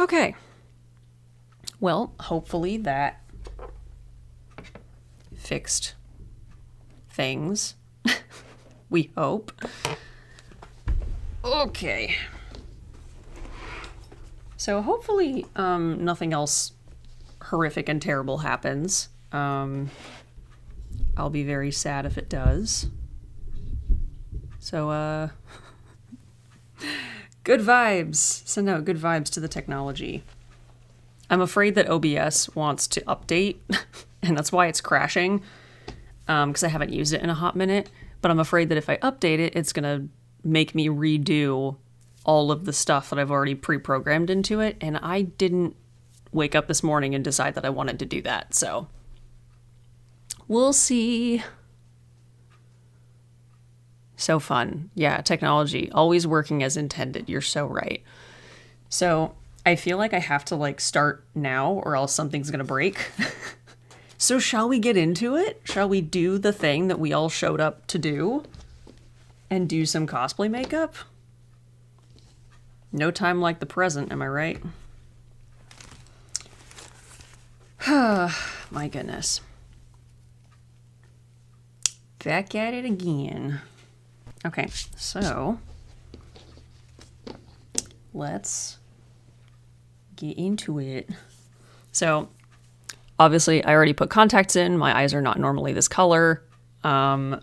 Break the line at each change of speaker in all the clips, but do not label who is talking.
Okay. Well, hopefully that fixed things. We hope. Okay. So hopefully nothing else horrific and terrible happens. I'll be very sad if it does. So, good vibes. Send out good vibes to the technology. I'm afraid that OBS wants to update, and that's why it's crashing, because I haven't used it in a hot minute. But I'm afraid that if I update it, it's going to make me redo all of the stuff that I've already pre-programmed into it, and I didn't wake up this morning and decide that I wanted to do that, so we'll see. So fun. Yeah, technology, always working as intended. You're so right. So I feel like I have to like start now or else something's gonna break. So shall we get into it? Shall we do the thing that we all showed up to do and do some cosplay makeup? No time like the present, am I right? My goodness. Back at it again. Okay, so let's get into it. So obviously I already put contacts in. My eyes are not normally this color. And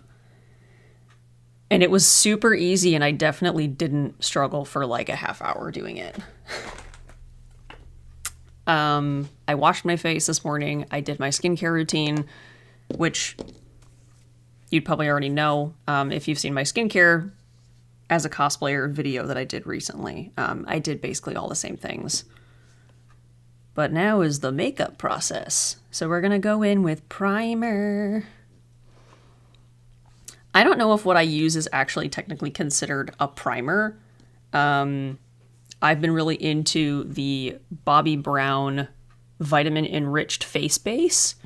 it was super easy, and I definitely didn't struggle for like a half hour doing it. I washed my face this morning. I did my skincare routine, which you'd probably already know if you've seen my skincare as a cosplayer video that I did recently. I did basically all the same things. But now is the makeup process. So we're going to go in with primer. I don't know if what I use is actually technically considered a primer. I've been really into the Bobbi Brown vitamin enriched face base.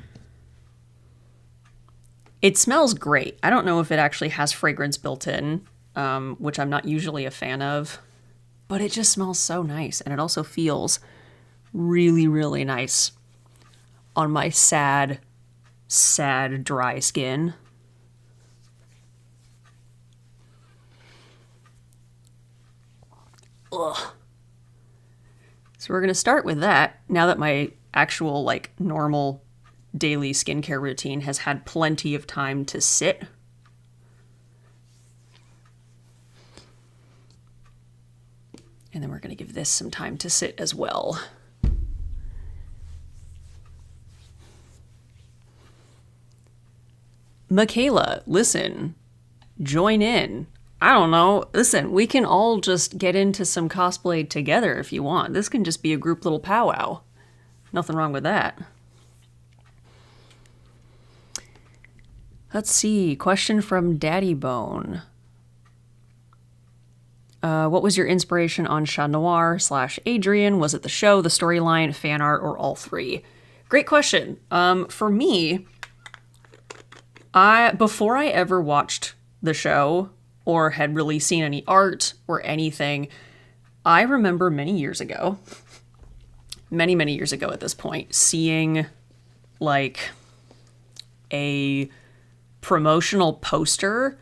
It smells great. I don't know if it actually has fragrance built in, which I'm not usually a fan of, but it just smells so nice. And it also feels really, really nice on my sad, sad, dry skin. Ugh. So we're going to start with that now that my actual, like, normal daily skincare routine has had plenty of time to sit. And then we're going to give this some time to sit as well. Michaela, listen, join in. I don't know. Listen, we can all just get into some cosplay together if you want. This can just be a group little powwow. Nothing wrong with that. Let's see. Question from Daddy Bone. What was your inspiration on Chat Noir / Adrian? Was it the show, the storyline, fan art, or all three? Great question. For me, before I ever watched the show or had really seen any art or anything, I remember many years ago, many years ago at this point, seeing like a promotional poster,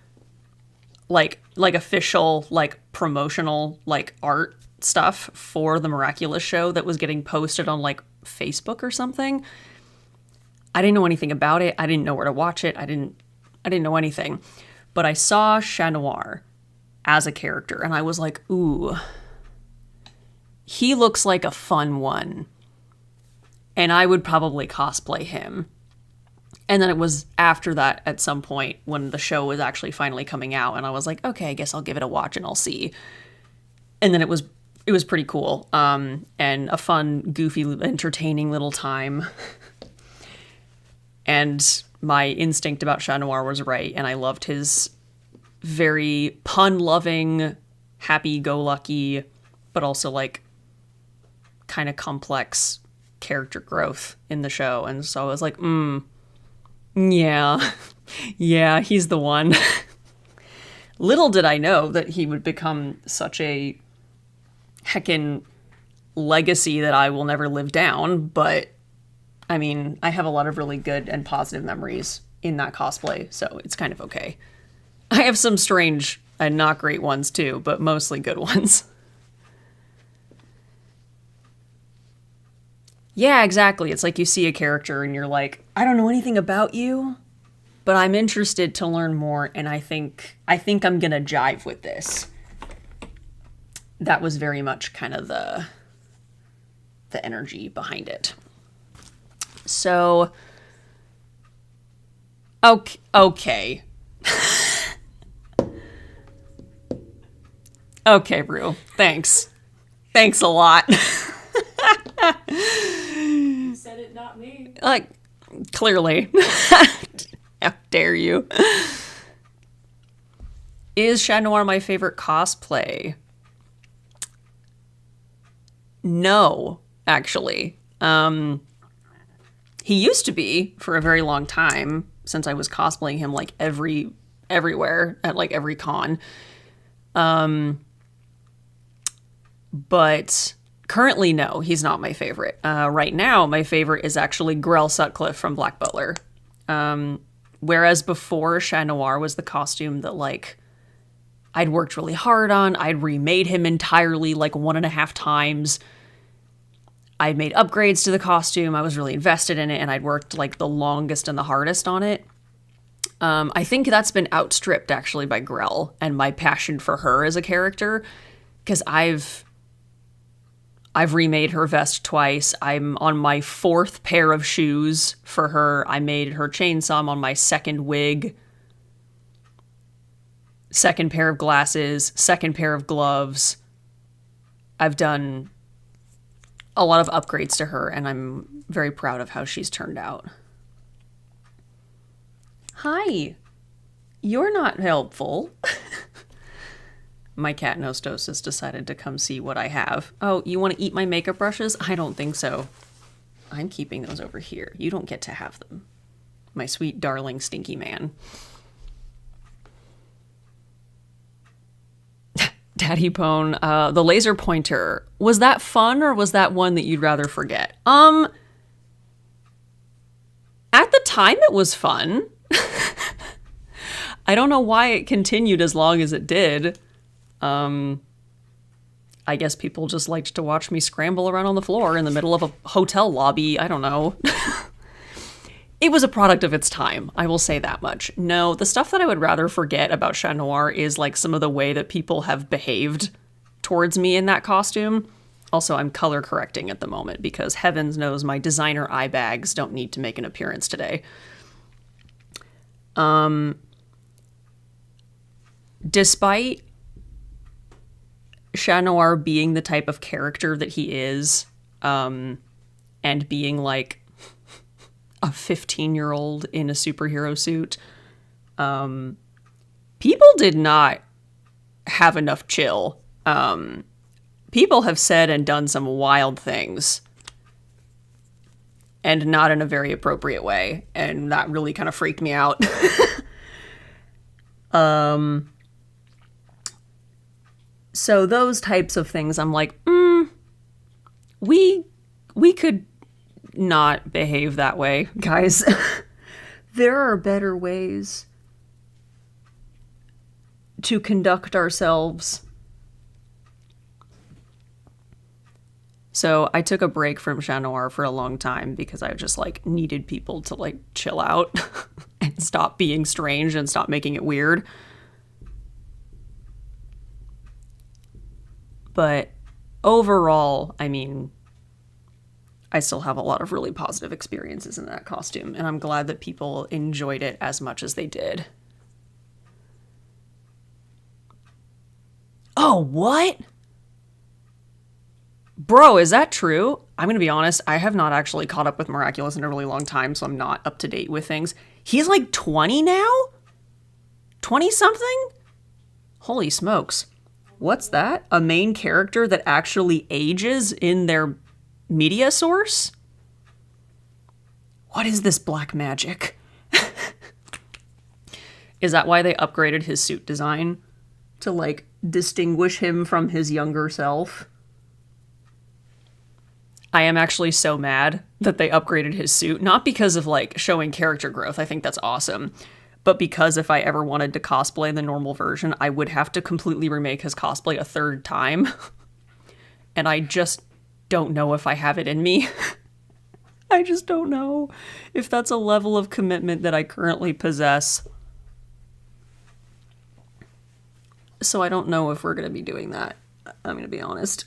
like official, like promotional, like art stuff for the Miraculous show that was getting posted on like Facebook or something. I didn't know anything about it. I didn't know where to watch it. I didn't know anything. But I saw Chat Noir as a character, and I was like, ooh, he looks like a fun one. And I would probably cosplay him. And then it was after that at some point when the show was actually finally coming out, and I was like, okay, I guess I'll give it a watch and I'll see. And then it was pretty cool. And a fun, goofy, entertaining little time. And my instinct about Chat Noir was right, and I loved his very pun-loving, happy-go-lucky, but also, like, kind of complex character growth in the show. And so I was like, yeah, he's the one. Little did I know that he would become such a heckin' legacy that I will never live down, but I mean, I have a lot of really good and positive memories in that cosplay, so it's kind of okay. I have some strange and not great ones too, but mostly good ones. Yeah, exactly. It's like you see a character and you're like, I don't know anything about you, but I'm interested to learn more, and I think I'm gonna jive with this. That was very much kind of the energy behind it. So, okay. Okay, Rue. Thanks. Thanks a lot.
You said it, not me.
Like, clearly. How dare you? Is Chat Noir my favorite cosplay? No, actually. He used to be for a very long time, since I was cosplaying him like everywhere at like every con. But currently, no, he's not my favorite. Right now, my favorite is actually Grell Sutcliffe from Black Butler. Whereas before, Chat Noir was the costume that like I'd worked really hard on. I'd remade him entirely like 1.5 times. I'd made upgrades to the costume. I was really invested in it, and I'd worked like the longest and the hardest on it. I think that's been outstripped actually by Grell and my passion for her as a character, because I've remade her vest twice. I'm on my 4th pair of shoes for her. I made her chainsaw. I'm on my 2nd wig, 2nd pair of glasses, 2nd pair of gloves. I've done a lot of upgrades to her, and I'm very proud of how she's turned out. Hi. You're not helpful. My cat Nostos has decided to come see what I have. Oh, you want to eat my makeup brushes? I don't think so. I'm keeping those over here. You don't get to have them. My sweet, darling, stinky man. Daddy Pone, the laser pointer. Was that fun, or was that one that you'd rather forget? At the time it was fun. I don't know why it continued as long as it did. I guess people just liked to watch me scramble around on the floor in the middle of a hotel lobby. I don't know. It was a product of its time, I will say that much. No, the stuff that I would rather forget about Chat Noir is like some of the way that people have behaved towards me in that costume. Also, I'm color correcting at the moment because heavens knows my designer eye bags don't need to make an appearance today. Despite Chat Noir being the type of character that he is, and being like a 15-year-old in a superhero suit, people did not have enough chill. People have said and done some wild things, and not in a very appropriate way, and that really kind of freaked me out. So those types of things, I'm like, we could not behave that way, guys. There are better ways to conduct ourselves. So I took a break from Chat Noir for a long time because I just like needed people to like chill out and stop being strange and stop making it weird. But overall, I mean, I still have a lot of really positive experiences in that costume, and I'm glad that people enjoyed it as much as they did. Oh, what? Bro, is that true? I'm gonna be honest, I have not actually caught up with Miraculous in a really long time, so I'm not up to date with things. He's like 20 now? 20-something? Holy smokes. What's that? A main character that actually ages in their media source? What is this black magic? Is that why they upgraded his suit design? To, like, distinguish him from his younger self? I am actually so mad that they upgraded his suit, not because of like showing character growth. I think that's awesome. But because if I ever wanted to cosplay the normal version, I would have to completely remake his cosplay a third time. And I just don't know if I have it in me. I just don't know if that's a level of commitment that I currently possess. So I don't know if we're going to be doing that. I'm going to be honest.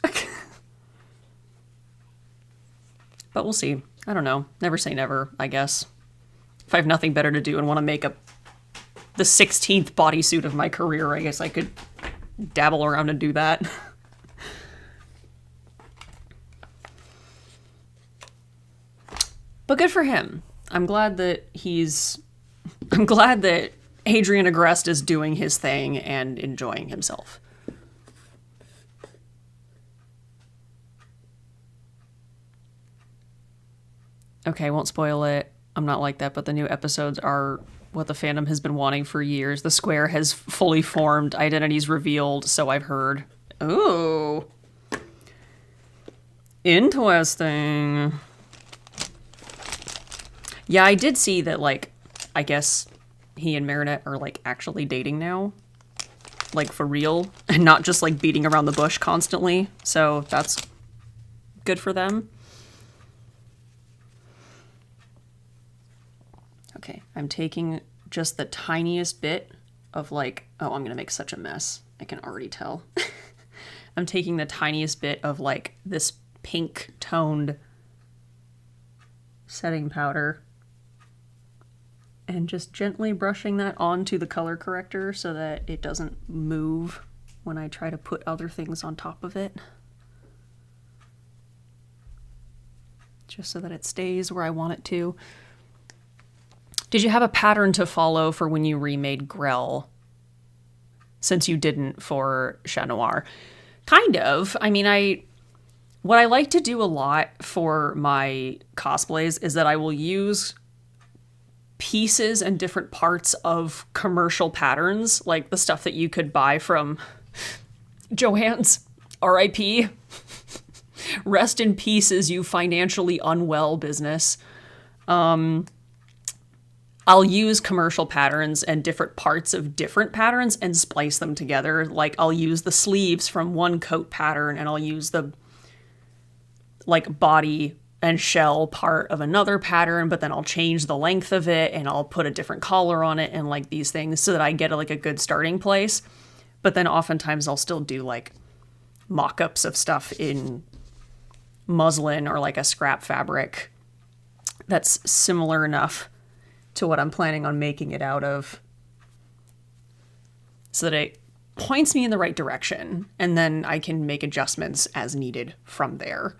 But we'll see. I don't know. Never say never, I guess. If I have nothing better to do and want to make up the 16th bodysuit of my career, I guess I could dabble around and do that. But good for him. I'm glad that Adrian Agreste is doing his thing and enjoying himself. Okay, won't spoil it. I'm not like that, but the new episodes are what the fandom has been wanting for years. The square has fully formed, identities revealed, so I've heard. Ooh. Interesting. Yeah, I did see that, like, I guess he and Marinette are, like, actually dating now. Like, for real. And not just, like, beating around the bush constantly. So that's good for them. Okay, I'm taking just the tiniest bit of, like... Oh, I'm gonna make such a mess. I can already tell. I'm taking the tiniest bit of, like, this pink-toned setting powder and just gently brushing that onto the color corrector so that it doesn't move when I try to put other things on top of it. Just so that it stays where I want it to. Did you have a pattern to follow for when you remade Grell? Since you didn't for Chat Noir. Kind of. I mean, what I like to do a lot for my cosplays is that I will use pieces and different parts of commercial patterns, like the stuff that you could buy from Joann's, R.I.P. Rest in pieces, you financially unwell business. I'll use commercial patterns and different parts of different patterns and splice them together. Like, I'll use the sleeves from one coat pattern and I'll use the, like, body and shell part of another pattern, but then I'll change the length of it and I'll put a different collar on it and, like, these things so that I get, like, a good starting place. But then oftentimes I'll still do, like, mock-ups of stuff in muslin or, like, a scrap fabric that's similar enough to what I'm planning on making it out of so that it points me in the right direction, and then I can make adjustments as needed from there.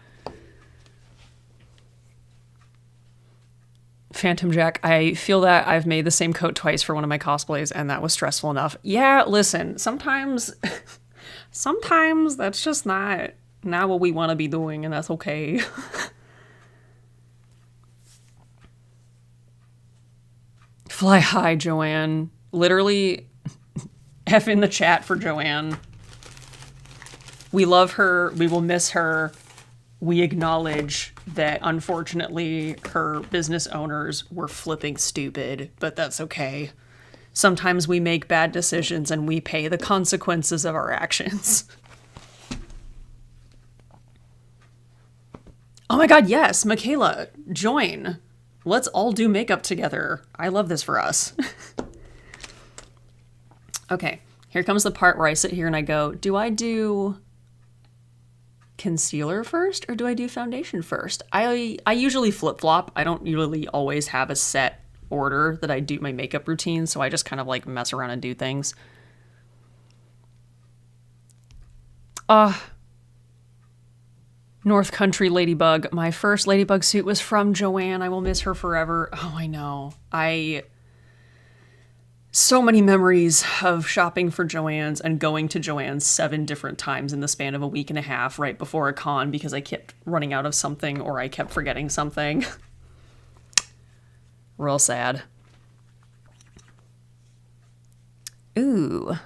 Phantom Jack, I feel that I've made the same coat twice for one of my cosplays, and that was stressful enough. Yeah, listen, sometimes that's just not what we want to be doing, and that's okay. Fly high, Joanne. Literally, F in the chat for Joanne. We love her. We will miss her. We acknowledge that, unfortunately, her business owners were flipping stupid, but that's okay. Sometimes we make bad decisions and we pay the consequences of our actions. Oh my god, yes, Michaela, join. Let's all do makeup together. I love this for us. Okay, here comes the part where I sit here and I go, do I do concealer first or do I do foundation first? I usually flip-flop. I don't usually always have a set order that I do my makeup routine, so I just kind of like mess around and do things. North Country Ladybug. My first Ladybug suit was from Joanne. I will miss her forever. Oh, I know. So many memories of shopping for Joann's and going to Joann's 7 different times in the span of a week and a half right before a con because I kept running out of something or I kept forgetting something. Real sad. Ooh.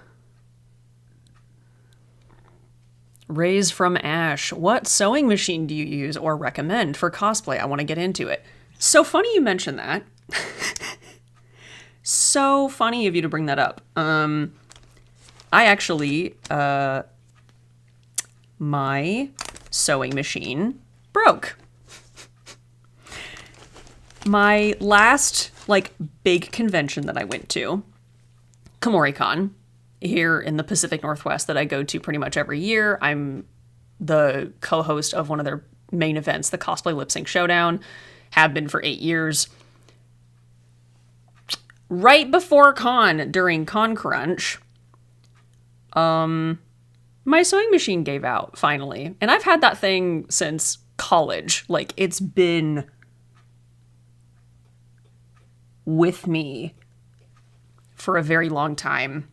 Raise from Ash. What sewing machine do you use or recommend for cosplay? I want to get into it. So funny you mentioned that. So funny of you to bring that up. I actually, my sewing machine broke. My last, big convention that I went to, KomoriCon, here in the Pacific Northwest that I go to pretty much every year. I'm the co-host of one of their main events, the Cosplay Lip Sync Showdown. Have been for 8 years. Right before con, during Con Crunch, my sewing machine gave out, finally. And I've had that thing since college. It's been with me for a very long time.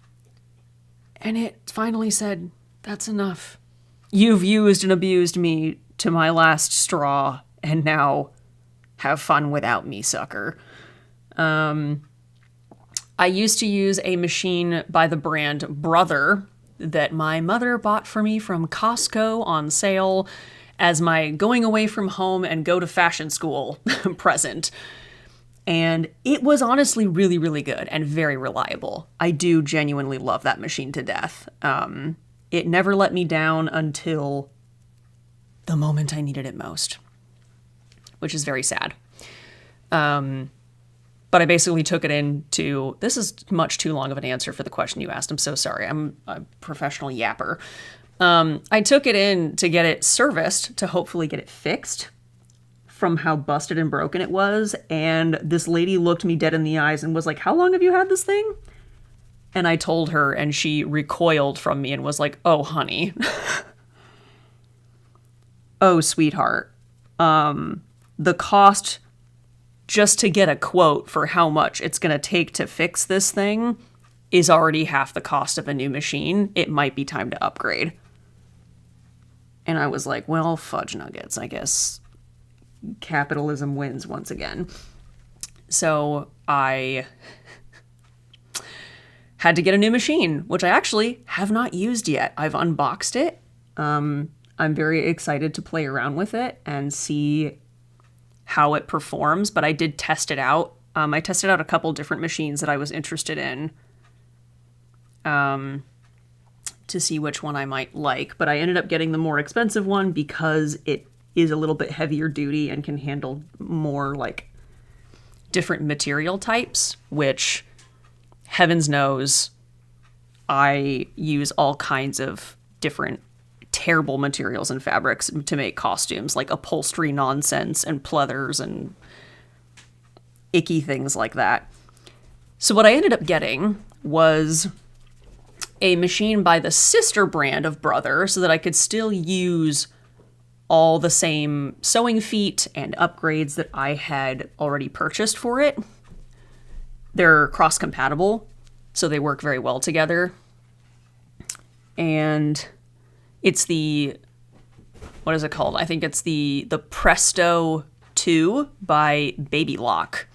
And it finally said, that's enough. You've used and abused me to my last straw, and now have fun without me, sucker. I used to use a machine by the brand Brother that my mother bought for me from Costco on sale as my going away from home and go to fashion school present. And it was honestly really, really good and very reliable. I do genuinely love that machine to death. It never let me down until the moment I needed it most, which is very sad. But I basically took it into, this is much too long of an answer for the question you asked. I'm so sorry. I'm a professional yapper. I took it in to get it serviced, to hopefully get it fixed from how busted and broken it was. And this lady looked me dead in the eyes and was like, how long have you had this thing? And I told her, and she recoiled from me and was like, oh, honey. Oh, sweetheart. The cost just to get a quote for how much it's going to take to fix this thing is already half the cost of a new machine. It might be time to upgrade. And I was like, well, fudge nuggets, I guess capitalism wins once again. So I had to get a new machine, which I actually have not used yet. I've unboxed it. I'm very excited to play around with it and see how it performs, but I did test it out. I tested out a couple different machines that I was interested in to see which one I might like, but I ended up getting the more expensive one because it is a little bit heavier duty and can handle more different material types, which heavens knows I use all kinds of different terrible materials and fabrics to make costumes, like upholstery nonsense and pleathers and icky things like that. So what I ended up getting was a machine by the sister brand of Brother so that I could still use all the same sewing feet and upgrades that I had already purchased for it. They're cross-compatible, so they work very well together. And it's the, what is it called? I think it's the Presto 2 by Baby Lock.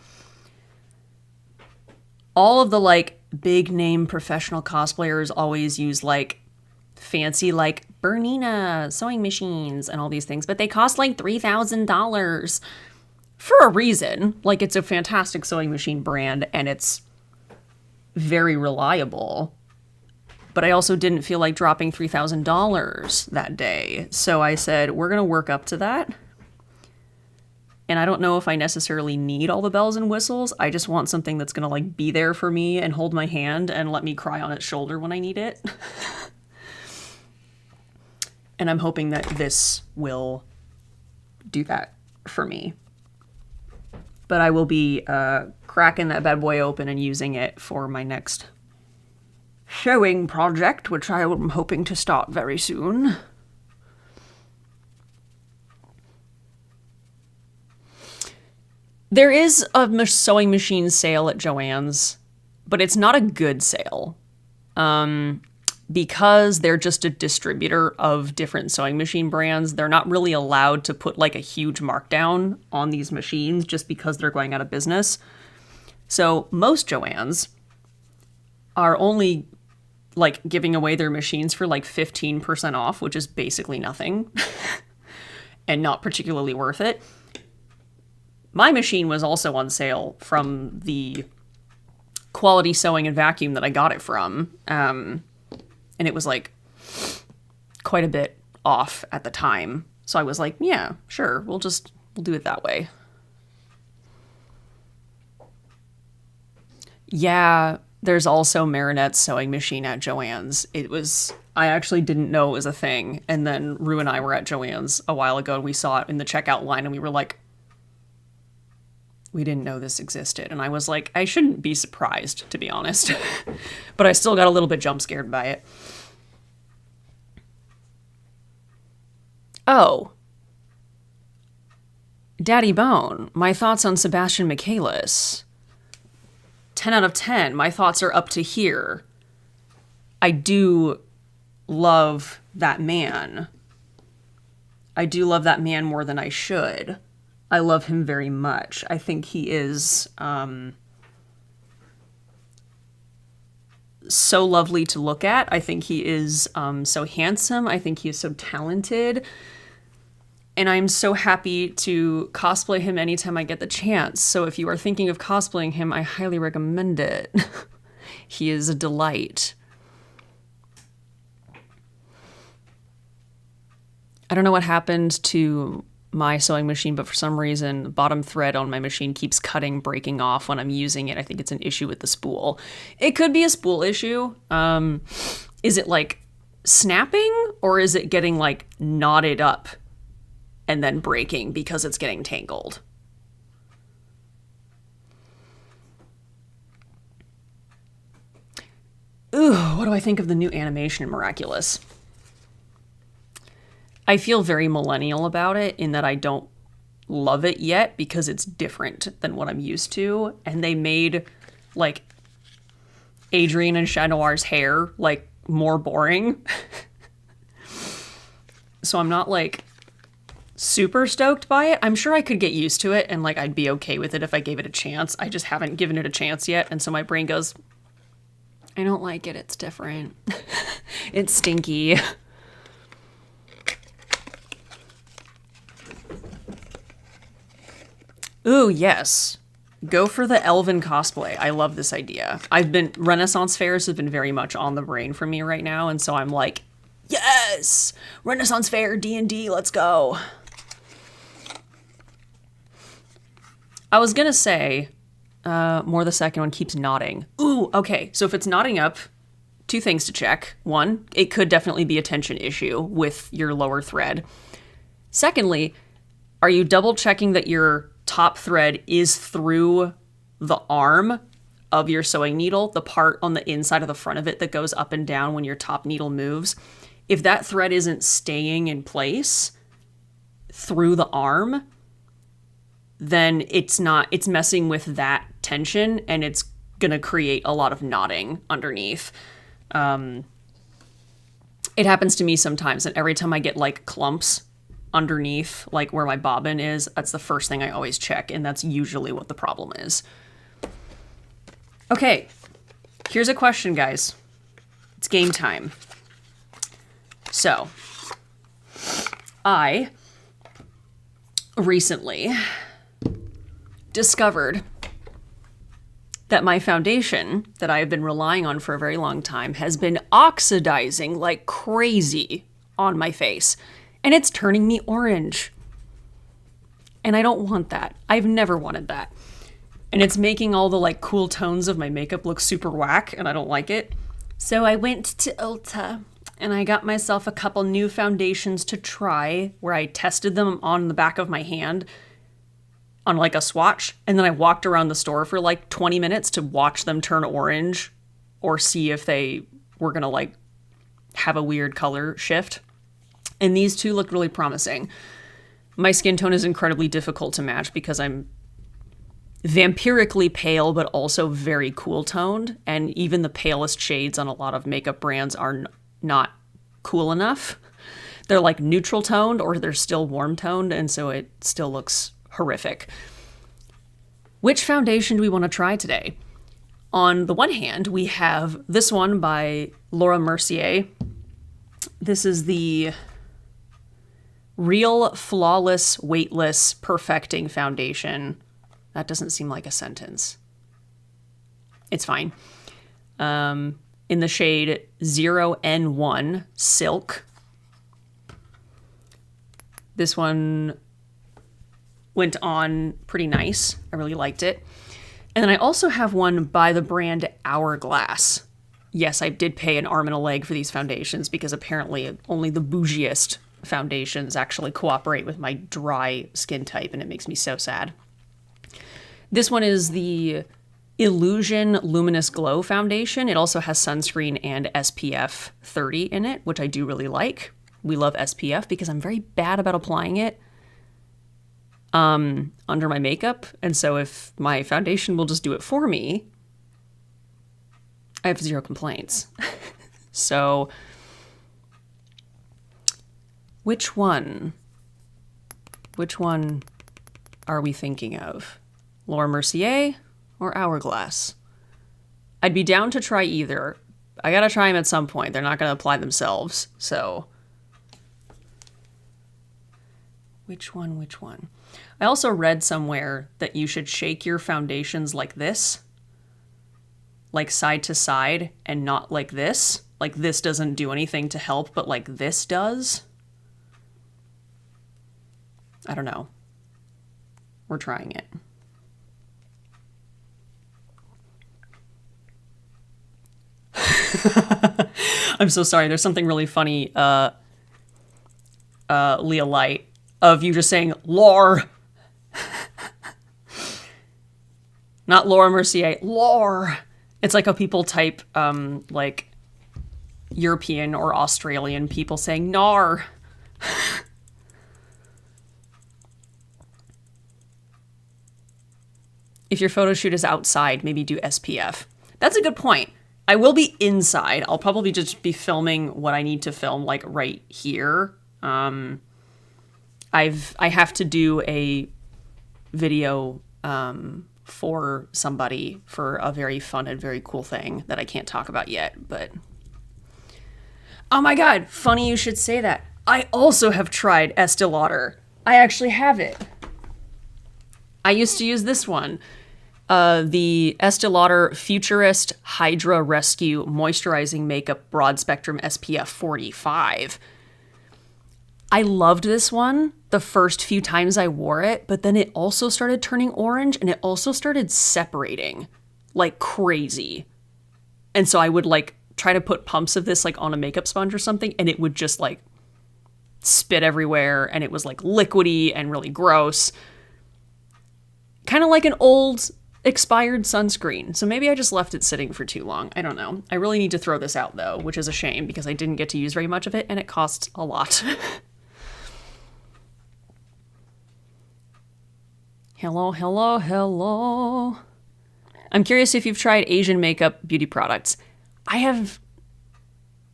All of the big name professional cosplayers always use fancy Bernina sewing machines and all these things, but they cost $3,000 for a reason. It's a fantastic sewing machine brand and it's very reliable. But I also didn't feel like dropping $3,000 that day. So I said, we're going to work up to that. And I don't know if I necessarily need all the bells and whistles. I just want something that's going to be there for me and hold my hand and let me cry on its shoulder when I need it. And I'm hoping that this will do that for me. But I will be cracking that bad boy open and using it for my next sewing project, which I am hoping to start very soon. There is a sewing machine sale at Joann's, but it's not a good sale. Because they're just a distributor of different sewing machine brands, they're not really allowed to put a huge markdown on these machines just because they're going out of business. So most Joann's are only like giving away their machines for like 15% off, which is basically nothing and not particularly worth it. My machine was also on sale from the Quality Sewing and Vacuum that I got it from. And it was like quite a bit off at the time. So I was like, yeah, sure, we'll do it that way. Yeah, there's also Marinette's sewing machine at Joann's. I actually didn't know it was a thing. And then Rue and I were at Joann's a while ago and we saw it in the checkout line and we were like, we didn't know this existed. And I was like, I shouldn't be surprised, to be honest. But I still got a little bit jump scared by it. Oh. Daddy Bone, my thoughts on Sebastian Michaelis. 10 out of 10. My thoughts are up to here. I do love that man. I do love that man more than I should. I love him very much. I think he is so lovely to look at. I think he is so handsome. I think he is so talented. And I'm so happy to cosplay him anytime I get the chance. So if you are thinking of cosplaying him, I highly recommend it. He is a delight. I don't know what happened to my sewing machine, but for some reason, the bottom thread on my machine keeps cutting, breaking off when I'm using it. I think it's an issue with the spool. It could be a spool issue. Is it like snapping or is it getting like knotted up and then breaking because it's getting tangled? Ooh, what do I think of the new animation in Miraculous? I feel very millennial about it in that I don't love it yet because it's different than what I'm used to. And they made like Adrienne and Chat Noir's hair like more boring. So I'm not like super stoked by it. I'm sure I could get used to it and like I'd be okay with it if I gave it a chance. I just haven't given it a chance yet. And so my brain goes, I don't like it. It's different. It's stinky. Ooh, yes. Go for the elven cosplay. I love this idea. Renaissance fairs have been very much on the brain for me right now, and so I'm like, yes! Renaissance fair, D&D, let's go. I was gonna say, more the second one keeps knotting. Ooh, okay, so if it's knotting up, two things to check. One, it could definitely be a tension issue with your lower thread. Secondly, are you double checking that your top thread is through the arm of your sewing needle, the part on the inside of the front of it that goes up and down when your top needle moves? If that thread isn't staying in place through the arm, then it's messing with that tension and it's going to create a lot of knotting underneath. It happens to me sometimes, and every time I get like clumps underneath, like where my bobbin is, that's the first thing I always check, and that's usually what the problem is. Okay, here's a question, guys. It's game time. So, I recently discovered that my foundation that I have been relying on for a very long time has been oxidizing like crazy on my face. And it's turning me orange. And I don't want that. I've never wanted that. And it's making all the like cool tones of my makeup look super whack, and I don't like it. So I went to Ulta and I got myself a couple new foundations to try, where I tested them on the back of my hand on like a swatch. And then I walked around the store for like 20 minutes to watch them turn orange or see if they were gonna like have a weird color shift. And these two look really promising. My skin tone is incredibly difficult to match because I'm vampirically pale, but also very cool toned. And even the palest shades on a lot of makeup brands are not cool enough. They're like neutral toned or they're still warm toned. And so it still looks horrific. Which foundation do we want to try today? On the one hand, we have this one by Laura Mercier. This is the Real Flawless Weightless Perfecting Foundation. That doesn't seem like a sentence. It's fine. In the shade 0N1 Silk. This one went on pretty nice. I really liked it. And then I also have one by the brand Hourglass. Yes, I did pay an arm and a leg for these foundations because apparently only the bougiest foundations actually cooperate with my dry skin type, and it makes me so sad. This one is the Illusion Luminous Glow Foundation. It also has sunscreen and SPF 30 in it, which I do really like. We love SPF because I'm very bad about applying it under my makeup. And so if my foundation will just do it for me, I have zero complaints. So which one are we thinking of? Laura Mercier or Hourglass? I'd be down to try either. I gotta try them at some point. They're not gonna apply themselves, so. Which one? I also read somewhere that you should shake your foundations like this. Like side to side, and not like this. Like this doesn't do anything to help, but like this does. I don't know. We're trying it. I'm so sorry. There's something really funny, Leah Light, of you just saying Lore. Not Laura Mercier, Lore. It's like how people type like European or Australian people saying Nar. If your photo shoot is outside, maybe do SPF. That's a good point. I will be inside. I'll probably just be filming what I need to film, like right here. I have to do a video for somebody for a very fun and very cool thing that I can't talk about yet, but oh my god, funny you should say that. I also have tried Estee Lauder. I actually have it. I used to use this one. The Estee Lauder Futurist Hydra Rescue Moisturizing Makeup Broad Spectrum SPF 45. I loved this one the first few times I wore it, but then it also started turning orange and it also started separating like crazy. And so I would like try to put pumps of this like on a makeup sponge or something, and it would just like spit everywhere, and it was like liquidy and really gross. Kind of like an old expired sunscreen. So maybe I just left it sitting for too long. I don't know. I really need to throw this out though, which is a shame because I didn't get to use very much of it and it costs a lot. Hello. I'm curious if you've tried Asian makeup beauty products. I have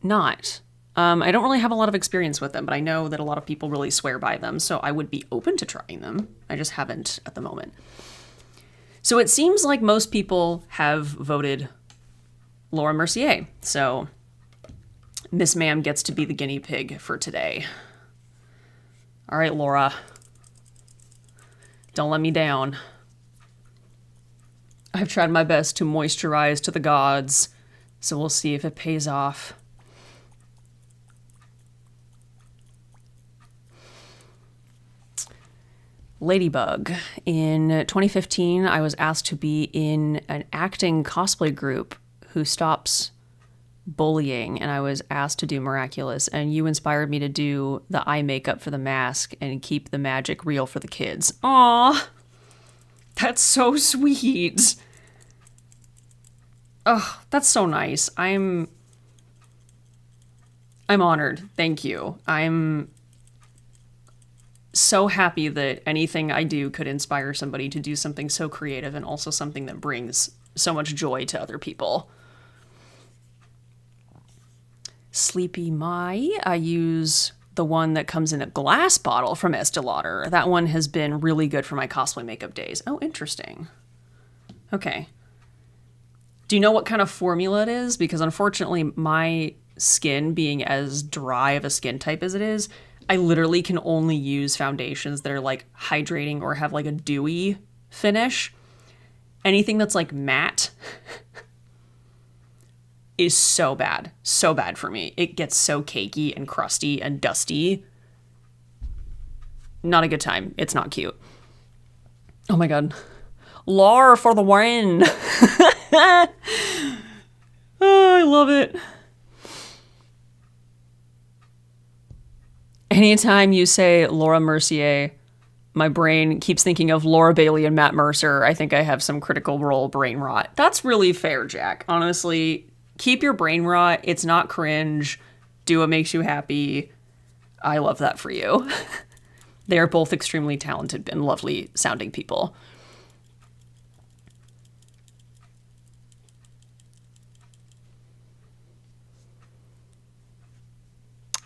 not. I don't really have a lot of experience with them, but I know that a lot of people really swear by them, so I would be open to trying them. I just haven't at the moment. So it seems like most people have voted Laura Mercier. So Miss Ma'am gets to be the guinea pig for today. All right, Laura. Don't let me down. I've tried my best to moisturize to the gods, so we'll see if it pays off. Ladybug. In 2015, I was asked to be in an acting cosplay group who stops bullying, and I was asked to do Miraculous, and you inspired me to do the eye makeup for the mask and keep the magic real for the kids. Aww! That's so sweet! Oh, that's so nice. I'm honored. Thank you. I'm so happy that anything I do could inspire somebody to do something so creative and also something that brings so much joy to other people. Sleepy Mai, I use the one that comes in a glass bottle from Estee Lauder. That one has been really good for my cosplay makeup days. Oh, interesting. Okay. Do you know what kind of formula it is? Because unfortunately, my skin being as dry of a skin type as it is, I literally can only use foundations that are like hydrating or have like a dewy finish. Anything that's like matte is so bad for me. It gets so cakey and crusty and dusty. Not a good time. It's not cute. Oh my god. Lore for the win. Oh, I love it. Anytime you say Laura Mercier, my brain keeps thinking of Laura Bailey and Matt Mercer. I think I have some Critical Role brain rot. That's really fair, Jack. Honestly, keep your brain rot. It's not cringe. Do what makes you happy. I love that for you. They are both extremely talented and lovely sounding people.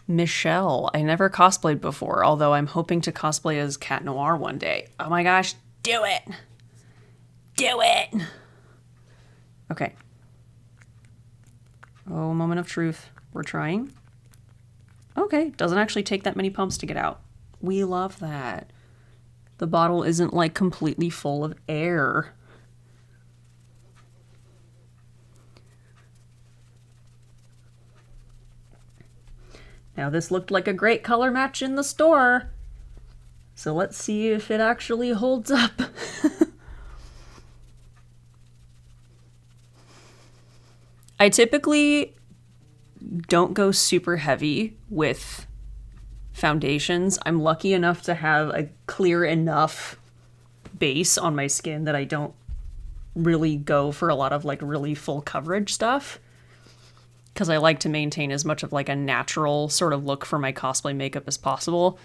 Michelle, I never cosplayed before, although I'm hoping to cosplay as Cat Noir one day. Oh my gosh, do it! Do it! Okay. Oh, moment of truth. We're trying. Okay, doesn't actually take that many pumps to get out. We love that. The bottle isn't like completely full of air. Now this looked like a great color match in the store. So let's see if it actually holds up. I typically don't go super heavy with foundations. I'm lucky enough to have a clear enough base on my skin that I don't really go for a lot of like really full coverage stuff, because I like to maintain as much of like a natural sort of look for my cosplay makeup as possible.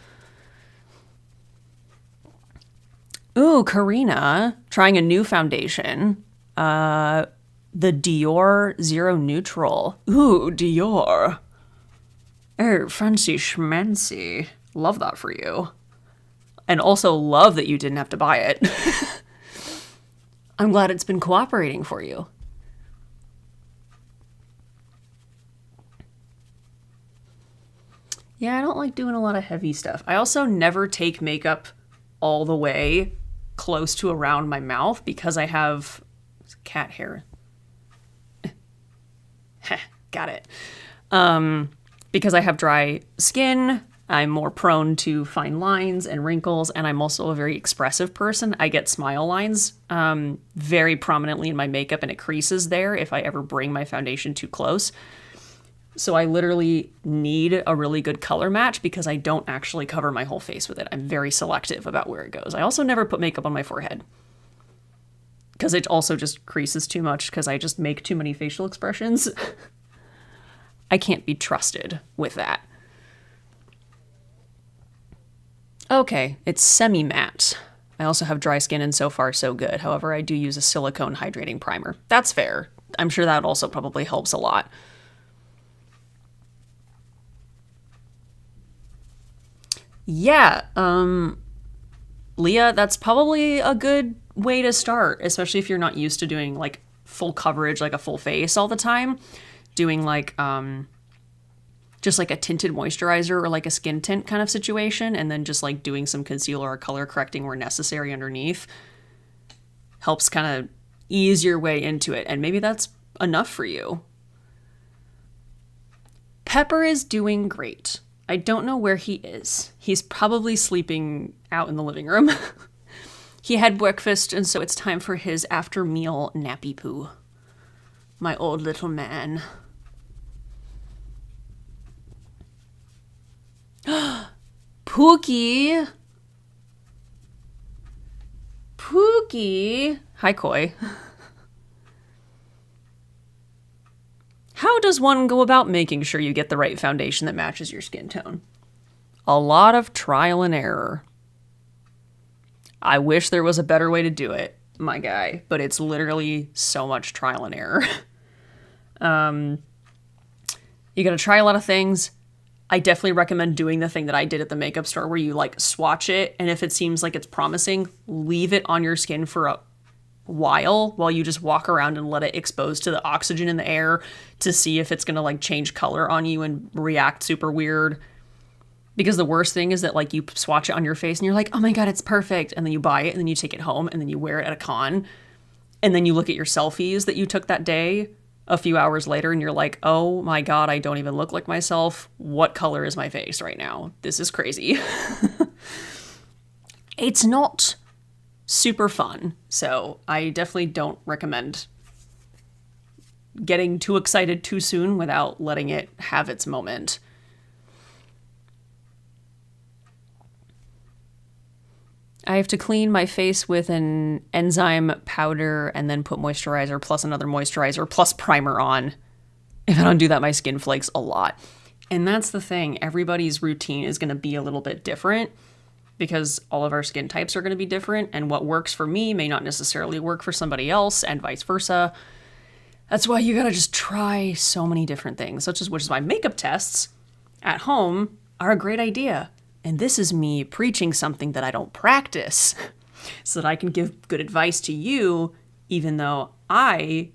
Ooh, Karina, trying a new foundation. The Dior Zero Neutral. Ooh, Dior. Oh, fancy schmancy. Love that for you. And also love that you didn't have to buy it. I'm glad it's been cooperating for you. Yeah, I don't like doing a lot of heavy stuff. I also never take makeup all the way close to around my mouth because I have cat hair. Got it. Because I have dry skin, I'm more prone to fine lines and wrinkles, and I'm also a very expressive person. I get smile lines very prominently in my makeup, and it creases there if I ever bring my foundation too close. So I literally need a really good color match because I don't actually cover my whole face with it. I'm very selective about where it goes. I also never put makeup on my forehead because it also just creases too much because I just make too many facial expressions. I can't be trusted with that. Okay, it's semi-matte. I also have dry skin and so far so good. However, I do use a silicone hydrating primer. That's fair. I'm sure that also probably helps a lot. Yeah, Leah, that's probably a good way to start, especially if you're not used to doing like full coverage, like a full face all the time. Doing like just like a tinted moisturizer or like a skin tint kind of situation, and then just like doing some concealer or color correcting where necessary underneath helps kind of ease your way into it, and maybe that's enough for you. Pepper is doing great. I don't know where he is. He's probably sleeping out in the living room. He had breakfast, and so it's time for his after meal nappy poo. My old little man. Pookie! Pookie! Hi, Koi. How does one go about making sure you get the right foundation that matches your skin tone? A lot of trial and error. I wish there was a better way to do it, my guy, but it's literally so much trial and error. You gotta try a lot of things. I definitely recommend doing the thing that I did at the makeup store where you like swatch it, and if it seems like it's promising, leave it on your skin for while you just walk around and let it expose to the oxygen in the air to see if it's going to like change color on you and react super weird. Because the worst thing is that like you swatch it on your face and you're like, oh my God, it's perfect. And then you buy it and then you take it home and then you wear it at a con. And then you look at your selfies that you took that day a few hours later and you're like, oh my God, I don't even look like myself. What color is my face right now? This is crazy. It's not super fun. So I definitely don't recommend getting too excited too soon without letting it have its moment. I have to clean my face with an enzyme powder and then put moisturizer plus another moisturizer plus primer on. If I don't do that, my skin flakes a lot. And that's the thing. Everybody's routine is going to be a little bit different because all of our skin types are going to be different. And what works for me may not necessarily work for somebody else and vice versa. That's why you got to just try so many different things, which is why makeup tests at home are a great idea. And this is me preaching something that I don't practice so that I can give good advice to you, even though I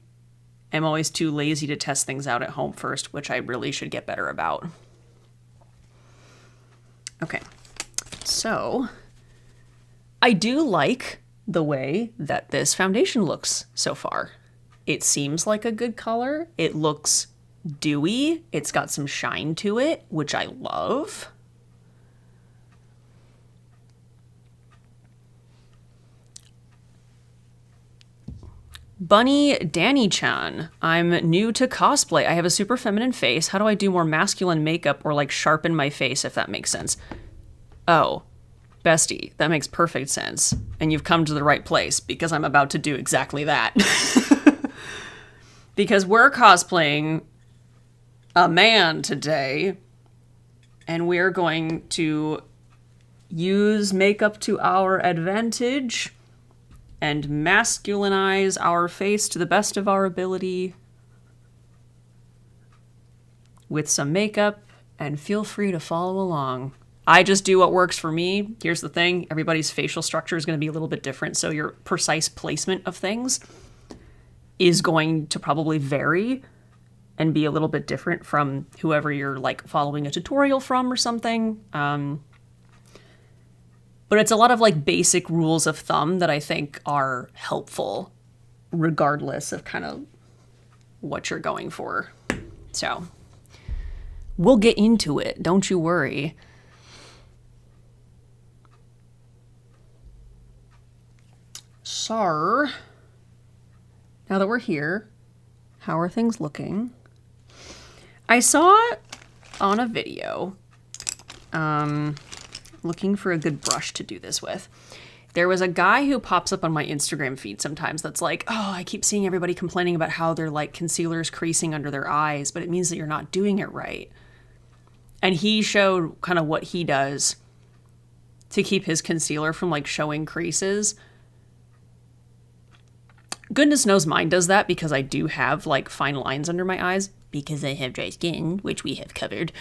am always too lazy to test things out at home first, which I really should get better about. Okay, so I do like the way that this foundation looks so far. It seems like a good color. It looks dewy. It's got some shine to it, which I love. Bunny Danny-chan, I'm new to cosplay. I have a super feminine face. How do I do more masculine makeup or like sharpen my face, if that makes sense? Oh, bestie, that makes perfect sense. And you've come to the right place because I'm about to do exactly that. Because we're cosplaying a man today and we're going to use makeup to our advantage and masculinize our face to the best of our ability with some makeup, and feel free to follow along. I just do what works for me. Here's the thing, everybody's facial structure is going to be a little bit different, so your precise placement of things is going to probably vary and be a little bit different from whoever you're like following a tutorial from or something. But it's a lot of like basic rules of thumb that I think are helpful regardless of kind of what you're going for. So we'll get into it. Don't you worry. So now that we're here, how are things looking? I saw on a video, looking for a good brush to do this with. There was a guy who pops up on my Instagram feed sometimes that's like, oh, I keep seeing everybody complaining about how their like concealer's creasing under their eyes, but it means that you're not doing it right. And he showed kind of what he does to keep his concealer from like showing creases. Goodness knows mine does that because I do have like fine lines under my eyes because I have dry skin, which we have covered.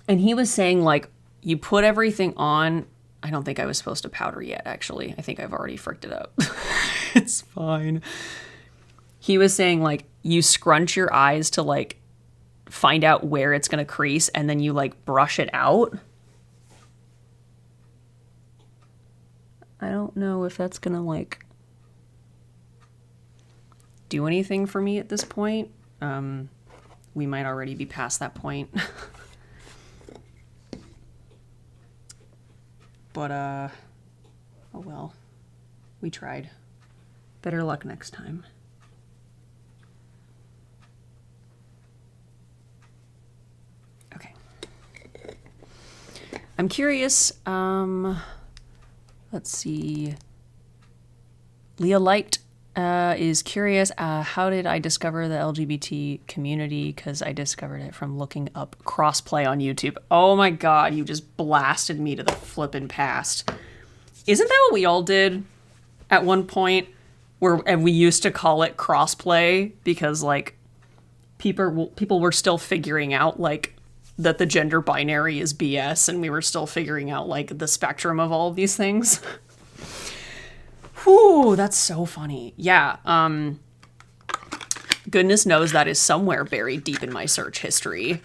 And he was saying, like, you put everything on. I don't think I was supposed to powder yet, actually. I think I've already fricked it up. It's fine. He was saying, like, you scrunch your eyes to, like, find out where it's going to crease, and then you, like, brush it out. I don't know if that's going to, like, do anything for me at this point. We might already be past that point. But, oh well, we tried. Better luck next time. Okay. I'm curious, let's see. Leah Light is curious, how did I discover the LGBT community? Because I discovered it from looking up crossplay on YouTube. Oh my God, you just blasted me to the flippin' past. Isn't that what we all did at one point? And we used to call it crossplay because like people were still figuring out like that the gender binary is BS, and we were still figuring out like the spectrum of all of these things. Whew, that's so funny. Yeah. Goodness knows that is somewhere buried deep in my search history.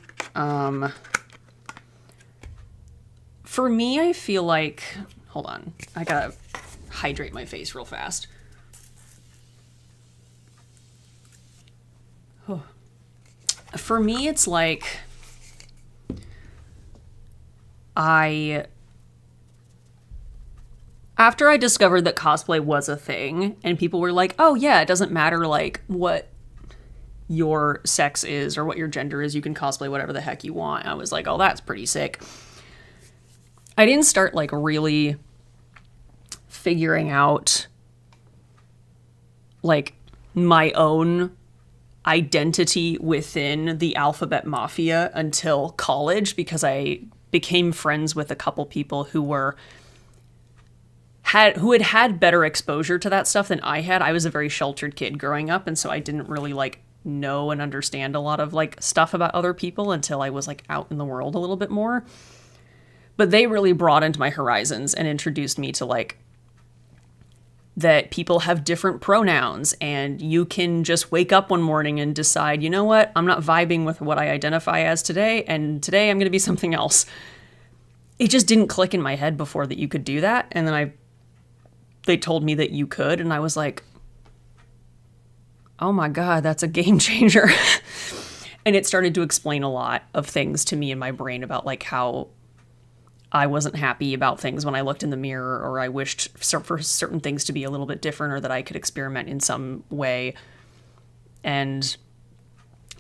For me, I feel like, hold on, I gotta hydrate my face real fast. For me, it's like after I discovered that cosplay was a thing and people were like, oh yeah, it doesn't matter like what your sex is or what your gender is, you can cosplay whatever the heck you want. I was like, oh, that's pretty sick. I didn't start like really figuring out like my own identity within the alphabet mafia until college, because I became friends with a couple people who had better exposure to that stuff than I had. I was a very sheltered kid growing up, and so I didn't really like know and understand a lot of like stuff about other people until I was like out in the world a little bit more. But they really broadened my horizons and introduced me to like that people have different pronouns, and you can just wake up one morning and decide, you know what, I'm not vibing with what I identify as today, and today I'm going to be something else. It just didn't click in my head before that you could do that, and then they told me that you could, and I was like, oh my god, that's a game changer. And it started to explain a lot of things to me in my brain about like how I wasn't happy about things when I looked in the mirror, or I wished for certain things to be a little bit different, or that I could experiment in some way. And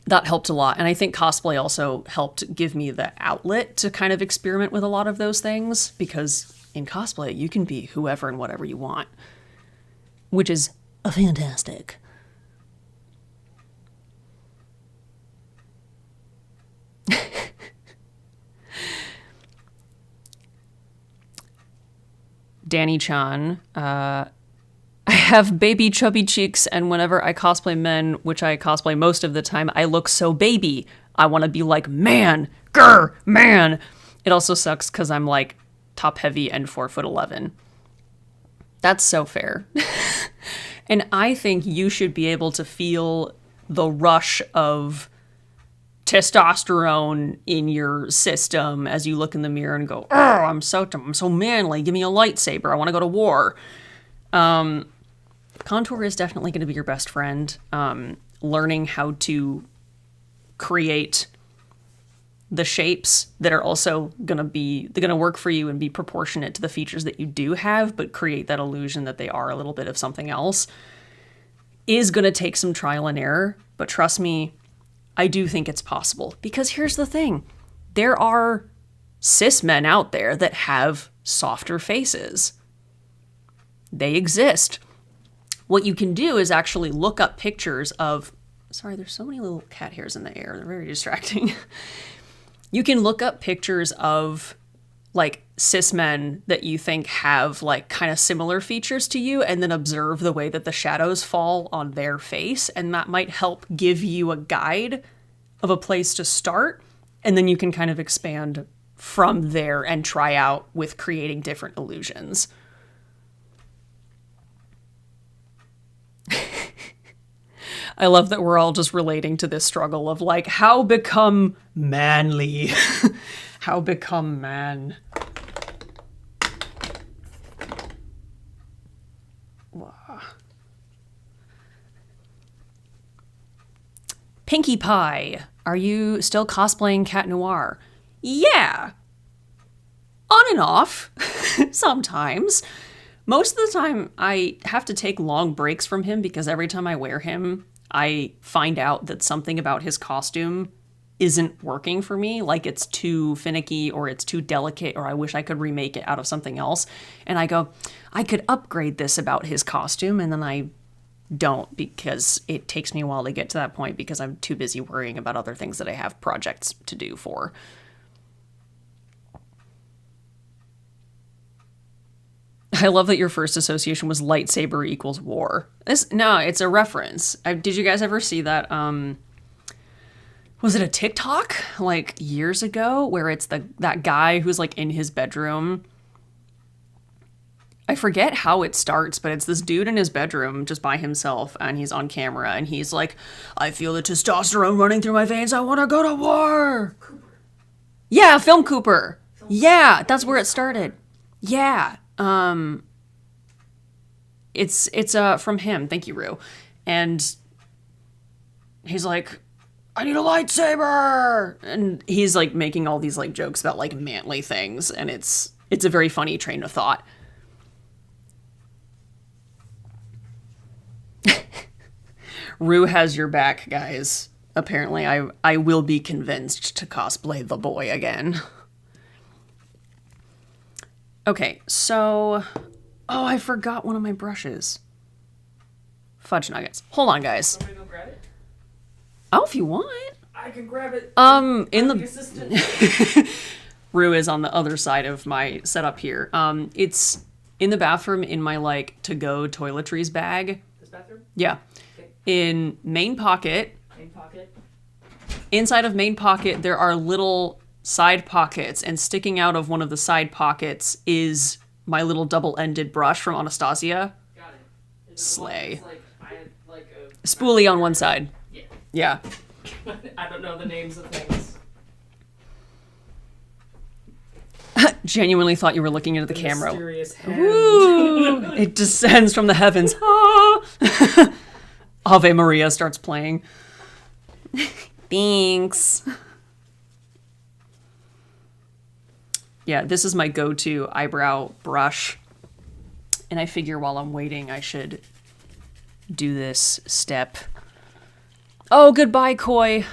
that helped a lot. And I think cosplay also helped give me the outlet to kind of experiment with a lot of those things, because in cosplay, you can be whoever and whatever you want, which is fantastic. Danny Chan, I have baby chubby cheeks, and whenever I cosplay men, which I cosplay most of the time, I look so baby. I want to be like, man, grr, man. It also sucks because I'm like top heavy and 4'11". That's so fair. And I think you should be able to feel the rush of testosterone in your system as you look in the mirror and go, oh, I'm so manly. Give me a lightsaber. I want to go to war. Contour is definitely going to be your best friend. Learning how to create the shapes that are also going to work for you and be proportionate to the features that you do have, but create that illusion that they are a little bit of something else, is going to take some trial and error. But trust me, I do think it's possible, because here's the thing. There are cis men out there that have softer faces. They exist. What you can do is actually look up pictures of, sorry, there's so many little cat hairs in the air. They're very distracting. You can look up pictures of like cis men that you think have like kind of similar features to you, and then observe the way that the shadows fall on their face. And that might help give you a guide of a place to start. And then you can kind of expand from there and try out with creating different illusions. I love that we're all just relating to this struggle of like, how become manly? How become man? Pinkie Pie, are you still cosplaying Cat Noir? Yeah. On and off. Sometimes. Most of the time, I have to take long breaks from him, because every time I wear him, I find out that something about his costume isn't working for me. Like it's too finicky, or it's too delicate, or I wish I could remake it out of something else. And I go, I could upgrade this about his costume, and then I don't, because it takes me a while to get to that point, because I'm too busy worrying about other things that I have projects to do for. I love that your first association was lightsaber equals war. No, it's a reference. Did you guys ever see that? Was it a TikTok like years ago where it's that guy who's like in his bedroom I forget how it starts, but it's this dude in his bedroom just by himself, and he's on camera, and he's like, I feel the testosterone running through my veins. I want to go to war.
Cooper.
Yeah, Film Cooper. Yeah, that's where it started. Yeah. It's from him. Thank you, Rue. And he's like, I need a lightsaber, and he's like making all these like jokes about like manly things, and it's a very funny train of thought. Rue has your back, guys. Apparently, I will be convinced to cosplay the boy again. Okay, so... Oh, I forgot one of my brushes. Fudge nuggets. Hold on, guys.
Want me to go grab it?
Oh, if you want.
I can grab it.
In
the
the...
assistant.
Rue is on the other side of my setup here. It's in the bathroom in my, like, to-go toiletries bag.
This bathroom?
Yeah.
Okay.
In main pocket.
Main pocket.
Inside of main pocket, there are little side pockets, and sticking out of one of the side pockets is my little double-ended brush from Anastasia.
Got it. Is it
Slay.
the one that's like, I had like a...
Spoolie on one side.
Yeah.
Yeah.
I don't know the names of things.
Genuinely thought you were looking into the camera.
Mysterious hand.
Woo! It descends from the heavens. Ah! Ave Maria starts playing. Thanks. Yeah, this is my go-to eyebrow brush. And I figure while I'm waiting, I should do this step. Oh, goodbye, Koi.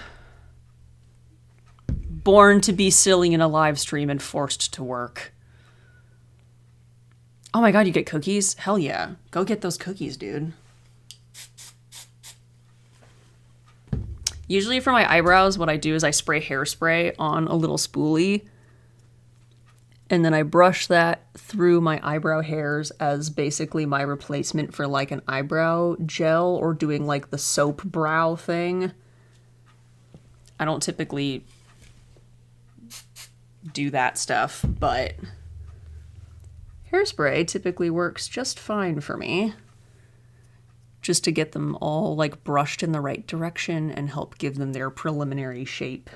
Born to be silly in a live stream and forced to work. Oh my god, you get cookies? Hell yeah. Go get those cookies, dude. Usually for my eyebrows, what I do is I spray hairspray on a little spoolie, and then I brush that through my eyebrow hairs as basically my replacement for like an eyebrow gel or doing like the soap brow thing. I don't typically do that stuff, but hairspray typically works just fine for me. Just to get them all like brushed in the right direction and help give them their preliminary shape.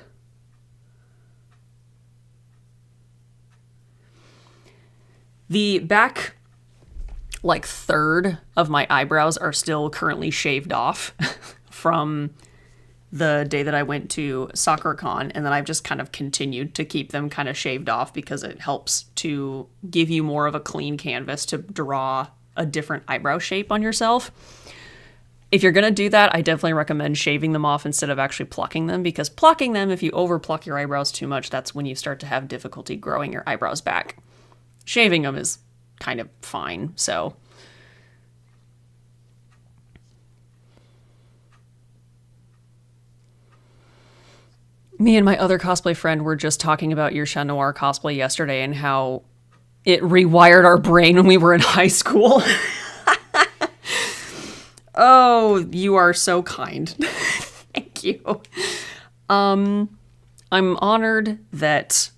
The back like third of my eyebrows are still currently shaved off from the day that I went to SoccerCon, and then I've just kind of continued to keep them kind of shaved off because it helps to give you more of a clean canvas to draw a different eyebrow shape on yourself. If you're going to do that, I definitely recommend shaving them off instead of actually plucking them, because plucking them, if you over pluck your eyebrows too much, that's when you start to have difficulty growing your eyebrows back. Shaving them is kind of fine, so... Me and my other cosplay friend were just talking about your Chat Noir cosplay yesterday and how it rewired our brain when we were in high school. Oh, you are so kind. Thank you. I'm honored that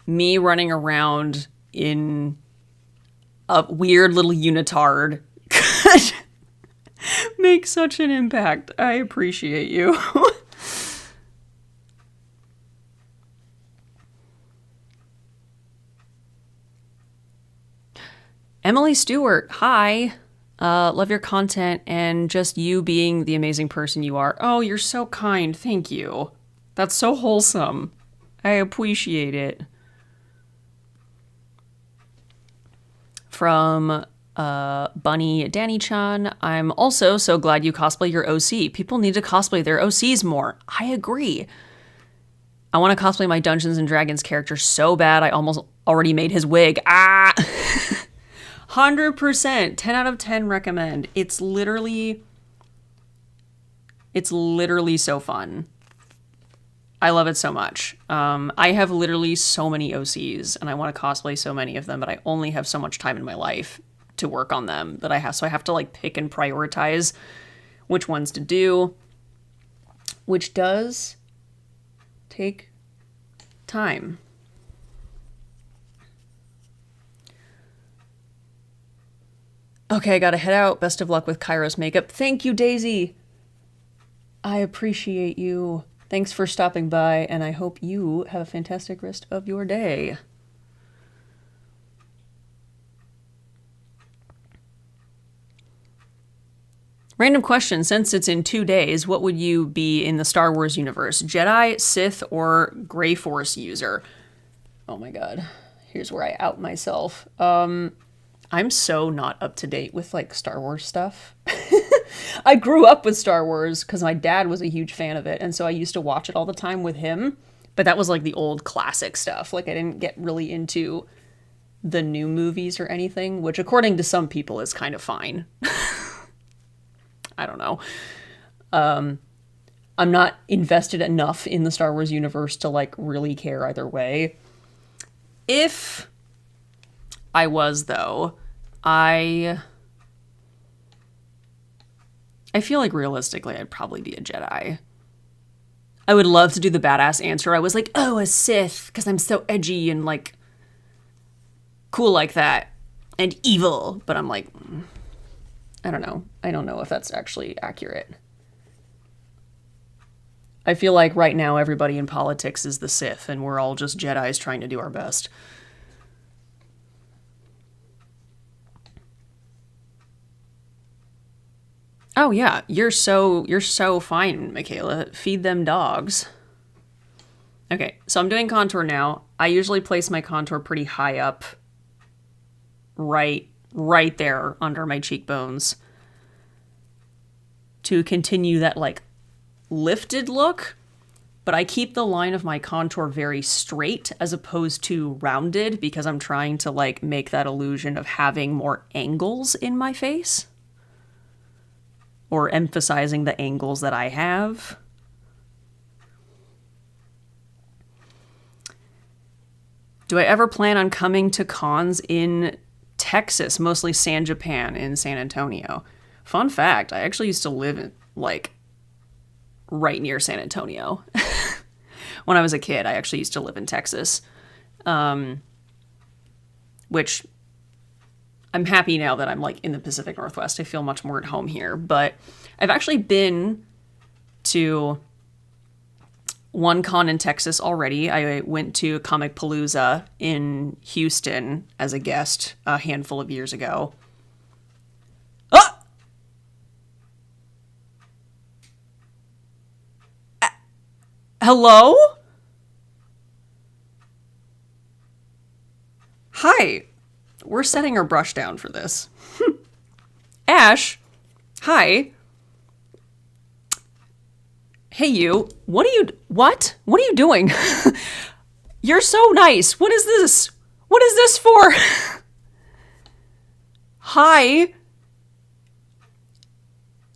me running around in a weird little unitard could make such an impact. I appreciate you. Emily Stewart, hi. Love your content and just you being the amazing person you are. Oh, you're so kind. Thank you. That's so wholesome. I appreciate it. From Bunny Danny-chan, I'm also so glad you cosplay your OC. People need to cosplay their OCs more. I agree. I want to cosplay my Dungeons & Dragons character so bad I almost already made his wig. Ah! 100%, 10 out of 10 recommend. It's literally so fun. I love it so much. I have literally so many OCs and I want to cosplay so many of them, but I only have so much time in my life to work on them that I have. So I have to like pick and prioritize which ones to do, which does take time. Okay, I gotta head out. Best of luck with Kairos makeup. Thank you, Daisy. I appreciate you. Thanks for stopping by, and I hope you have a fantastic rest of your day. Random question, since it's in 2 days, what would you be in the Star Wars universe? Jedi, Sith, or Grey Force user? Oh my god. Here's where I out myself. I'm so not up to date with like Star Wars stuff. I grew up with Star Wars because my dad was a huge fan of it, and so I used to watch it all the time with him. But that was like the old classic stuff. Like I didn't get really into the new movies or anything, which according to some people is kind of fine. I don't know. I'm not invested enough in the Star Wars universe to like really care either way. If I was, though, I feel like realistically I'd probably be a Jedi. I would love to do the badass answer. I was like, oh, a Sith, because I'm so edgy and like cool like that and evil. But I'm like, I don't know. I don't know if that's actually accurate. I feel like right now everybody in politics is the Sith and we're all just Jedis trying to do our best. Oh yeah, you're so fine, Michaela. Feed them dogs. Okay, so I'm doing contour now. I usually place my contour pretty high up. Right there under my cheekbones. To continue that like lifted look, but I keep the line of my contour very straight as opposed to rounded because I'm trying to like make that illusion of having more angles in my face. Or emphasizing the angles that I have. Do I ever plan on coming to cons in Texas, mostly San Japan in San Antonio? Fun fact, I actually used to live in, like, right near San Antonio. When I was a kid, I actually used to live in Texas. Which I'm happy now that I'm like in the Pacific Northwest. I feel much more at home here, but I've actually been to one con in Texas already. I went to Comic Palooza in Houston as a guest a handful of years ago. Ah! Hello? Hi. We're setting our brush down for this. Ash, hi. Hey you, what are you doing? You're so nice. What is this? What is this for? Hi.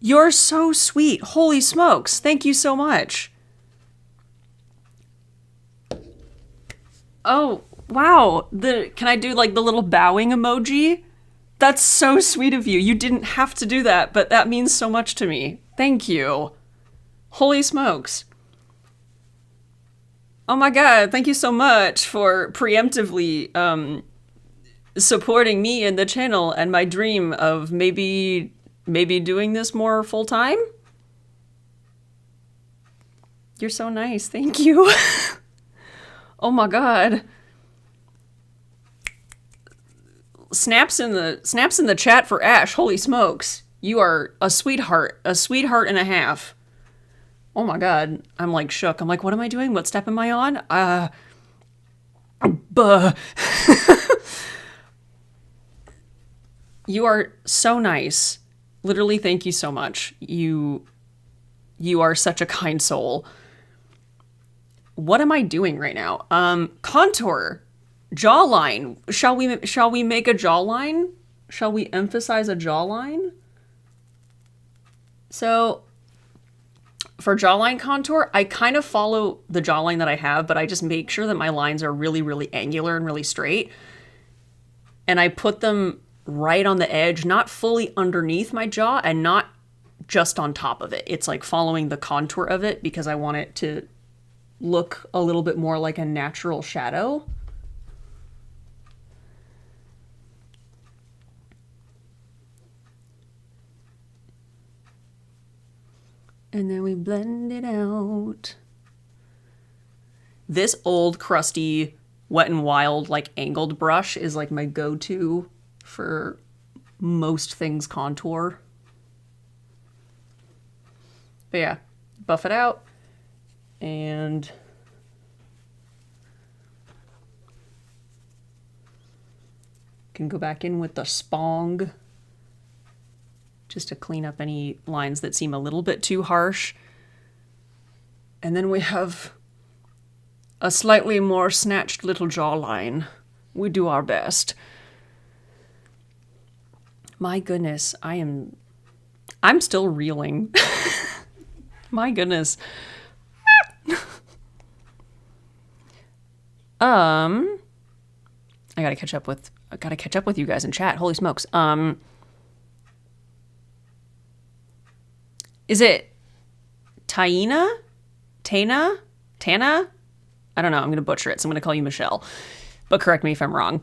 You're so sweet. Holy smokes. Thank you so much. Oh, wow. Can I do like the little bowing emoji? That's so sweet of you. You didn't have to do that, but that means so much to me. Thank you. Holy smokes. Oh my god, thank you so much for preemptively supporting me and the channel and my dream of maybe doing this more full time. You're so nice. Thank you. Oh my god. Snaps in the chat for Ash. Holy smokes. You are a sweetheart and a half. Oh my god. I'm like shook. I'm like, what am I doing? What step am I on? Buh. You are so nice. Literally, thank you so much. You are such a kind soul. What am I doing right now? Contour. Jawline. Shall we make a jawline? Shall we emphasize a jawline? So, for jawline contour, I kind of follow the jawline that I have, but I just make sure that my lines are really, really angular and really straight. And I put them right on the edge, not fully underneath my jaw and not just on top of it. It's like following the contour of it because I want it to look a little bit more like a natural shadow. And then we blend it out. This old, crusty, Wet n Wild, like, angled brush is, like, my go-to for most things contour. But yeah, buff it out. And can go back in with the spong just to clean up any lines that seem a little bit too harsh. And then we have a slightly more snatched little jawline. We do our best. My goodness, I'm still reeling. My goodness. I gotta catch up with you guys in chat. Holy smokes. Is it Taina? Tana? Tana? I don't know. I'm gonna butcher it, so I'm gonna call you Michelle. But correct me if I'm wrong.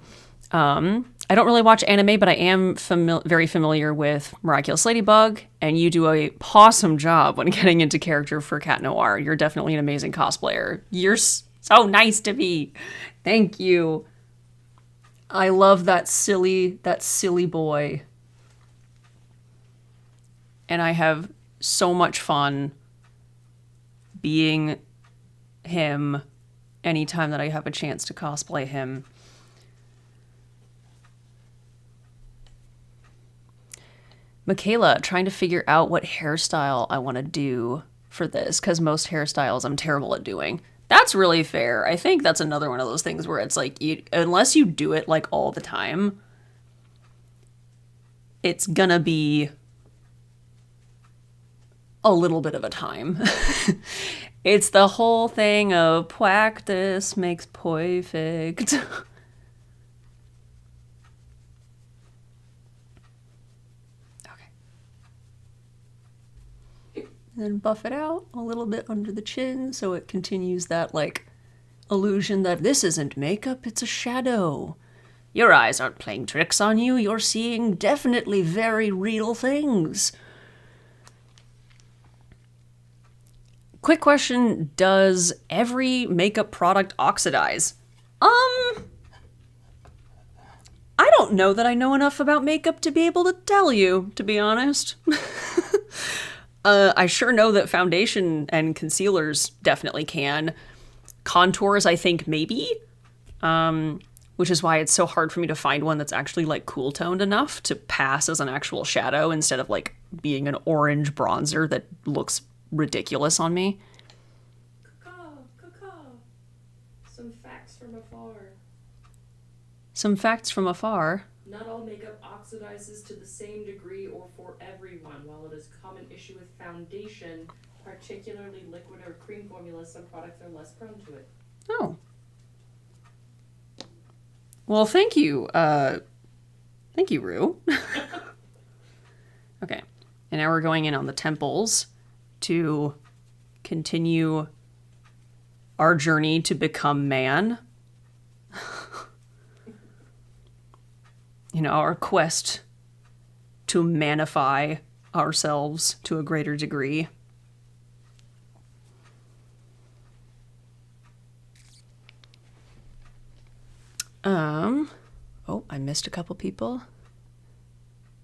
I don't really watch anime, but I am very familiar with Miraculous Ladybug, and you do a awesome job when getting into character for Cat Noir. You're definitely an amazing cosplayer. You're so nice to me. Thank you. I love that silly boy. And I have so much fun being him anytime that I have a chance to cosplay him. Michaela, trying to figure out what hairstyle I want to do for this, because most hairstyles I'm terrible at doing. That's really fair. I think that's another one of those things where it's like, unless you do it like all the time, it's gonna be a little bit of a time. It's the whole thing of practice makes perfect. And then buff it out a little bit under the chin so it continues that, like, illusion that this isn't makeup, it's a shadow. Your eyes aren't playing tricks on you, you're seeing definitely very real things. Quick question, does every makeup product oxidize? I don't know that I know enough about makeup to be able to tell you, to be honest. I sure know that foundation and concealers definitely can. Contours, I think, maybe. Which is why it's so hard for me to find one that's actually, like, cool toned enough to pass as an actual shadow instead of, like, being an orange bronzer that looks ridiculous on me.
Some facts from afar.
Some facts from afar.
Not all makeup oxidizes to the same degree or for everyone. While it is a common issue with foundation, particularly liquid or cream formulas, some products are less prone to it.
Oh. Well, thank you. Thank you, Rue. Okay. And now we're going in on the temples to continue our journey to become man. You know, our quest to manify ourselves to a greater degree. Oh, I missed a couple people.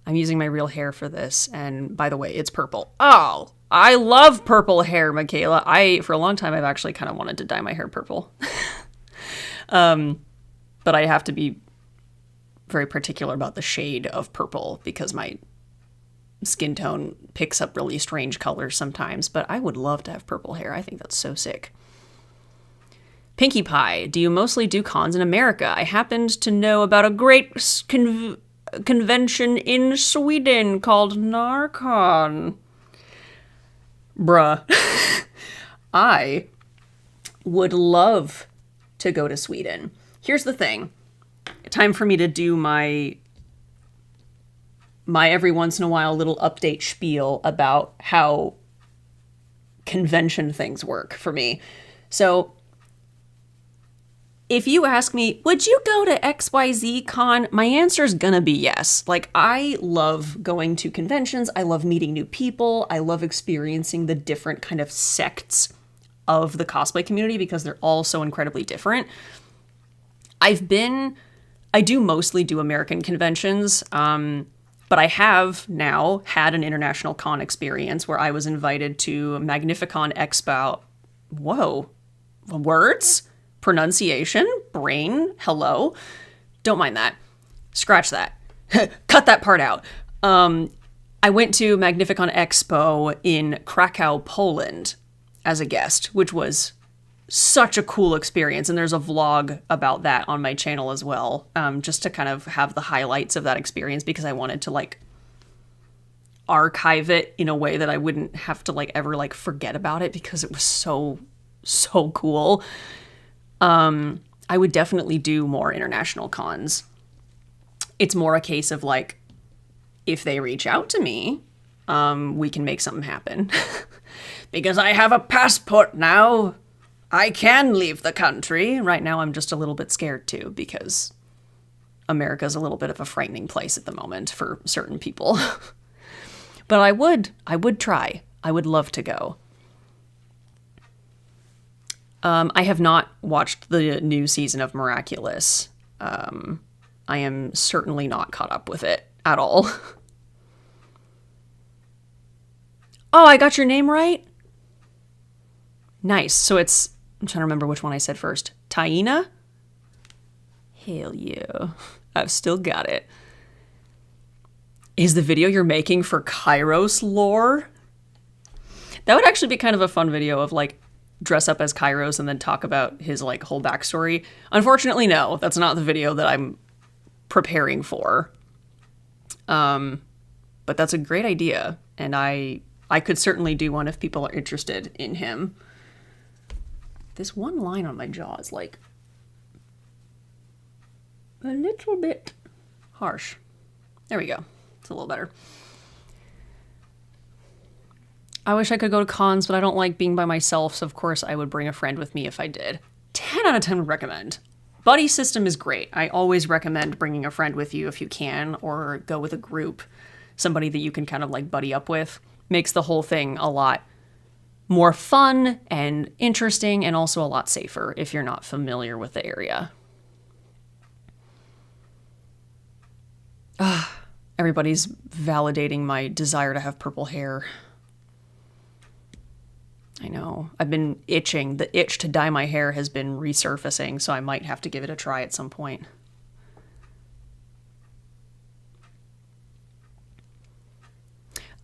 I'm using my real hair for this, and by the way, it's purple. Oh, I love purple hair, Michaela. For a long time, I've actually kind of wanted to dye my hair purple. But I have to be very particular about the shade of purple because my skin tone picks up really strange colors sometimes, but I would love to have purple hair. I think that's so sick. Pinkie Pie, do you mostly do cons in America? I happened to know about a great convention in Sweden called Narcon. Bruh. I would love to go to Sweden. Here's the thing. Time for me to do my every once in a while little update spiel about how convention things work for me. So if you ask me, would you go to XYZ con? My answer is gonna be yes. Like, I love going to conventions. I love meeting new people. I love experiencing the different kind of sects of the cosplay community because they're all so incredibly different. I do mostly do American conventions, but I have now had an international con experience where I was invited to Magnificon Expo. Whoa, words? Pronunciation, brain, hello. Don't mind that. Scratch that. Cut that part out. I went to Magnificon Expo in Krakow, Poland as a guest, which was such a cool experience. And there's a vlog about that on my channel as well, just to kind of have the highlights of that experience because I wanted to like archive it in a way that I wouldn't have to like ever like forget about it because it was so cool. I would definitely do more international cons. It's more a case of like, if they reach out to me, we can make something happen. Because I have a passport now. I can leave the country. Right now I'm just a little bit scared too, because America's a little bit of a frightening place at the moment for certain people. But I would try. I would love to go. I have not watched the new season of Miraculous. I am certainly not caught up with it at all. Oh, I got your name right? Nice. So it's, I'm trying to remember which one I said first. Taina? Hell yeah. I've still got it. Is the video you're making for Kairos lore? That would actually be kind of a fun video of like, dress up as Kairos and then talk about his like whole backstory. Unfortunately, no, that's not the video that I'm preparing for. But that's a great idea. And I could certainly do one if people are interested in him. This one line on my jaw is like a little bit harsh. There we go. It's a little better. I wish I could go to cons, but I don't like being by myself, so of course I would bring a friend with me if I did. 10 out of 10 would recommend. Buddy system is great. I always recommend bringing a friend with you if you can, or go with a group, somebody that you can kind of like buddy up with. Makes the whole thing a lot more fun and interesting, and also a lot safer if you're not familiar with the area. Everybody's validating my desire to have purple hair. I know. I've been itching. The itch to dye my hair has been resurfacing, so I might have to give it a try at some point.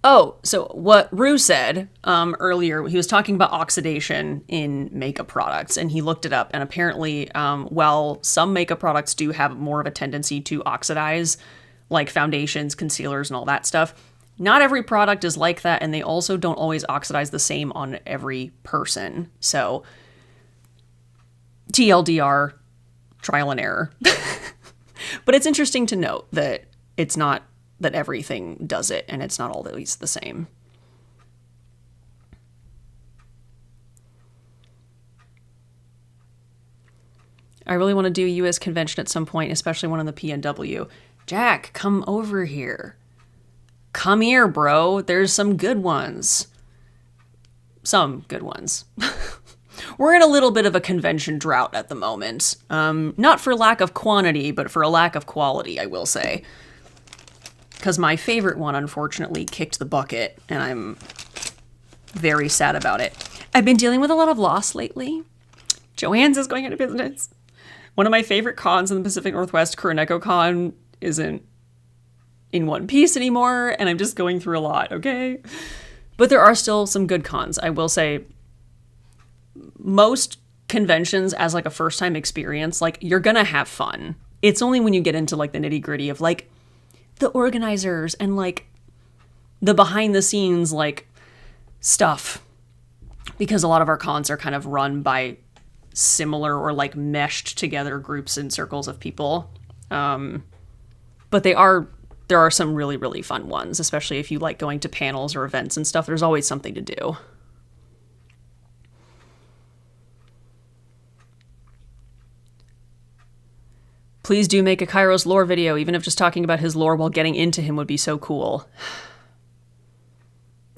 Oh, so what Rue said earlier, he was talking about oxidation in makeup products, and he looked it up, and apparently, while some makeup products do have more of a tendency to oxidize, like foundations, concealers, and all that stuff, not every product is like that, and they also don't always oxidize the same on every person. So, TLDR, trial and error. But it's interesting to note that it's not that everything does it, and it's not always the same. I really want to do a US convention at some point, especially one on the PNW. Jack, come over here. Come here, bro. There's some good ones. Some good ones. We're in a little bit of a convention drought at the moment. Not for lack of quantity, but for a lack of quality, I will say. Because my favorite one, unfortunately, kicked the bucket, and I'm very sad about it. I've been dealing with a lot of loss lately. Joann's is going out of business. One of my favorite cons in the Pacific Northwest, Kuroneko Con, isn't in one piece anymore, and I'm just going through a lot, okay? But there are still some good cons. I will say most conventions as like a first time experience, like you're gonna have fun. It's only when you get into like the nitty gritty of like the organizers and like the behind the scenes like stuff, because a lot of our cons are kind of run by similar or like meshed together groups and circles of people. But there are some really, really fun ones, especially if you like going to panels or events and stuff. There's always something to do. Please do make a Kairos lore video, even if just talking about his lore while getting into him would be so cool.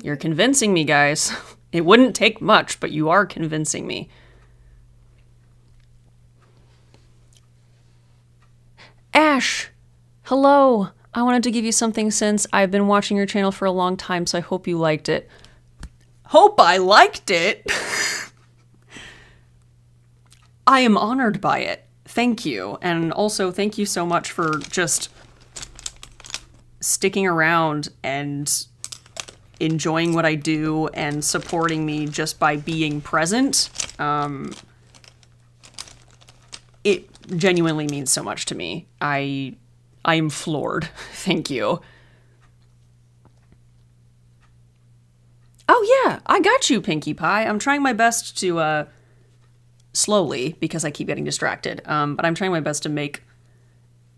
You're convincing me, guys. It wouldn't take much, but you are convincing me. Ash! Hello! I wanted to give you something since I've been watching your channel for a long time, so I hope you liked it. Hope I liked it? I am honored by it. Thank you. And also, thank you so much for just sticking around and enjoying what I do and supporting me just by being present. It genuinely means so much to me. I am floored. Thank you. Oh yeah, I got you, Pinkie Pie. I'm trying my best to, slowly, because I keep getting distracted, but I'm trying my best to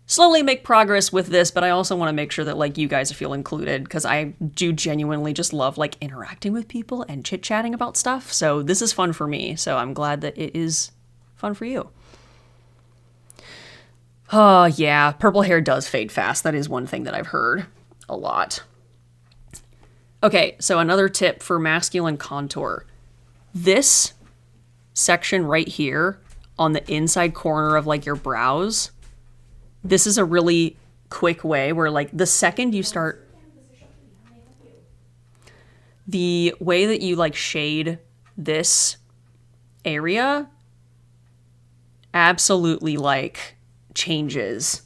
slowly make progress with this, but I also want to make sure that, like, you guys feel included, because I do genuinely just love, like, interacting with people and chit-chatting about stuff, so this is fun for me, so I'm glad that it is fun for you. Oh, yeah, purple hair does fade fast. That is one thing that I've heard a lot. Okay, so another tip for masculine contour. This section right here on the inside corner of, like, your brows, this is a really quick way where, like, the second you start, the way that you, like, shade this area absolutely, like, changes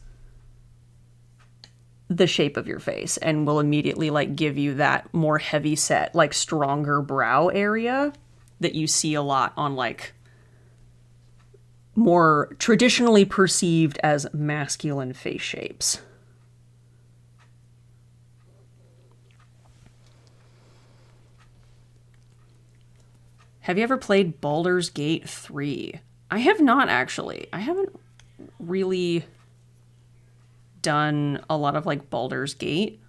the shape of your face and will immediately, like, give you that more heavy set, like, stronger brow area that you see a lot on, like, more traditionally perceived as masculine face shapes. Have you ever played Baldur's Gate 3? I have not, actually. I haven't really done a lot of, like, Baldur's Gate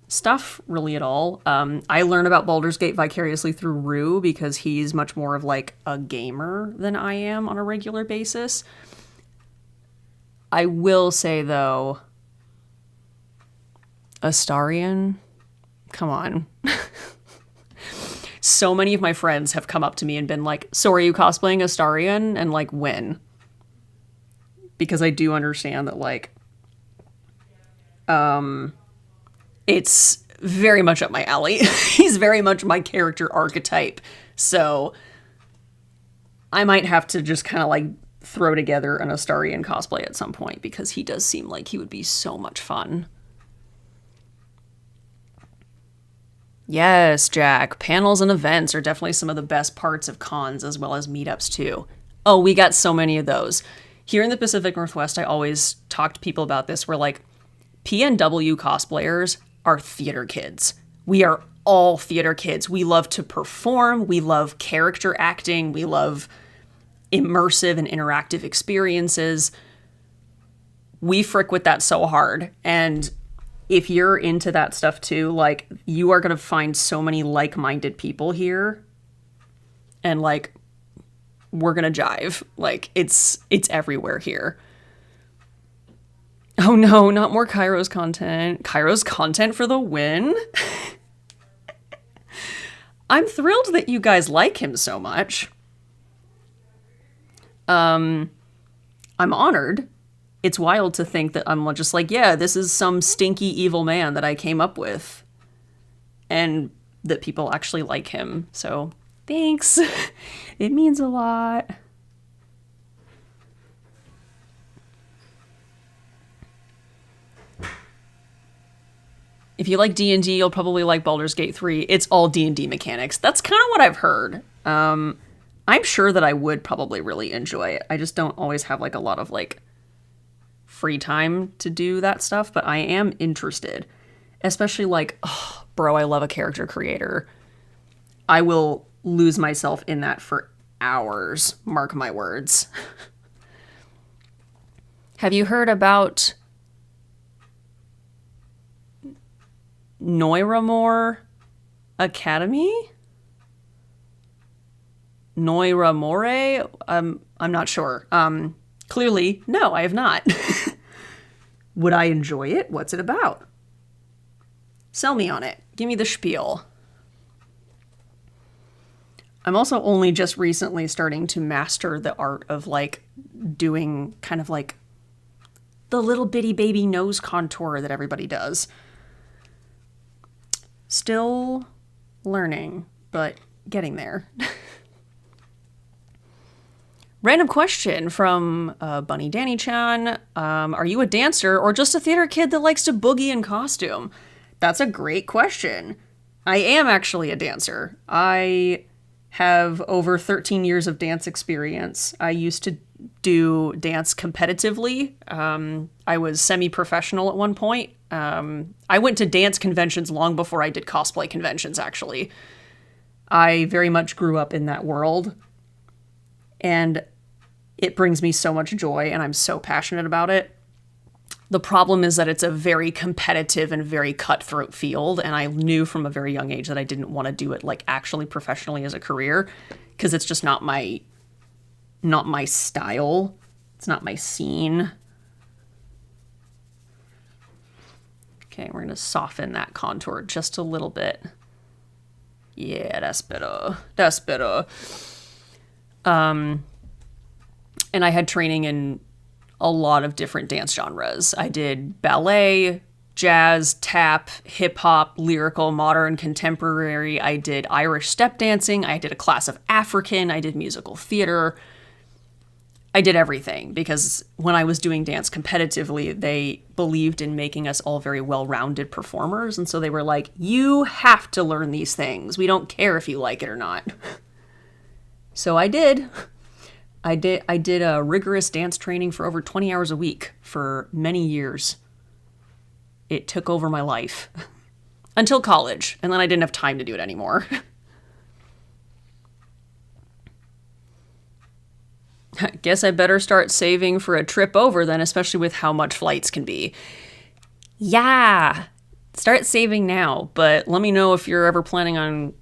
stuff really at all. I learn about Baldur's Gate vicariously through Rue because he's much more of, like, a gamer than I am on a regular basis. I will say, though, Astarion, come on. So many of my friends have come up to me and been like, so are you cosplaying Astarion? And, like, when? Because I do understand that, like, it's very much up my alley. He's very much my character archetype. So I might have to just kind of, like, throw together an Astarion cosplay at some point because he does seem like he would be so much fun. Yes, Jack. Panels and events are definitely some of the best parts of cons as well as meetups too. Oh, we got so many of those. Here in the Pacific Northwest, I always talk to people about this where, like, PNW cosplayers are theater kids. We are all theater kids. We love to perform. We love character acting. We love immersive and interactive experiences. We frick with that so hard. And if you're into that stuff too, like, you are going to find so many like-minded people here. And, like, we're going to jive. Like, it's everywhere here. Oh no, not more Kairos content. Kairos content for the win? I'm thrilled that you guys like him so much. I'm honored. It's wild to think that I'm just like, yeah, this is some stinky evil man that I came up with. And that people actually like him. So, thanks. It means a lot. If you like D&D, you'll probably like Baldur's Gate 3. It's all D&D mechanics. That's kind of what I've heard. I'm sure that I would probably really enjoy it. I just don't always have, like, a lot of, like, free time to do that stuff, but I am interested. Especially, like, oh, bro, I love a character creator. I will lose myself in that for hours. Mark my words. Have you heard about Noiramore Academy? Noiramore? I'm not sure. Clearly, no, I have not. Would I enjoy it? What's it about? Sell me on it. Give me the spiel. I'm also only just recently starting to master the art of like doing kind of like the little bitty baby nose contour that everybody does. Still learning, but getting there. Random question from Bunny Danny Chan. Are you a dancer or just a theater kid that likes to boogie in costume? That's a great question. I am actually a dancer. I have over 13 years of dance experience. I used to do dance competitively. I was semi-professional at one point. I went to dance conventions long before I did cosplay conventions, actually. I very much grew up in that world. And it brings me so much joy, and I'm so passionate about it. The problem is that it's a very competitive and very cutthroat field, and I knew from a very young age that I didn't want to do it like actually professionally as a career, because it's just not my style. It's not my scene. Okay, we're gonna soften that contour just a little bit. Yeah, that's better. That's better. And I had training in a lot of different dance genres. I did ballet, jazz, tap, hip hop, lyrical, modern, contemporary. I did Irish step dancing. I did a class of African. I did musical theater. I did everything because when I was doing dance competitively, they believed in making us all very well-rounded performers. And so they were like, you have to learn these things. We don't care if you like it or not. So I did. I did a rigorous dance training for over 20 hours a week for many years. It took over my life until college, and then I didn't have time to do it anymore. I guess I better start saving for a trip over then, especially with how much flights can be. Yeah, start saving now, but let me know if you're ever planning on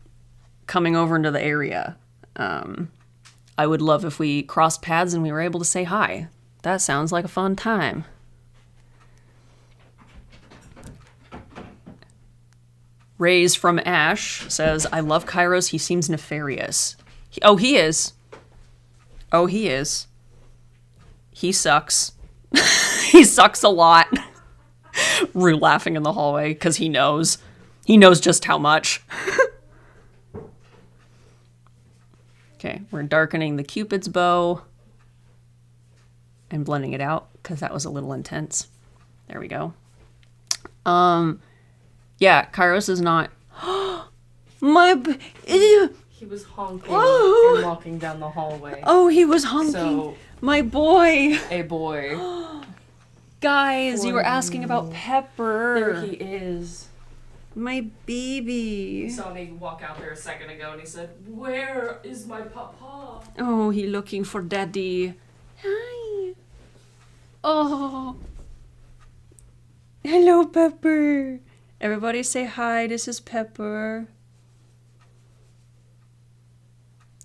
coming over into the area. I would love if we crossed paths and we were able to say hi. That sounds like a fun time. Rays from Ash says, I love Kairos. He seems nefarious. He is. Oh, he is. He sucks. He sucks a lot. Rue laughing in the hallway because he knows. He knows just how much. Okay, we're darkening the Cupid's bow and blending it out because that was a little intense. There we go. Yeah, Kairos is not.
He was honking and walking down the hallway.
Oh, he was honking.
So,
my boy.
a boy.
Guys, you were asking about Pepper.
There he is.
My baby.
He saw me walk out there a second ago and he said, where is my papa?
Oh, he looking for daddy. Hi. Oh. Hello, Pepper. Everybody say hi. This is Pepper.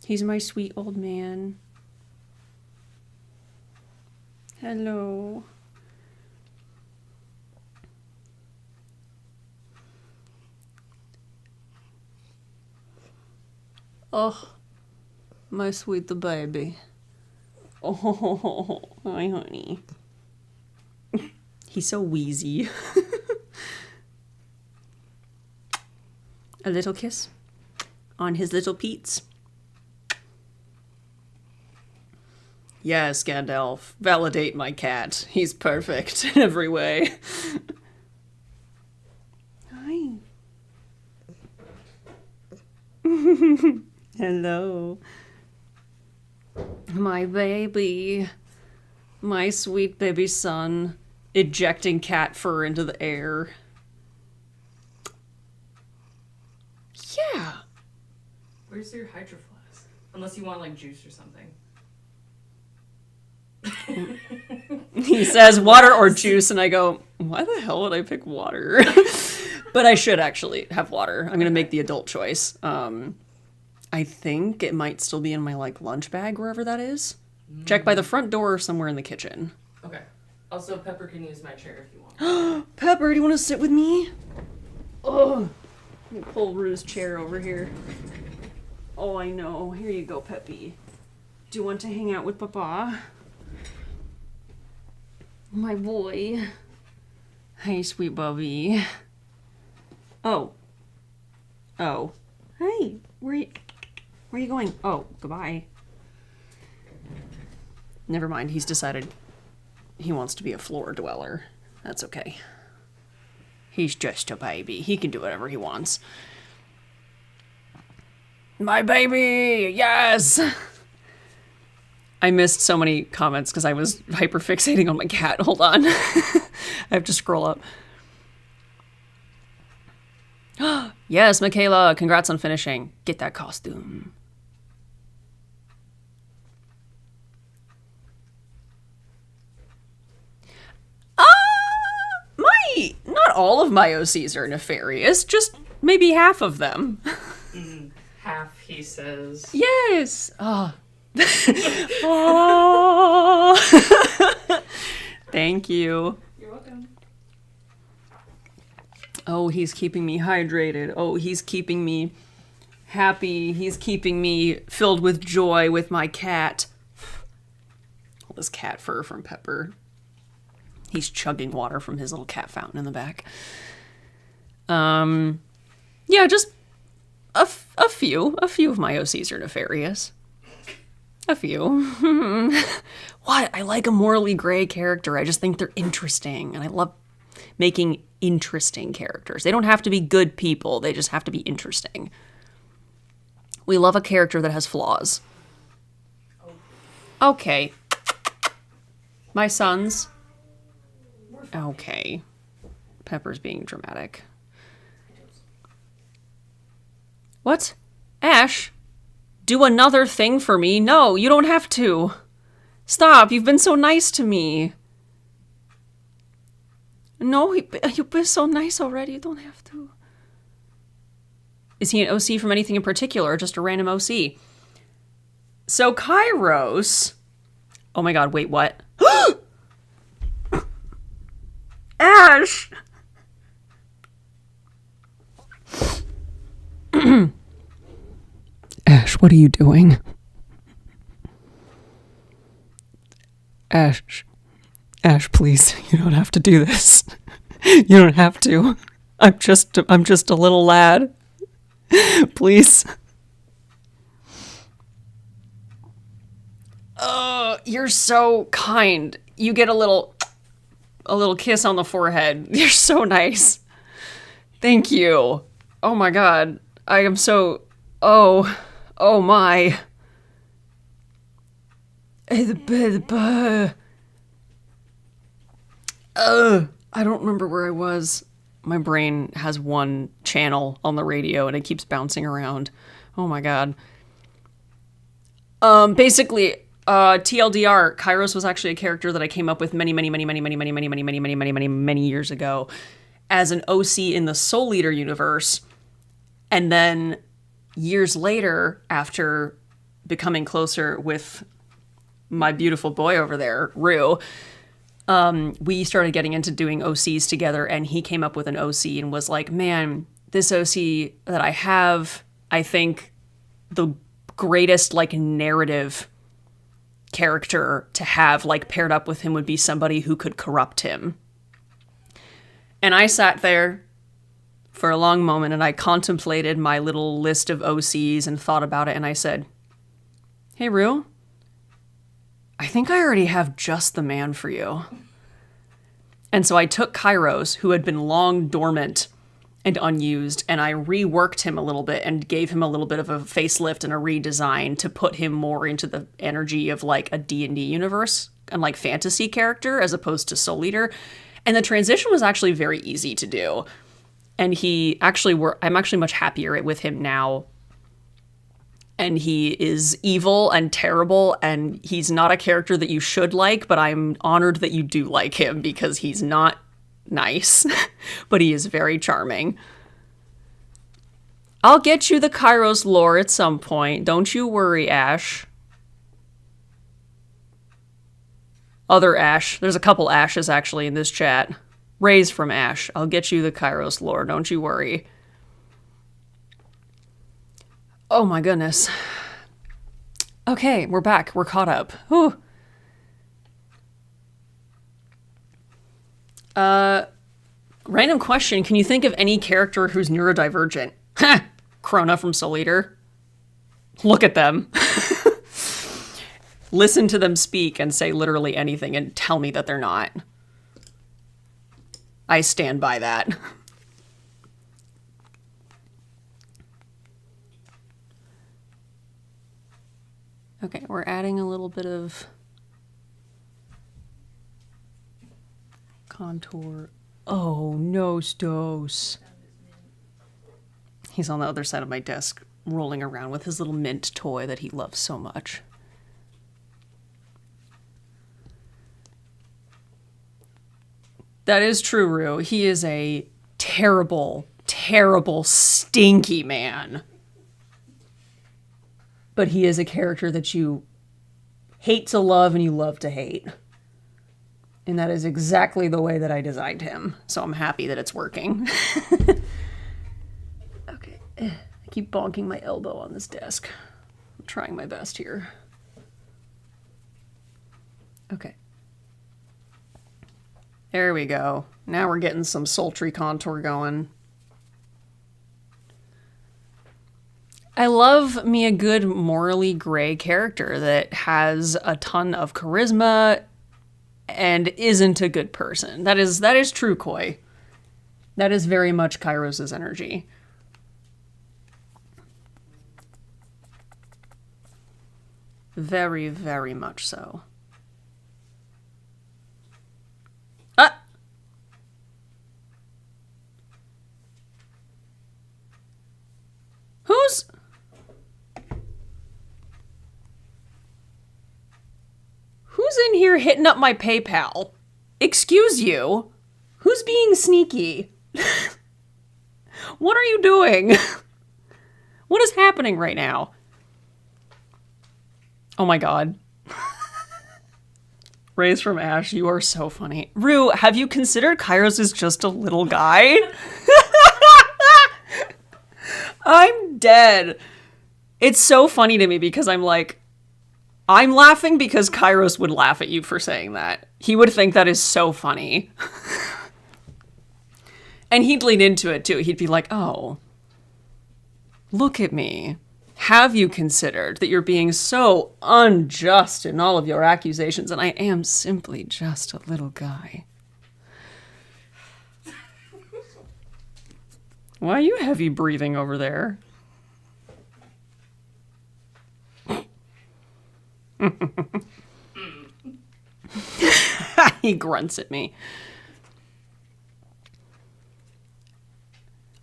He's my sweet old man. Hello. Oh, my sweet baby. Oh, hi, honey. He's so wheezy. A little kiss on his little Pete's. Yes, Gandalf. Validate my cat. He's perfect in every way. Hi. Hello. My baby. My sweet baby son. Ejecting cat fur into the air. Yeah.
Where's your hydro flask? Unless you want like juice or something.
He says water or juice, and I go, why the hell would I pick water? But I should actually have water. I'm going to make the adult choice. I think it might still be in my like lunch bag, wherever that is. Check by the front door or somewhere in the kitchen.
Okay. Also, Pepper can use my chair if you want.
Pepper, do you want to sit with me? Oh, let me pull Rue's chair over here. Oh, I know. Here you go, Peppy. Do you want to hang out with Papa? My boy. Hey, sweet Bubby. Oh. Oh. Hey, where are you going? Oh, goodbye. Never mind, he's decided he wants to be a floor dweller. That's okay. He's just a baby. He can do whatever he wants. My baby! Yes! I missed so many comments because I was hyperfixating on my cat. Hold on. I have to scroll up. Yes, Michaela, congrats on finishing. Get that costume. Not all of my OCs are nefarious, just maybe half of them.
Half, he says.
Yes! Oh. Oh. Thank you.
You're welcome.
Oh, he's keeping me hydrated. Oh, he's keeping me happy. He's keeping me filled with joy with my cat. All this cat fur from Pepper. He's chugging water from his little cat fountain in the back. Yeah, just a few of my OCs are nefarious. A few. What? I like a morally gray character. I just think they're interesting, and I love making interesting characters. They don't have to be good people. They just have to be interesting. We love a character that has flaws. Okay. My sons. Okay. Pepper's being dramatic. What? Ash? Do another thing for me? No, you don't have to. Stop, you've been so nice to me. No, you've been so nice already, you don't have to. Is he an OC from anything in particular, or just a random OC? So Kairos... Oh my god, wait, what? Ash! Ash, what are you doing? Ash, please, you don't have to do this. You don't have to. I'm just a little lad. Please. You're so kind. You get a little kiss on the forehead. You're so nice. Thank you. Oh my god. I am so... Oh my. I don't remember where I was. My brain has one channel on the radio and it keeps bouncing around. Oh my god. Basically, TLDR, Kairos was actually a character that I came up with many years ago as an OC in the Soul Eater universe. And then years later, after becoming closer with my beautiful boy over there, Rue, we started getting into doing OCs together, and he came up with an OC and was like, man, this OC that I have, I think the greatest, like, narrative character to have, like, paired up with him would be somebody who could corrupt him. And I sat there for a long moment, and I contemplated my little list of OCs and thought about it, and I said, hey, Rue, I think I already have just the man for you. And so I took Kairos, who had been long dormant and unused, and I reworked him a little bit and gave him a little bit of a facelift and a redesign to put him more into the energy of like a D&D universe and like fantasy character as opposed to Soul Eater. And the transition was actually very easy to do. And I'm actually much happier with him now. And he is evil and terrible, and he's not a character that you should like, but I'm honored that you do like him because he's not nice, but he is very charming. I'll get you the Kairos lore at some point. Don't you worry, Ash. Other Ash. There's a couple Ashes actually in this chat. Raise from Ash. I'll get you the Kairos lore, don't you worry. Oh my goodness. Okay, we're back. We're caught up. Whew. Random question. Can you think of any character who's neurodivergent? Ha! Krona from Soul Eater. Look at them. Listen to them speak and say literally anything and tell me that they're not. I stand by that. Okay, we're adding a little bit of contour. Oh, no, Stos. He's on the other side of my desk, rolling around with his little mint toy that he loves so much. That is true, Rue. He is a terrible, terrible, stinky man. But he is a character that you hate to love and you love to hate. And that is exactly the way that I designed him. So I'm happy that it's working. Okay. I keep bonking my elbow on this desk. I'm trying my best here. Okay. There we go. Now we're getting some sultry contour going. I love me a good morally gray character that has a ton of charisma and isn't a good person. That is true Koi. That is very much Kairos' energy. Very, very much so. Ah! Who's in here hitting up my PayPal? Excuse you? Who's being sneaky? What are you doing? What is happening right now? Oh my god. Raise from Ash, you are so funny. Rue, have you considered Kairos is just a little guy? I'm dead. It's so funny to me because I'm like, I'm laughing because Kairos would laugh at you for saying that. He would think that is so funny. And he'd lean into it too. He'd be like, oh, look at me. Have you considered that you're being so unjust in all of your accusations? And I am simply just a little guy. Why are you heavy breathing over there? He grunts at me.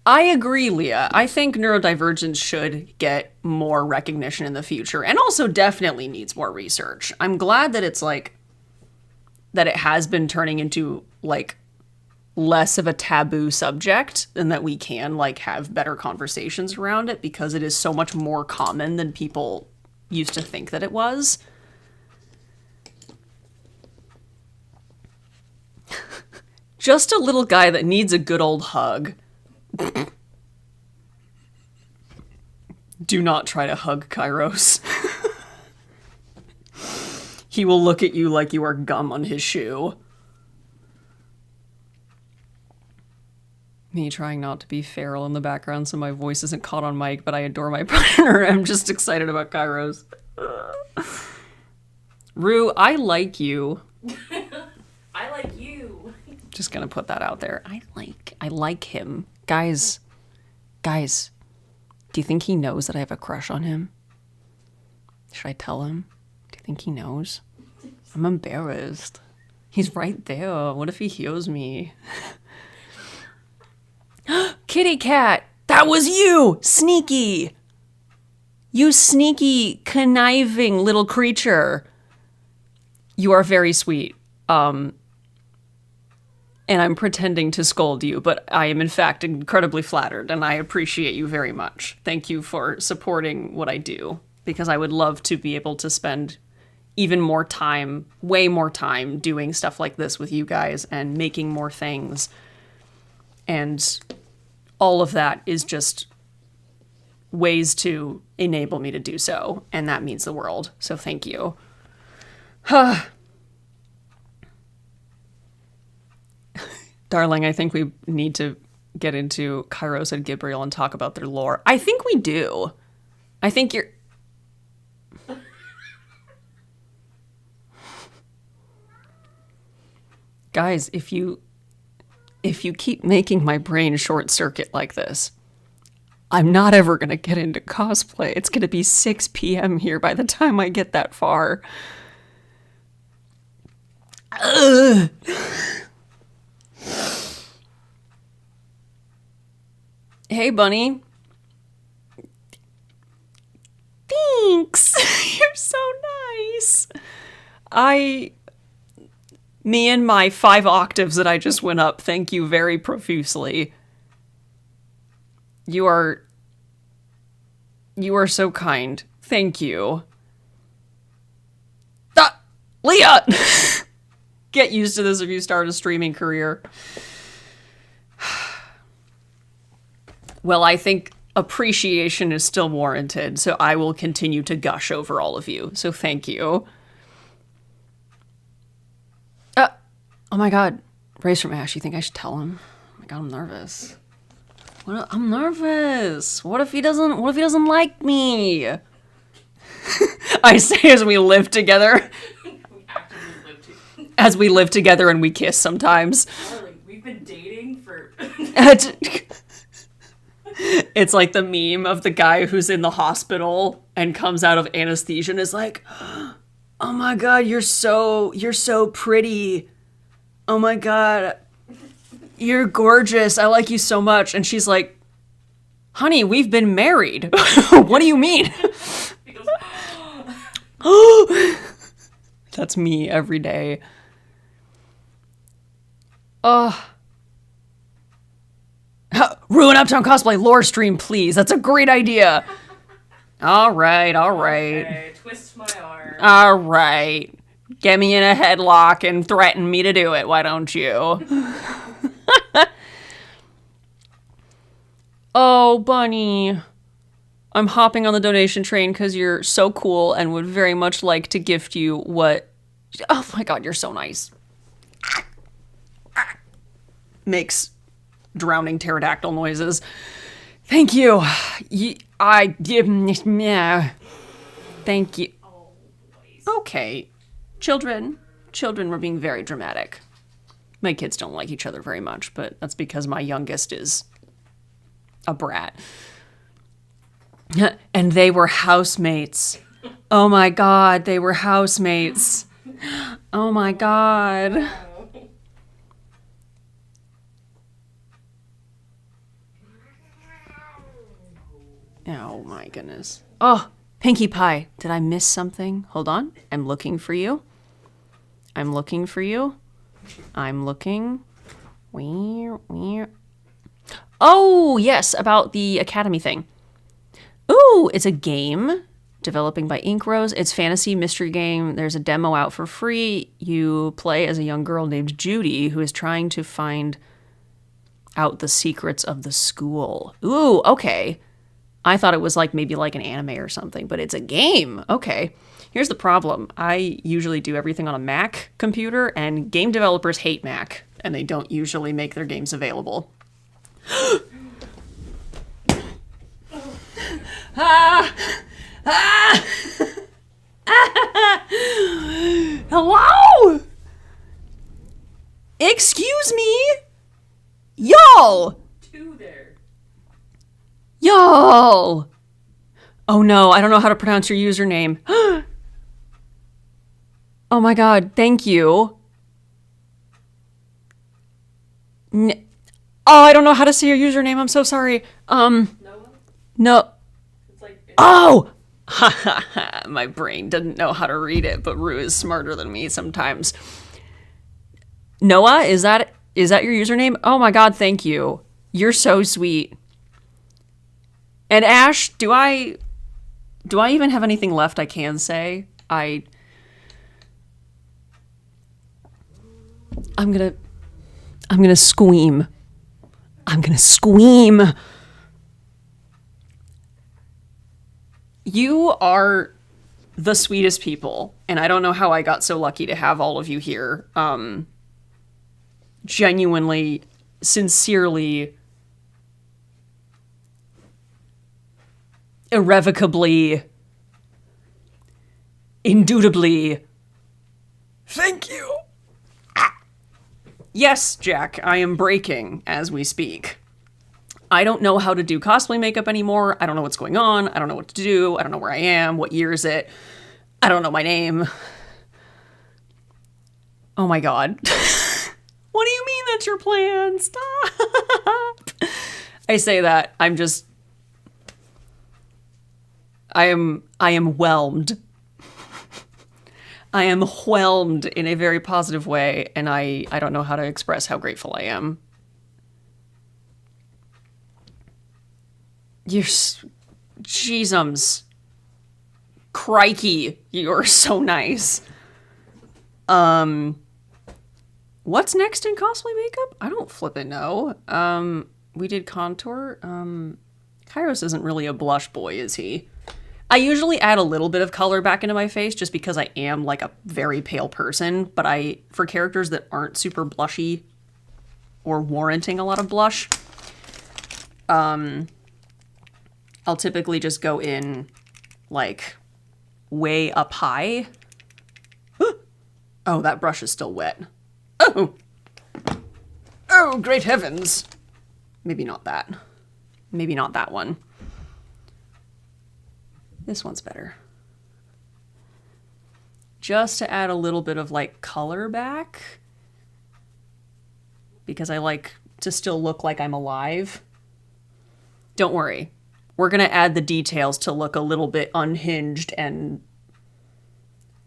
I agree, Leah. I think neurodivergence should get more recognition in the future and also definitely needs more research. I'm glad that it's like, that it has been turning into like less of a taboo subject and that we can like have better conversations around it because it is so much more common than people used to think that it was. Just a little guy that needs a good old hug. Do not try to hug Kairos. He will look at you like you are gum on his shoe. Me trying not to be feral in the background so my voice isn't caught on mic, but I adore my partner. I'm just excited about Kairos. Rue, I like you.
I like you.
Just gonna put that out there. I like him. Guys, do you think he knows that I have a crush on him? Should I tell him? Do you think he knows? I'm embarrassed. He's right there. What if he hears me? Kitty cat! That was you! Sneaky! You sneaky, conniving little creature. You are very sweet. And I'm pretending to scold you, but I am in fact incredibly flattered, and I appreciate you very much. Thank you for supporting what I do, because I would love to be able to spend even more time, way more time doing stuff like this with you guys and making more things. And all of that is just ways to enable me to do so. And that means the world. So thank you. Darling, I think we need to get into Kairos and Gabriel and talk about their lore. I think we do. I think you're... Guys, if you keep making my brain short circuit like this, I'm not ever going to get into cosplay. It's going to be 6 p.m. here by the time I get that far. Ugh. Hey, Bunny. Thanks. You're so nice. Me and my 5 octaves that I just went up, thank you very profusely. You are so kind. Thank you. Ah, Leah! Get used to this if you start a streaming career. Well, I think appreciation is still warranted, so I will continue to gush over all of you. So thank you. Oh my god. Raise from Ash, you think I should tell him? Oh my god, I'm nervous. I'm nervous. What if he doesn't like me? I say as we live together. As we live together and we kiss sometimes.
Darling, we've been dating for...
It's like the meme of the guy who's in the hospital and comes out of anesthesia and is like, oh my god, you're so pretty. Oh my god, you're gorgeous. I like you so much. And she's like, honey, we've been married. What do you mean?
He goes,
That's me every day. Ruin Uptown Cosplay lore stream, please. That's a great idea. All right.
okay, twist my arm.
All right. Get me in a headlock and threaten me to do it, why don't you? Oh, Bunny. I'm hopping on the donation train because you're so cool and would very much like to gift you what... Oh my god, you're so nice. Makes drowning pterodactyl noises. Thank you. Thank you.
Oh, boys.
Okay. Children were being very dramatic. My kids don't like each other very much, but that's because my youngest is a brat. And they were housemates. Oh my god, they were housemates. Oh my god. Oh my goodness. Oh, Pinkie Pie, did I miss something? Hold on, I'm looking for you. I'm looking. Where? Oh, yes, about the Academy thing. Ooh, it's a game developing by Ink Rose. It's fantasy mystery game. There's a demo out for free. You play as a young girl named Judy who is trying to find out the secrets of the school. Ooh, okay. I thought it was maybe like an anime or something, but it's a game. Okay. Here's the problem. I usually do everything on a Mac computer, and game developers hate Mac, and they don't usually make their games available. Hello? Excuse me? Y'all!
Two there.
Y'all! Oh no, I don't know how to pronounce your username. Oh my god, thank you. Oh, I don't know how to say your username. I'm so sorry.
Noah?
No.
It's like...
Oh! My brain didn't know how to read it, but Rue is smarter than me sometimes. Noah, is that your username? Oh my god, thank you. You're so sweet. And Ash, do I even have anything left I can say? I'm gonna scream. I'm gonna scream. You are the sweetest people, and I don't know how I got so lucky to have all of you here. Genuinely, sincerely, irrevocably, indubitably, thank you. Yes, Jack, I am breaking as we speak. I don't know how to do cosplay makeup anymore. I don't know what's going on. I don't know what to do. I don't know where I am. What year is it? I don't know my name. Oh my god. What do you mean that's your plan? Stop. I say that. I am whelmed. I am whelmed in a very positive way, and I don't know how to express how grateful I am. Jeezums. Crikey, you're so nice. What's next in cosplay makeup? I don't flippin' know. We did contour. Kairos isn't really a blush boy, is he? I usually add a little bit of color back into my face just because I am like a very pale person, but for characters that aren't super blushy or warranting a lot of blush, I'll typically just go in like way up high. Oh, that brush is still wet. Oh! Oh, great heavens! Maybe not that. Maybe not that one. This one's better. Just to add a little bit of like color back. Because I like to still look like I'm alive. Don't worry. We're gonna add the details to look a little bit unhinged and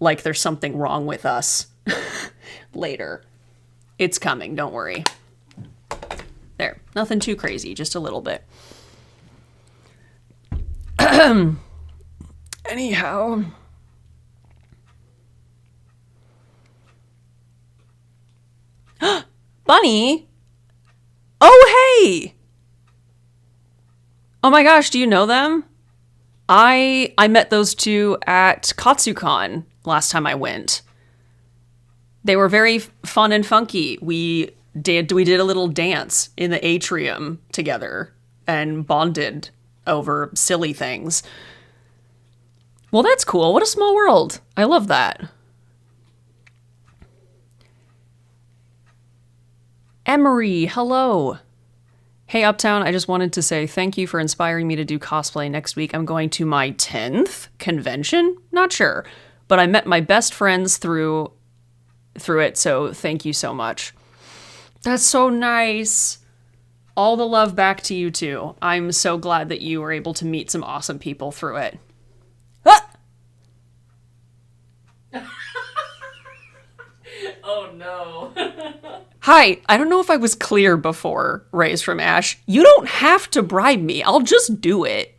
like there's something wrong with us later. It's coming, don't worry. There, nothing too crazy, just a little bit. Anyhow. Bunny? Oh, hey! Oh my gosh, do you know them? I met those two at KatsuCon last time I went. They were very fun and funky. We did a little dance in the atrium together and bonded over silly things. Well, that's cool. What a small world. I love that. Emery, hello. Hey, Uptown, I just wanted to say thank you for inspiring me to do cosplay. Next week, I'm going to my 10th convention? Not sure. But I met my best friends through it, so thank you so much. That's so nice. All the love back to you, too. I'm so glad that you were able to meet some awesome people through it. Ah!
Oh, no.
Hi, I don't know if I was clear before, Rays from Ash. You don't have to bribe me. I'll just do it.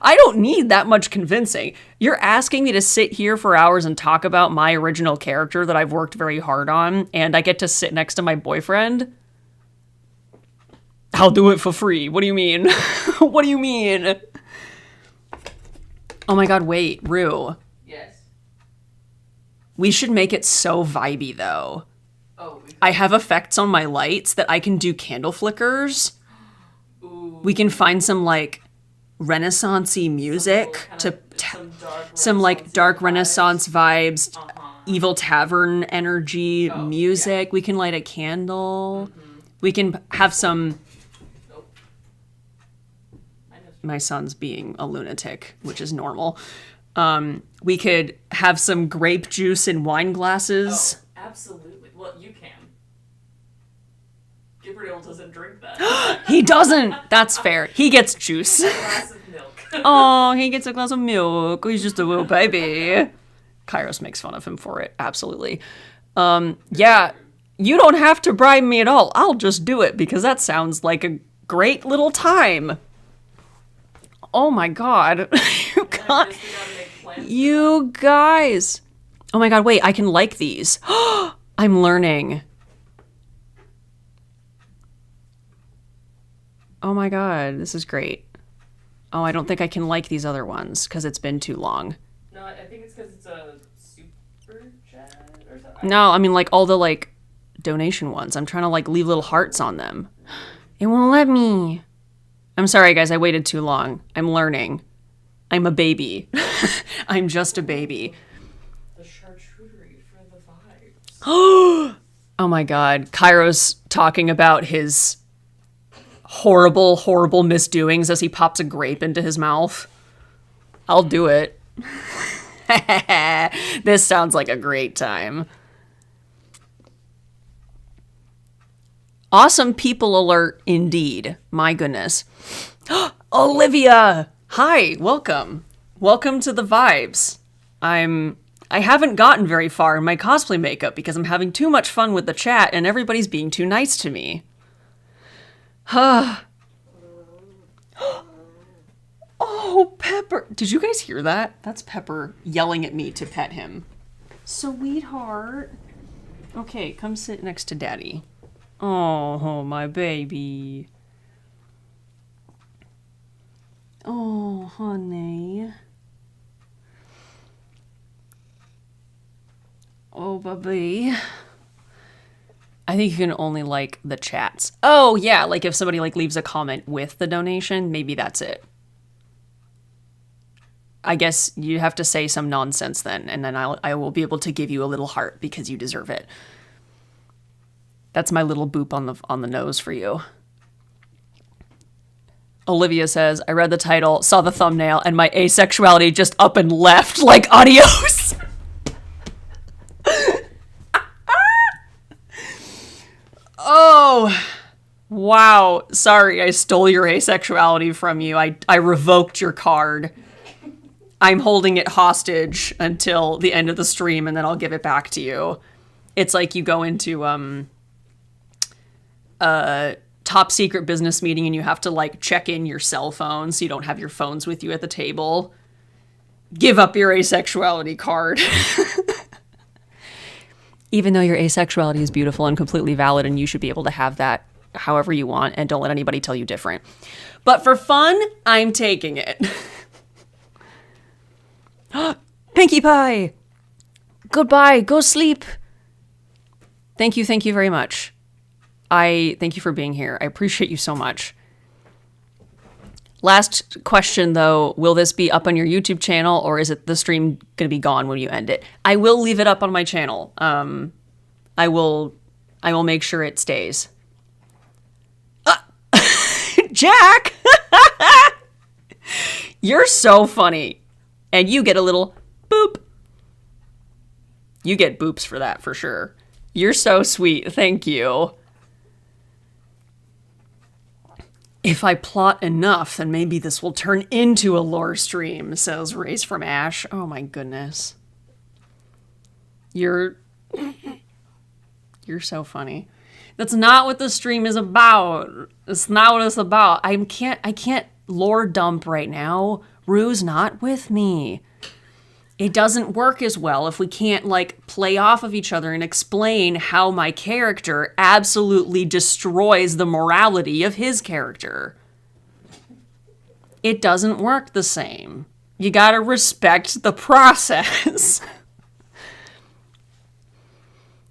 I don't need that much convincing. You're asking me to sit here for hours and talk about my original character that I've worked very hard on, and I get to sit next to my boyfriend? I'll do it for free. What do you mean? What do you mean? Oh my god, wait, Rue.
Yes.
We should make it so vibey, though.
Oh.
I have effects on my lights that I can do candle flickers.
Ooh.
We can find some, like, Renaissance-y music some like dark Renaissance vibes, evil tavern energy music. Yeah. We can light a candle. Mm-hmm. We can have some. Oh. My son's being a lunatic, which is normal. We could have some grape juice in wine glasses.
Oh, absolutely. Well, you can. Gabriel doesn't drink that.
He doesn't. That's fair. He gets juice.
A glass of milk.
Oh, he gets a glass of milk. He's just a little baby. Kairos makes fun of him for it. Absolutely. Yeah, you don't have to bribe me at all. I'll just do it because that sounds like a great little time. Oh my god. You guys. Oh my god, wait, I can like these. I'm learning. Oh my god, this is great. Oh, I don't think I can like these other ones because it's been too long.
No, I think it's because it's a super chat or something.
No, I mean like all the like donation ones. I'm trying to like leave little hearts on them. It won't let me. I'm sorry, guys. I waited too long. I'm learning. I'm a baby. I'm just a baby.
The charcuterie for the vibes.
Oh my god. Kairos talking about his horrible, horrible misdoings as he pops a grape into his mouth. I'll do it. This sounds like a great time. Awesome people alert indeed. My goodness. Olivia! Hi, welcome. Welcome to the vibes. I haven't gotten very far in my cosplay makeup because I'm having too much fun with the chat and everybody's being too nice to me. Oh, Pepper. Did you guys hear that? That's Pepper yelling at me to pet him. Sweetheart. Okay, come sit next to Daddy. Oh, my baby. Oh, honey. Oh, baby. I think you can only like the chats. Oh, yeah, like if somebody like leaves a comment with the donation, maybe that's it. I guess you have to say some nonsense then, and then I will be able to give you a little heart because you deserve it. That's my little boop on the nose for you. Olivia says, I read the title, saw the thumbnail, and my asexuality just up and left like adios. Oh, wow. Sorry, I stole your asexuality from you. I revoked your card. I'm holding it hostage until the end of the stream, and then I'll give it back to you. It's like you go into a top secret business meeting and you have to like check in your cell phone so you don't have your phones with you at the table. Give up your asexuality card. Even though your asexuality is beautiful and completely valid and you should be able to have that however you want and don't let anybody tell you different. But for fun, I'm taking it. Pinkie Pie! Goodbye, go sleep. Thank you very much. I thank you for being here. I appreciate you so much. Last question though, will this be up on your YouTube channel or is it the stream going to be gone when you end it? I will leave it up on my channel. I will make sure it stays. Jack! You're so funny. And you get a little boop. You get boops for that for sure. You're so sweet. Thank you. If I plot enough, then maybe this will turn into a lore stream, says Race from Ash. Oh my goodness. You're so funny. That's not what the stream is about. It's not what it's about. I can't lore dump right now. Rue's not with me. It doesn't work as well if we can't like play off of each other and explain how my character absolutely destroys the morality of his character. It doesn't work the same. You gotta respect the process.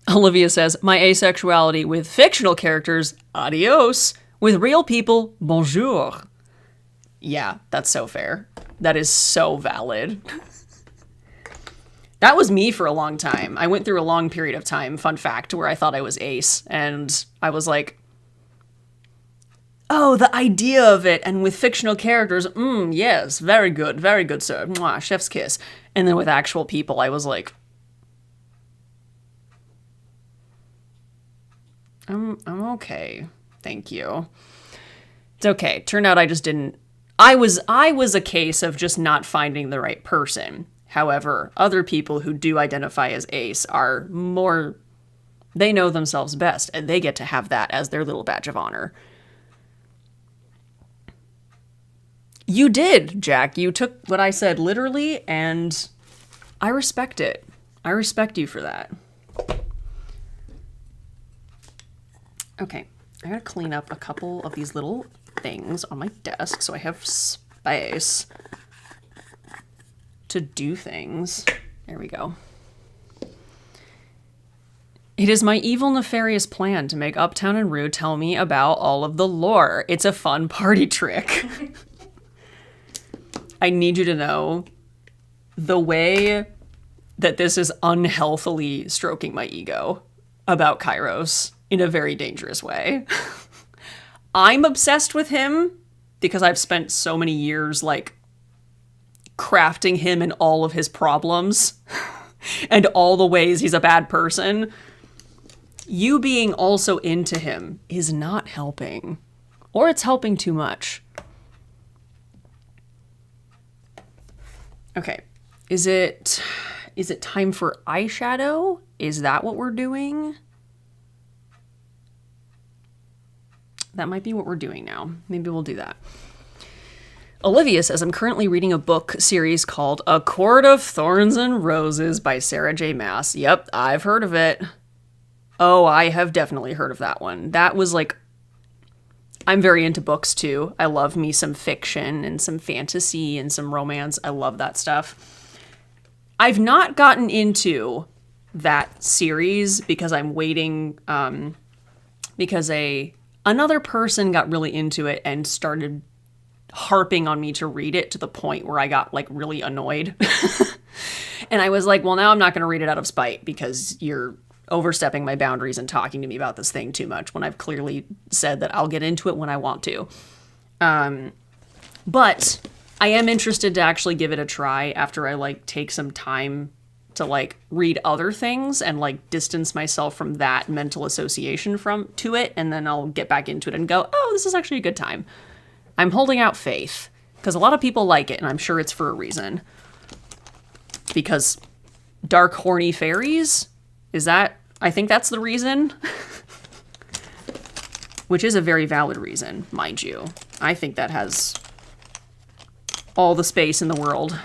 Olivia says, my asexuality with fictional characters, adios. With real people, bonjour. Yeah, that's so fair. That is so valid. That was me for a long time. I went through a long period of time, fun fact, where I thought I was ace. And I was like, oh, the idea of it. And with fictional characters, yes, very good, sir. Mwah, chef's kiss. And then with actual people, I was like, I'm okay. Thank you. It's okay. Turned out I just didn't. I was a case of just not finding the right person. However, other people who do identify as ace are more, they know themselves best, and they get to have that as their little badge of honor. You did, Jack. You took what I said literally, and I respect it. I respect you for that. Okay, I gotta clean up a couple of these little things on my desk so I have space to do things. There we go. It is my evil, nefarious plan to make Uptown and Rue tell me about all of the lore. It's a fun party trick. I need you to know the way that this is unhealthily stroking my ego about Kairos in a very dangerous way. I'm obsessed with him because I've spent so many years, like, crafting him and all of his problems and all the ways he's a bad person. You being also into him is not helping, or it's helping too much. Okay, is it time for eyeshadow? Is that what we're doing? That might be what we're doing now. Maybe we'll do that. Olivia says, I'm currently reading a book series called A Court of Thorns and Roses by Sarah J. Maas. Yep, I've heard of it. Oh, I have definitely heard of that one. That was like, I'm very into books too. I love me some fiction and some fantasy and some romance. I love that stuff. I've not gotten into that series because I'm waiting, because another person got really into it and started harping on me to read it to the point where I got like really annoyed. And I was like, well, now I'm not going to read it out of spite because you're overstepping my boundaries and talking to me about this thing too much when I've clearly said that I'll get into it when I want to. But I am interested to actually give it a try after I like take some time to like read other things and like distance myself from that mental association to it. And then I'll get back into it and go, oh, this is actually a good time. I'm holding out faith because a lot of people like it and I'm sure it's for a reason. Because dark, horny fairies? I think that's the reason. Which is a very valid reason, mind you. I think that has all the space in the world.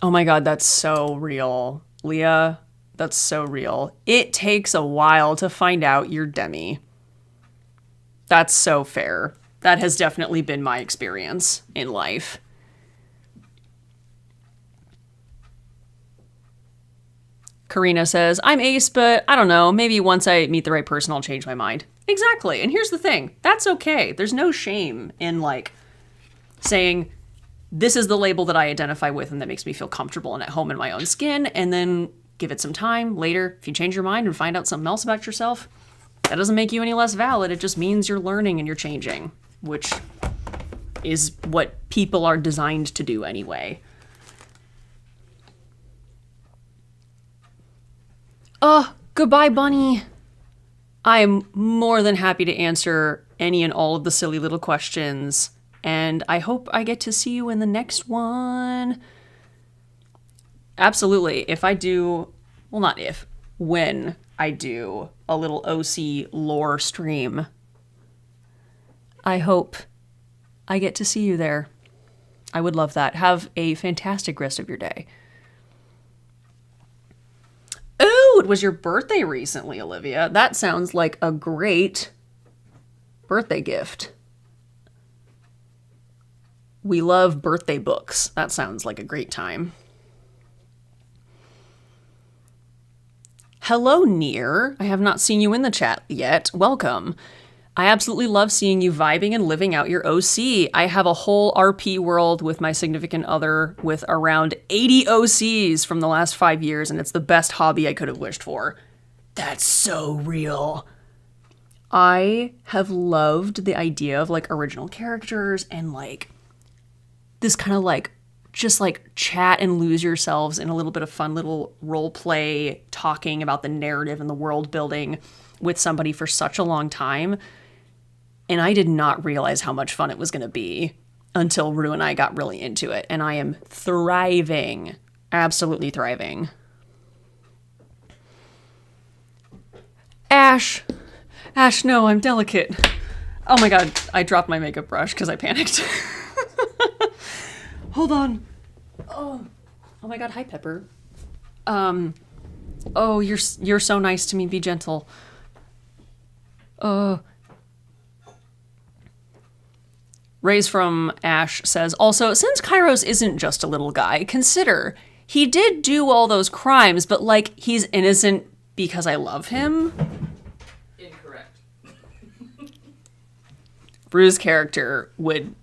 Oh my god, that's so real. Leah, that's so real. It takes a while to find out you're Demi. That's so fair. That has definitely been my experience in life. Karina says, I'm ace, but I don't know. Maybe once I meet the right person, I'll change my mind. Exactly. And here's the thing. That's okay. There's no shame in like saying, this is the label that I identify with and that makes me feel comfortable and at home in my own skin. And then give it some time later. If you change your mind and find out something else about yourself, that doesn't make you any less valid. It just means you're learning and you're changing, which is what people are designed to do anyway. Oh, goodbye, Bunny. I am more than happy to answer any and all of the silly little questions, and I hope I get to see you in the next one. Absolutely. If I do, well, not if, when I do a little OC lore stream, I hope I get to see you there. I would love that. Have a fantastic rest of your day. Ooh, it was your birthday recently, Olivia. That sounds like a great birthday gift. We love birthday books. That sounds like a great time. Hello, Near. I have not seen you in the chat yet. Welcome. I absolutely love seeing you vibing and living out your OC. I have a whole RP world with my significant other with around 80 OCs from the last 5 years, and it's the best hobby I could have wished for. That's so real. I have loved the idea of like original characters and like this kind of like just like chat and lose yourselves in a little bit of fun little role play talking about the narrative and the world building with somebody for such a long time. And I did not realize how much fun it was going to be until Rue and I got really into it. And I am thriving. Absolutely thriving. Ash, no, I'm delicate. Oh my god, I dropped my makeup brush because I panicked. Hold on. Oh my god, hi Pepper. Oh, you're so nice to me. Be gentle. Rays from Ash says, also, since Kairos isn't just a little guy, consider he did do all those crimes, but like he's innocent because I love him.
Incorrect.
Rue's character would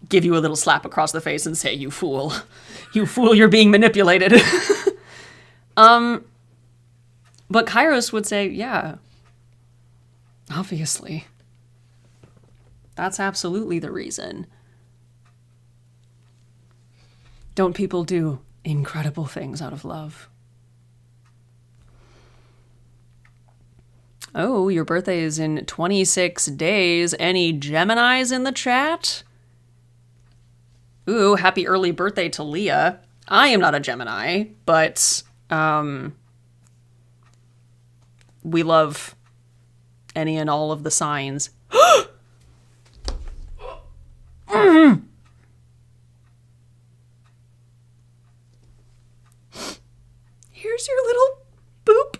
give you a little slap across the face and say, you fool. You fool, you're being manipulated. But Kairos would say, yeah, obviously. That's absolutely the reason. Don't people do incredible things out of love? Oh, your birthday is in 26 days. Any Geminis in the chat? Ooh, happy early birthday to Leah. I am not a Gemini, but we love any and all of the signs. Here's your little boop.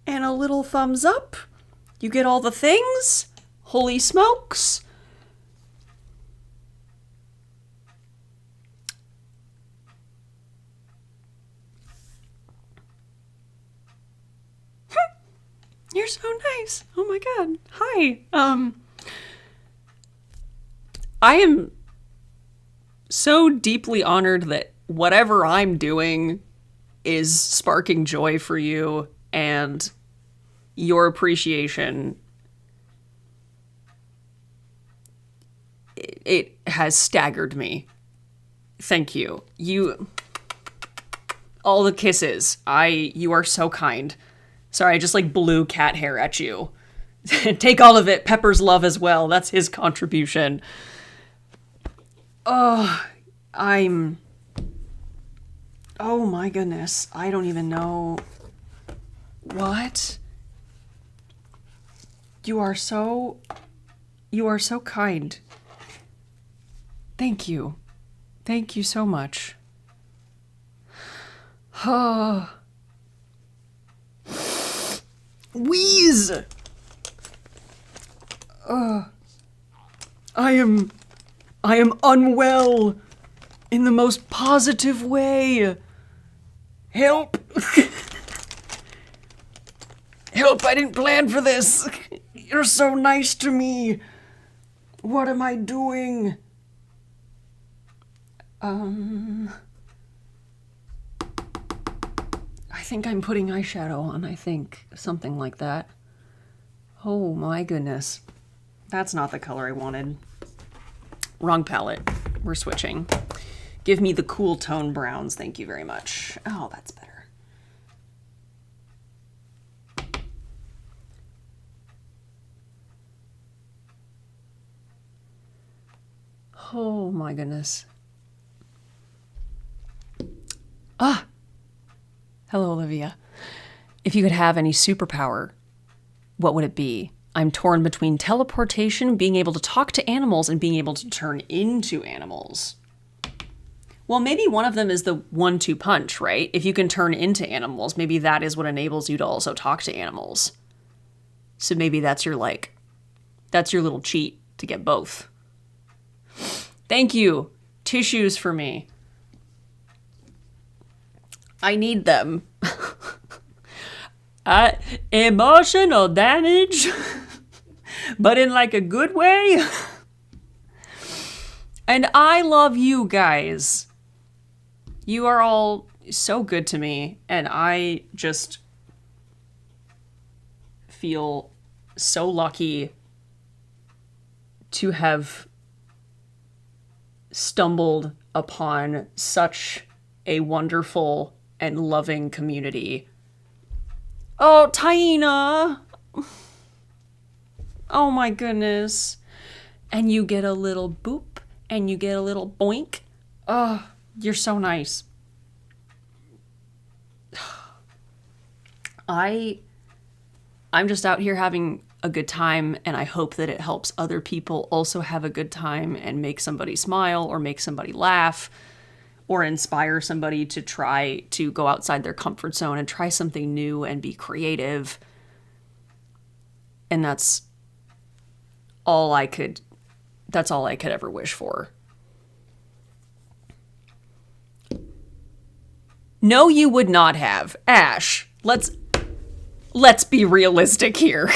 And a little thumbs up. You get all the things. Holy smokes. You're so nice. Oh my god. Hi. I am so deeply honored that whatever I'm doing is sparking joy for you, and your appreciation, it has staggered me. Thank you. All the kisses. You are so kind. Sorry, I just like blew cat hair at you. Take all of it. Pepper's love as well. That's his contribution. Oh my goodness. I don't even know. What? You are so kind. Thank you. Thank you so much. Wheeze! I am unwell in the most positive way. Help! Help, I didn't plan for this. You're so nice to me. What am I doing? I think I'm putting eyeshadow on, I think. Something like that. Oh my goodness. That's not the color I wanted. Wrong palette. We're switching. Give me the cool tone browns, thank you very much. Oh, that's better. Oh my goodness. Ah! Hello, Olivia. If you could have any superpower, what would it be? I'm torn between teleportation, being able to talk to animals, and being able to turn into animals. Well, maybe one of them is the 1-2 punch, right? If you can turn into animals, maybe that is what enables you to also talk to animals. So maybe that's your little cheat to get both. Thank you. Tissues for me. I need them. Emotional damage, but in like a good way. And I love you guys. You are all so good to me, and I just feel so lucky to have stumbled upon such a wonderful and loving community. Oh, Taina! Oh my goodness. And you get a little boop, and you get a little boink. Oh, you're so nice. I'm just out here having a good time, and I hope that it helps other people also have a good time and make somebody smile or make somebody laugh or inspire somebody to try to go outside their comfort zone and try something new and be creative. And that's all I could ever wish for. No, you would not have. Ash, let's be realistic here.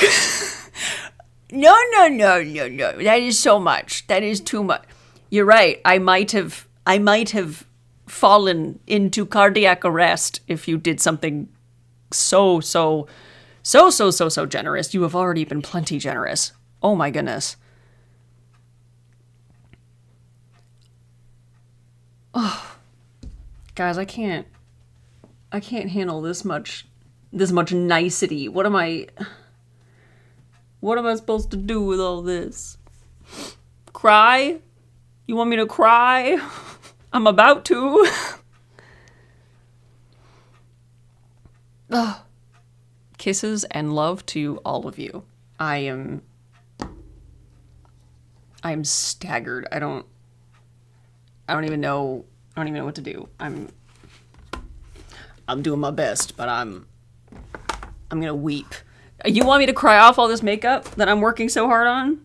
No. That is so much. That is too much. You're right. I might have fallen into cardiac arrest if you did something so generous. You have already been plenty generous. Oh my goodness. Oh, guys, I can't handle this much nicety. What am I supposed to do with all this? Cry? You want me to cry? I'm about to. Ugh. Kisses and love to all of you. I'm staggered. I don't even know what to do. I'm doing my best, but I'm gonna weep. You want me to cry off all this makeup that I'm working so hard on?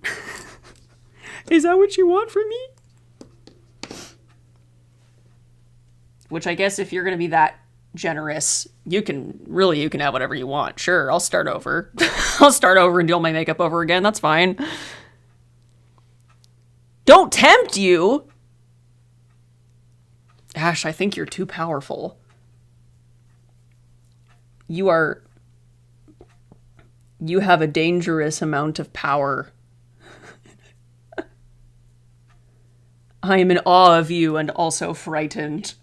Is that what you want from me? Which I guess if you're gonna be that generous, you can have whatever you want. Sure, I'll start over. I'll start over and do all my makeup over again. That's fine. Don't tempt you! Ash, I think you're too powerful. You have a dangerous amount of power. I am in awe of you and also frightened.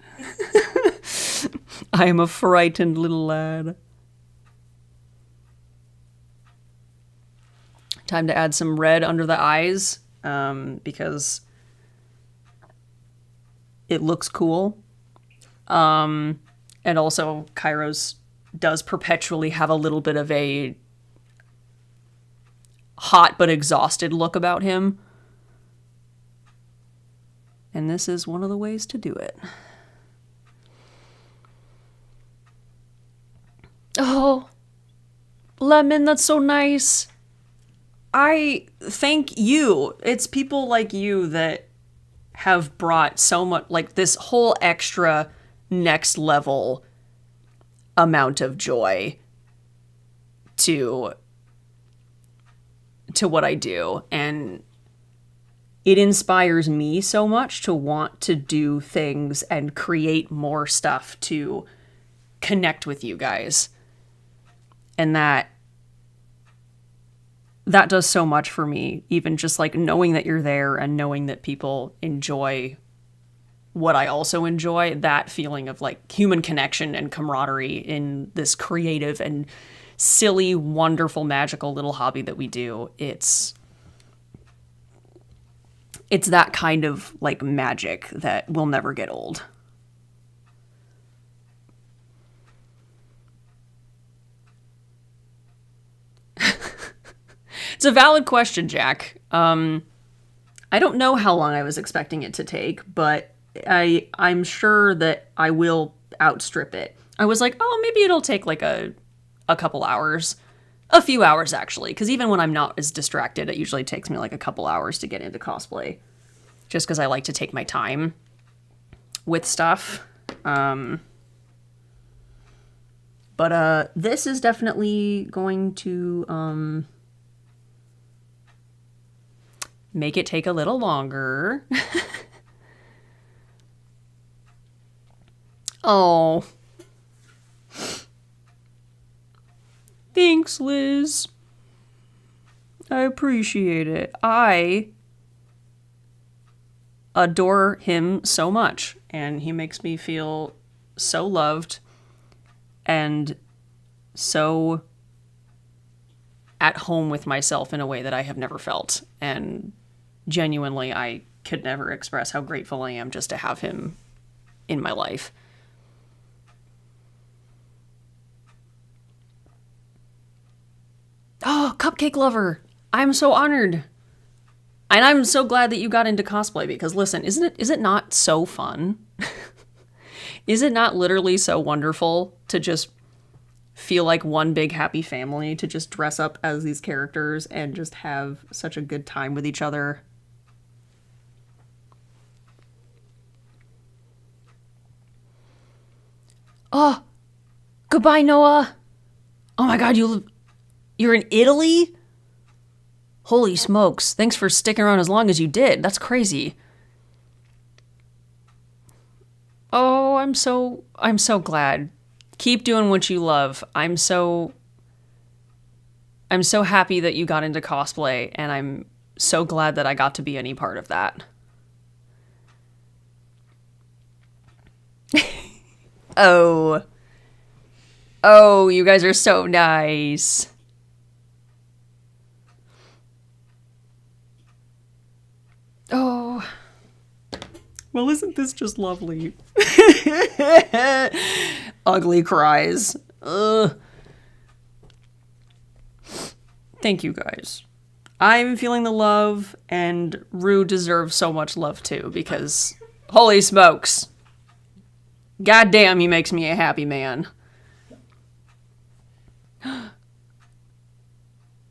I am a frightened little lad. Time to add some red under the eyes, because it looks cool. And also, Kairos does perpetually have a little bit of a hot but exhausted look about him. And this is one of the ways to do it. Oh, Lemon, that's so nice. I thank you. It's people like you that have brought so much, like this whole extra next level amount of joy to what I do. And it inspires me so much to want to do things and create more stuff to connect with you guys. And that does so much for me, even just like knowing that you're there and knowing that people enjoy what I also enjoy, that feeling of like human connection and camaraderie in this creative and silly, wonderful, magical little hobby that we do. It's that kind of like magic that will never get old. It's a valid question, Jack. I don't know how long I was expecting it to take, but I'm sure that I will outstrip it. I was like, oh, maybe it'll take like a couple hours. A few hours, actually, because even when I'm not as distracted, it usually takes me like a couple hours to get into cosplay. Just because I like to take my time with stuff. But this is definitely going to make it take a little longer. Oh. Thanks, Liz. I appreciate it. I adore him so much, and he makes me feel so loved and so at home with myself in a way that I have never felt. And genuinely, I could never express how grateful I am just to have him in my life. Oh, Cupcake Lover! I'm so honored. And I'm so glad that you got into cosplay because listen, is it not so fun? Is it not literally so wonderful to just feel like one big happy family, to just dress up as these characters and just have such a good time with each other? Oh, goodbye, Noah. Oh my god, you're in Italy? Holy smokes. Thanks for sticking around as long as you did. That's crazy. Oh, I'm so glad. Keep doing what you love. I'm so happy that you got into cosplay, and I'm so glad that I got to be any part of that. Oh. Oh, you guys are so nice. Oh. Well, isn't this just lovely? Ugly cries. Ugh. Thank you guys. I'm feeling the love, and Rue deserves so much love too, because holy smokes. God damn, he makes me a happy man.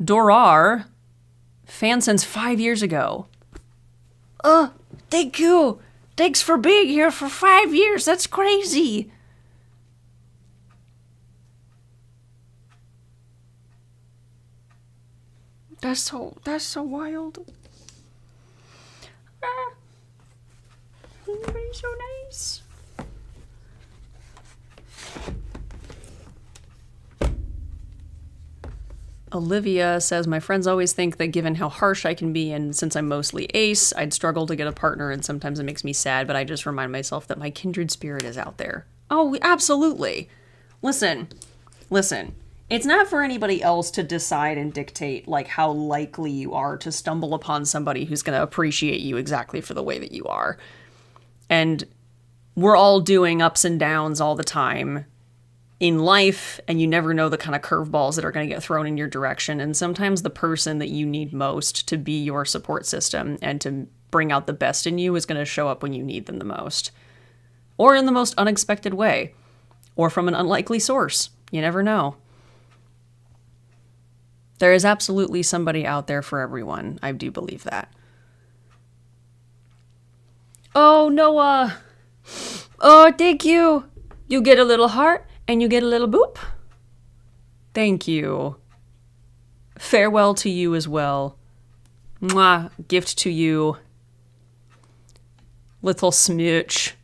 Dorar, fan since 5 years ago. Thank you. Thanks for being here for 5 years. That's crazy. That's so wild. Everybody's so nice. Olivia says, my friends always think that given how harsh I can be, and since I'm mostly ace, I'd struggle to get a partner, and sometimes it makes me sad, but I just remind myself that my kindred spirit is out there. Oh, absolutely. Listen. It's not for anybody else to decide and dictate, like, how likely you are to stumble upon somebody who's going to appreciate you exactly for the way that you are. And we're all doing ups and downs all the time in life, and you never know the kind of curveballs that are going to get thrown in your direction. And sometimes the person that you need most to be your support system and to bring out the best in you is going to show up when you need them the most. Or in the most unexpected way. Or from an unlikely source. You never know. There is absolutely somebody out there for everyone. I do believe that. Oh, Noah. Oh, thank you. You get a little heart. And you get a little boop. Thank you. Farewell to you as well. Mwah. Gift to you. Little smooch.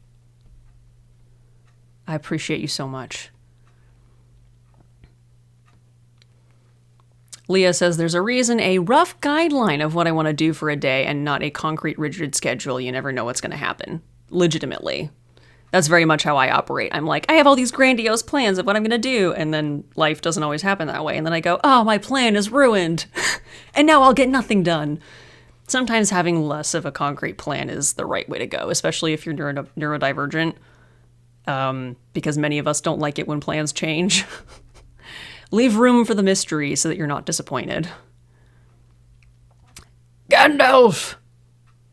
I appreciate you so much. Leah says, there's a reason, a rough guideline of what I want to do for a day and not a concrete, rigid schedule. You never know what's going to happen. Legitimately. That's very much how I operate. I'm like, I have all these grandiose plans of what I'm going to do. And then life doesn't always happen that way. And then I go, oh, my plan is ruined. And now I'll get nothing done. Sometimes having less of a concrete plan is the right way to go, especially if you're neurodivergent. Because many of us don't like it when plans change. Leave room for the mystery so that you're not disappointed. Gandalf!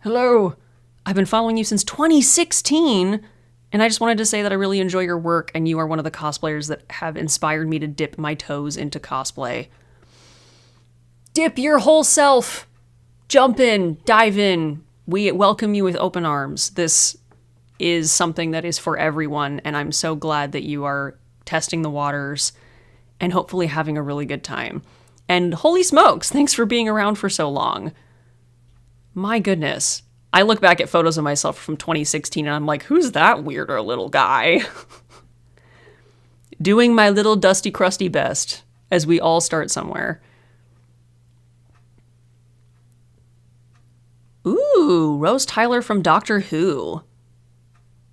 Hello. I've been following you since 2016. And I just wanted to say that I really enjoy your work, and you are one of the cosplayers that have inspired me to dip my toes into cosplay. Dip your whole self! Jump in, dive in. We welcome you with open arms. This is something that is for everyone, and I'm so glad that you are testing the waters and hopefully having a really good time. And holy smokes, thanks for being around for so long. My goodness. I look back at photos of myself from 2016 and I'm like, who's that weirder little guy? Doing my little dusty crusty best as we all start somewhere. Ooh, Rose Tyler from Doctor Who.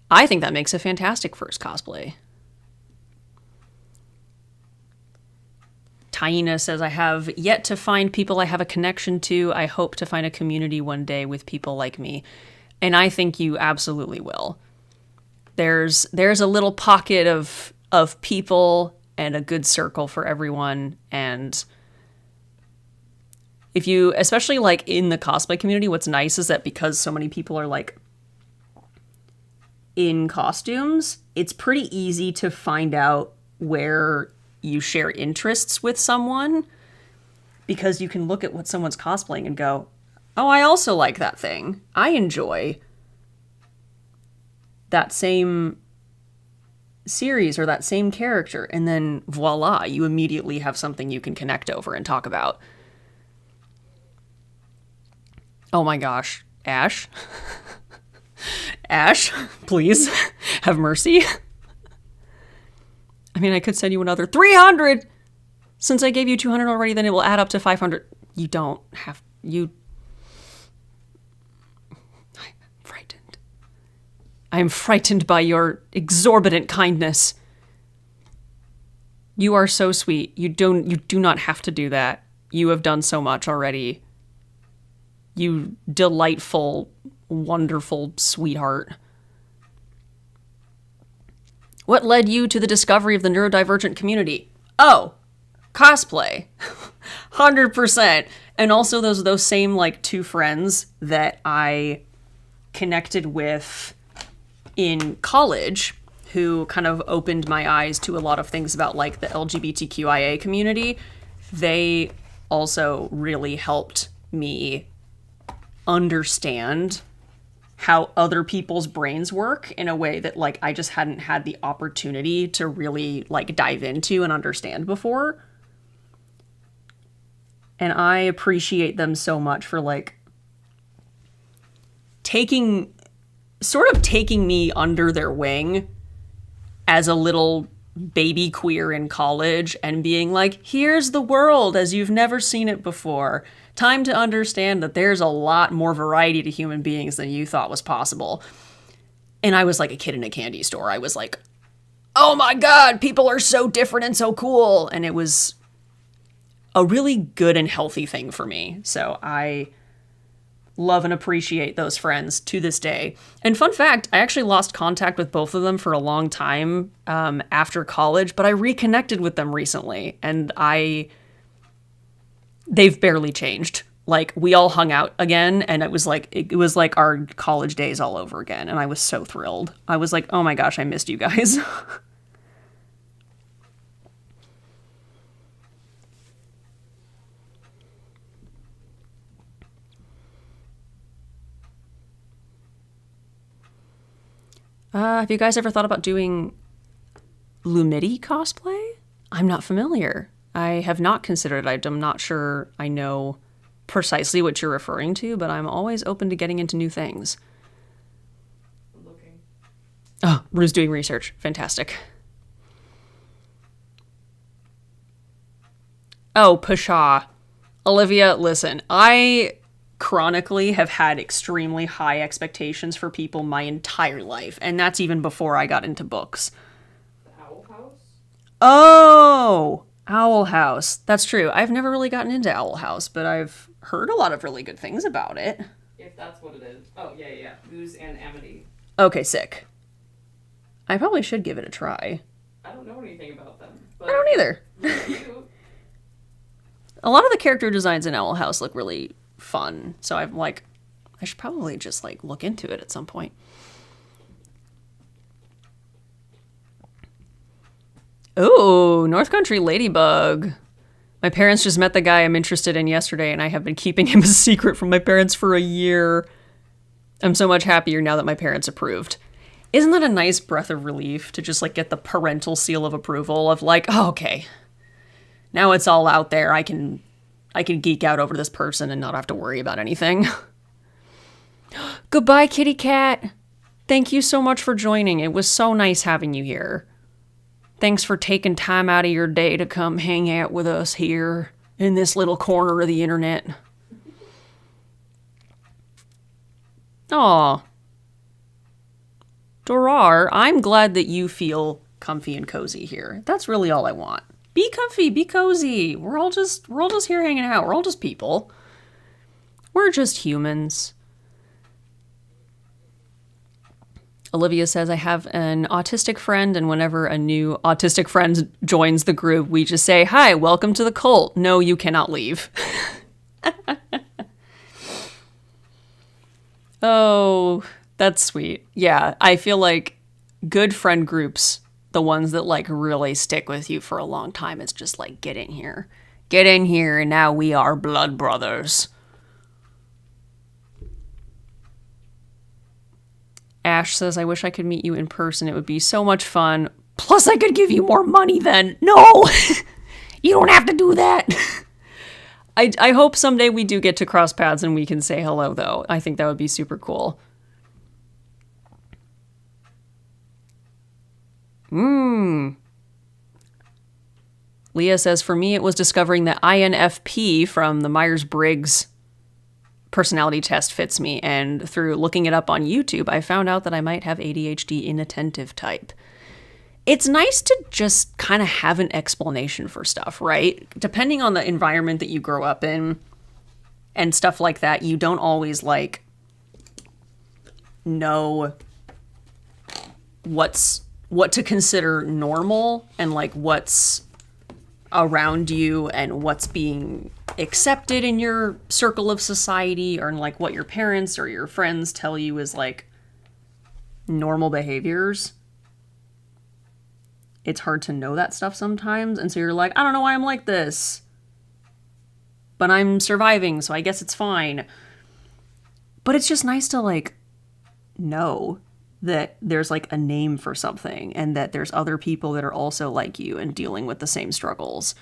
I think that makes a fantastic first cosplay. Taina says, I have yet to find people I have a connection to. I hope to find a community one day with people like me. And I think you absolutely will. There's a little pocket of people and a good circle for everyone. And if you, especially like in the cosplay community, what's nice is that because so many people are like in costumes, it's pretty easy to find out where you share interests with someone, because you can look at what someone's cosplaying and go, oh, I also like that thing. I enjoy that same series or that same character. And then voila, you immediately have something you can connect over and talk about. Oh my gosh, Ash. Ash, please have mercy. I mean, I could send you another 300. Since I gave you 200 already, then it will add up to 500. You don't have, I'm frightened. I am frightened by your exorbitant kindness. You are so sweet. You do not have to do that. You have done so much already. You delightful, wonderful sweetheart. What led you to the discovery of the neurodivergent community? Oh, cosplay. 100%. And also those same like two friends that I connected with in college who kind of opened my eyes to a lot of things about like the LGBTQIA community. They also really helped me understand how other people's brains work in a way that like I just hadn't had the opportunity to really like dive into and understand before. And I appreciate them so much for like taking me under their wing as a little baby queer in college and being like, here's the world as you've never seen it before. Time to understand that there's a lot more variety to human beings than you thought was possible. And I was like a kid in a candy store. I was like, oh my God, people are so different and so cool. And it was a really good and healthy thing for me. So I love and appreciate those friends to this day. And fun fact, I actually lost contact with both of them for a long time after college, but I reconnected with them recently, and they've barely changed. Like, we all hung out again, and it was like our college days all over again, and I was so thrilled. I was like, oh my gosh, I missed you guys. Have you guys ever thought about doing Lumity cosplay? I'm not familiar. I have not considered it. I'm not sure I know precisely what you're referring to, but I'm always open to getting into new things.
I'm looking.
Oh, Rue's doing research. Fantastic. Oh, Pshaw. Olivia, listen, I chronically have had extremely high expectations for people my entire life, and that's even before I got into books.
The Owl House?
Oh, Owl House. That's true. I've never really gotten into Owl House, but I've heard a lot of really good things about it.
If that's what it is. Oh, yeah. Goose and Amity.
Okay, sick. I probably should give it a try.
I don't know anything about them. But
I don't either.
they're cute.
A lot of the character designs in Owl House look really fun, so I'm like, I should probably just like look into it at some point. Oh, North Country Ladybug. My parents just met the guy I'm interested in yesterday, and I have been keeping him a secret from my parents for a year. I'm so much happier now that my parents approved. Isn't that a nice breath of relief to just like get the parental seal of approval of like, oh, okay, now it's all out there. I can geek out over this person and not have to worry about anything. Goodbye, kitty cat. Thank you so much for joining. It was so nice having you here. Thanks for taking time out of your day to come hang out with us here in this little corner of the internet. Aw. Dorar, I'm glad that you feel comfy and cozy here. That's really all I want. Be comfy, be cozy. We're all just here hanging out. We're all just people. We're just humans. Olivia says, I have an autistic friend, and whenever a new autistic friend joins the group, we just say, hi, welcome to the cult. No, you cannot leave. Oh, That's sweet. Yeah, I feel like good friend groups, the ones that like really stick with you for a long time, it's just like, get in here. Get in here, and now we are blood brothers. Ash says, I wish I could meet you in person. It would be so much fun. Plus, I could give you more money then. No! You don't have to do that. I hope someday we do get to cross paths and we can say hello, though. I think that would be super cool. Leah says, for me, it was discovering that INFP from the Myers-Briggs personality test fits me, and through looking it up on YouTube, I found out that I might have ADHD inattentive type. It's nice to just kind of have an explanation for stuff, right? Depending on the environment that you grow up in and stuff like that, you don't always like know what to consider normal and like what's around you and what's being accepted in your circle of society, or in like what your parents or your friends tell you is like normal behaviors. It's hard to know that stuff sometimes, and so you're like, I don't know why I'm like this, but I'm surviving, so I guess it's fine. But it's just nice to like know that there's like a name for something, and that there's other people that are also like you and dealing with the same struggles.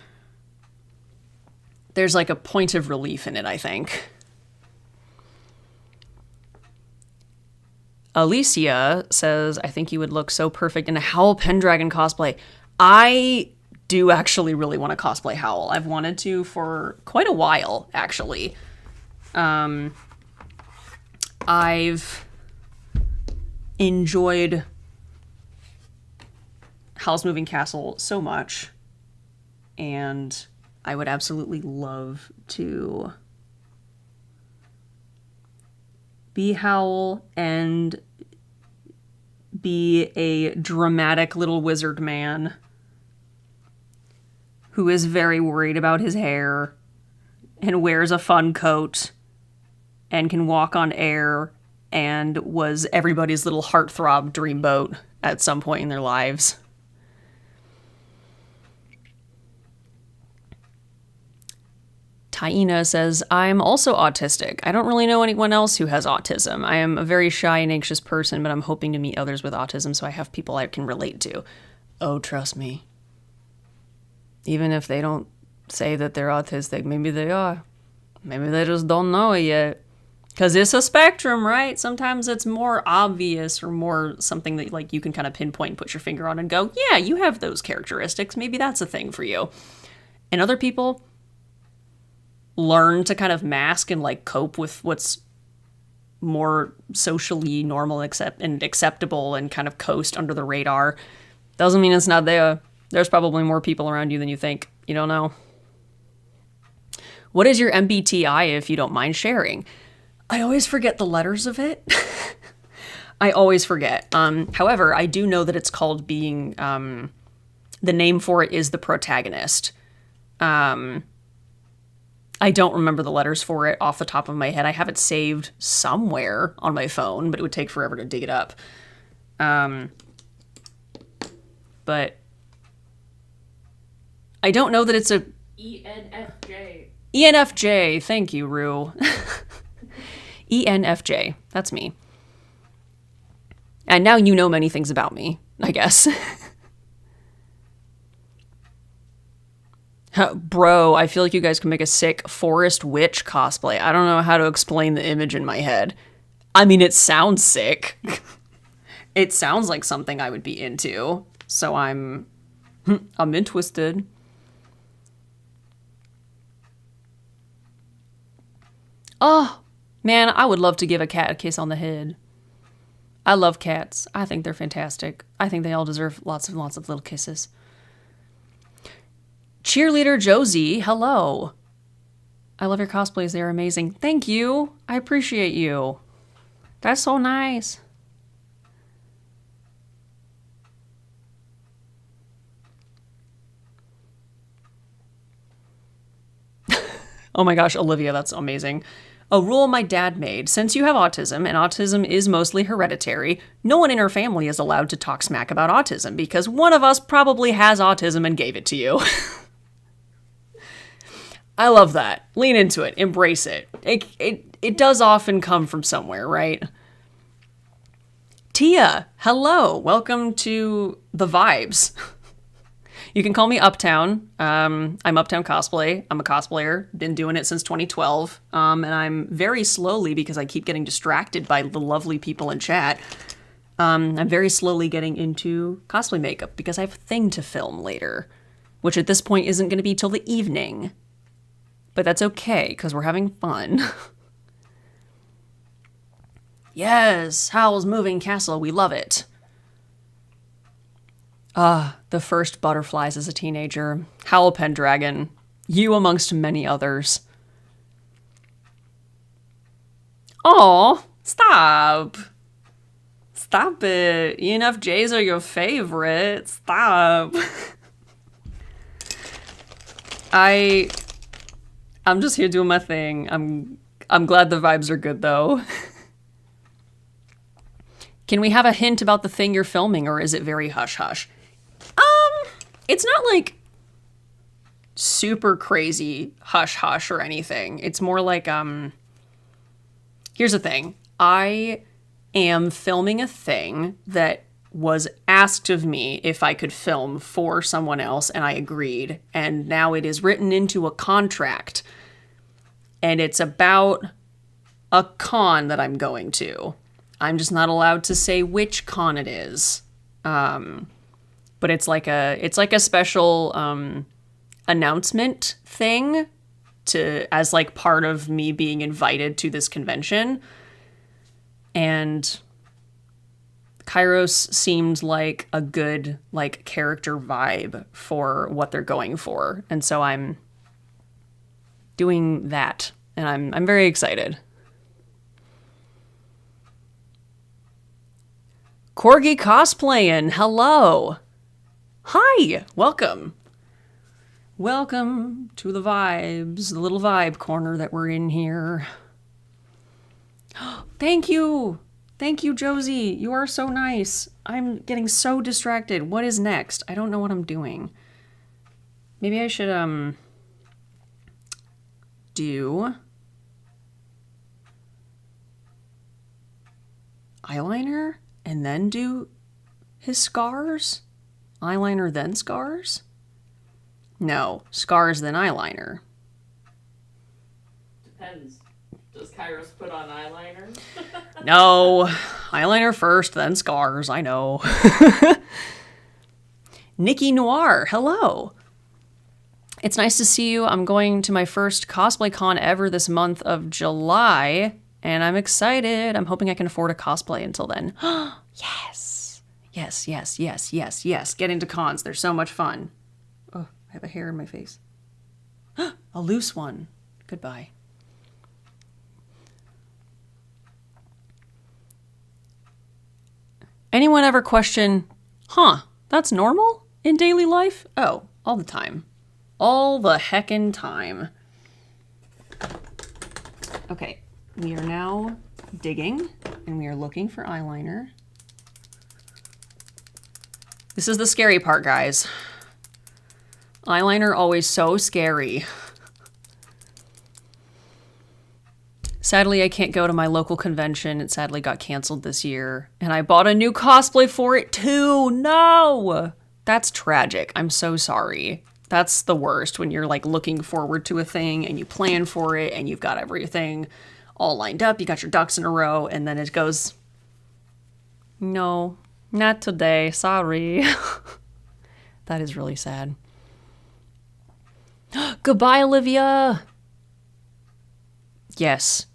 There's like a point of relief in it, I think. Alicia says, I think you would look so perfect in a Howl Pendragon cosplay. I do actually really want to cosplay Howl. I've wanted to for quite a while, actually. I've enjoyed Howl's Moving Castle so much, and I would absolutely love to be Howl and be a dramatic little wizard man who is very worried about his hair and wears a fun coat and can walk on air and was everybody's little heartthrob dreamboat at some point in their lives. Taina says, I'm also autistic. I don't really know anyone else who has autism. I am a very shy and anxious person, but I'm hoping to meet others with autism so I have people I can relate to. Oh, trust me. Even if they don't say that they're autistic, maybe they are. Maybe they just don't know it yet. Because it's a spectrum, right? Sometimes it's more obvious or more something that like you can kind of pinpoint and put your finger on and go, yeah, you have those characteristics. Maybe that's a thing for you. And other people learn to kind of mask and like cope with what's more socially normal and acceptable and kind of coast under the radar. Doesn't mean it's not there. There's probably more people around you than you think. You don't know. What is your MBTI, if you don't mind sharing? I always forget the letters of it. I always forget. However, I do know that it's called being, the name for it is the protagonist. I don't remember the letters for it off the top of my head. I have it saved somewhere on my phone, but it would take forever to dig it up. But I don't know that it's a...
ENFJ.
ENFJ. Thank you, Rue. ENFJ. That's me. And now you know many things about me, I guess. Bro, I feel like you guys can make a sick forest witch cosplay. I don't know how to explain the image in my head. I mean, it sounds sick. It sounds like something I would be into. So I'm interested. Oh, man, I would love to give a cat a kiss on the head. I love cats. I think they're fantastic. I think they all deserve lots and lots of little kisses. Cheerleader Josie, hello. I love your cosplays. They're amazing. Thank you. I appreciate you. That's so nice. Oh my gosh, Olivia, that's amazing. A rule my dad made. Since you have autism, and autism is mostly hereditary, no one in our family is allowed to talk smack about autism because one of us probably has autism and gave it to you. I love that. Lean into it. Embrace it. It does often come from somewhere, right? Tia, hello. Welcome to the vibes. You can call me Uptown. I'm Uptown Cosplay. I'm a cosplayer. Been doing it since 2012. And I'm very slowly, because I keep getting distracted by the lovely people in chat, I'm very slowly getting into cosplay makeup because I have a thing to film later, which at this point isn't going to be till the evening. But that's okay, because we're having fun. Yes, Howl's Moving Castle. We love it. The first butterflies as a teenager. Howl Pendragon. You amongst many others. Aw, stop. Stop it. ENFJs are your favorite. Stop. I'm just here doing my thing. I'm glad the vibes are good though. Can we have a hint about the thing you're filming, or is it very hush-hush? It's not like super crazy hush-hush or anything. It's more like, here's the thing. I am filming a thing that was asked of me if I could film for someone else, and I agreed. And now it is written into a contract. And it's about a con that I'm going to. I'm just not allowed to say which con it is. But it's like a special announcement thing as like part of me being invited to this convention. And Kairos seemed like a good like character vibe for what they're going for. And so I'm doing that, and I'm very excited. Corgi cosplaying, hello. Hi, welcome. Welcome to the vibes, the little vibe corner that we're in here. Thank you. Thank you, Josie. You are so nice. I'm getting so distracted. What is next? I don't know what I'm doing. Maybe I should, do eyeliner and then do his scars? Eyeliner then scars? No, scars then eyeliner.
Depends. Does Kairos put on eyeliner?
No, eyeliner first, then scars, I know. Nikki Noir, hello. It's nice to see you. I'm going to my first cosplay con ever this month of July, and I'm excited. I'm hoping I can afford a cosplay until then. Yes. Yes, yes, yes, yes, yes. Get into cons. They're so much fun. Oh, I have a hair in my face. A loose one. Goodbye. Anyone ever question, that's normal in daily life? Oh, all the time. All the heckin' time. Okay, we are now digging, and we are looking for eyeliner. This is the scary part, guys. Eyeliner always so scary. Sadly, I can't go to my local convention. It sadly got canceled this year. And I bought a new cosplay for it too. No! That's tragic. I'm so sorry. That's the worst, when you're like looking forward to a thing and you plan for it and you've got everything all lined up. You got your ducks in a row, and then it goes, no, not today. Sorry. That is really sad. Goodbye, Olivia. Yes.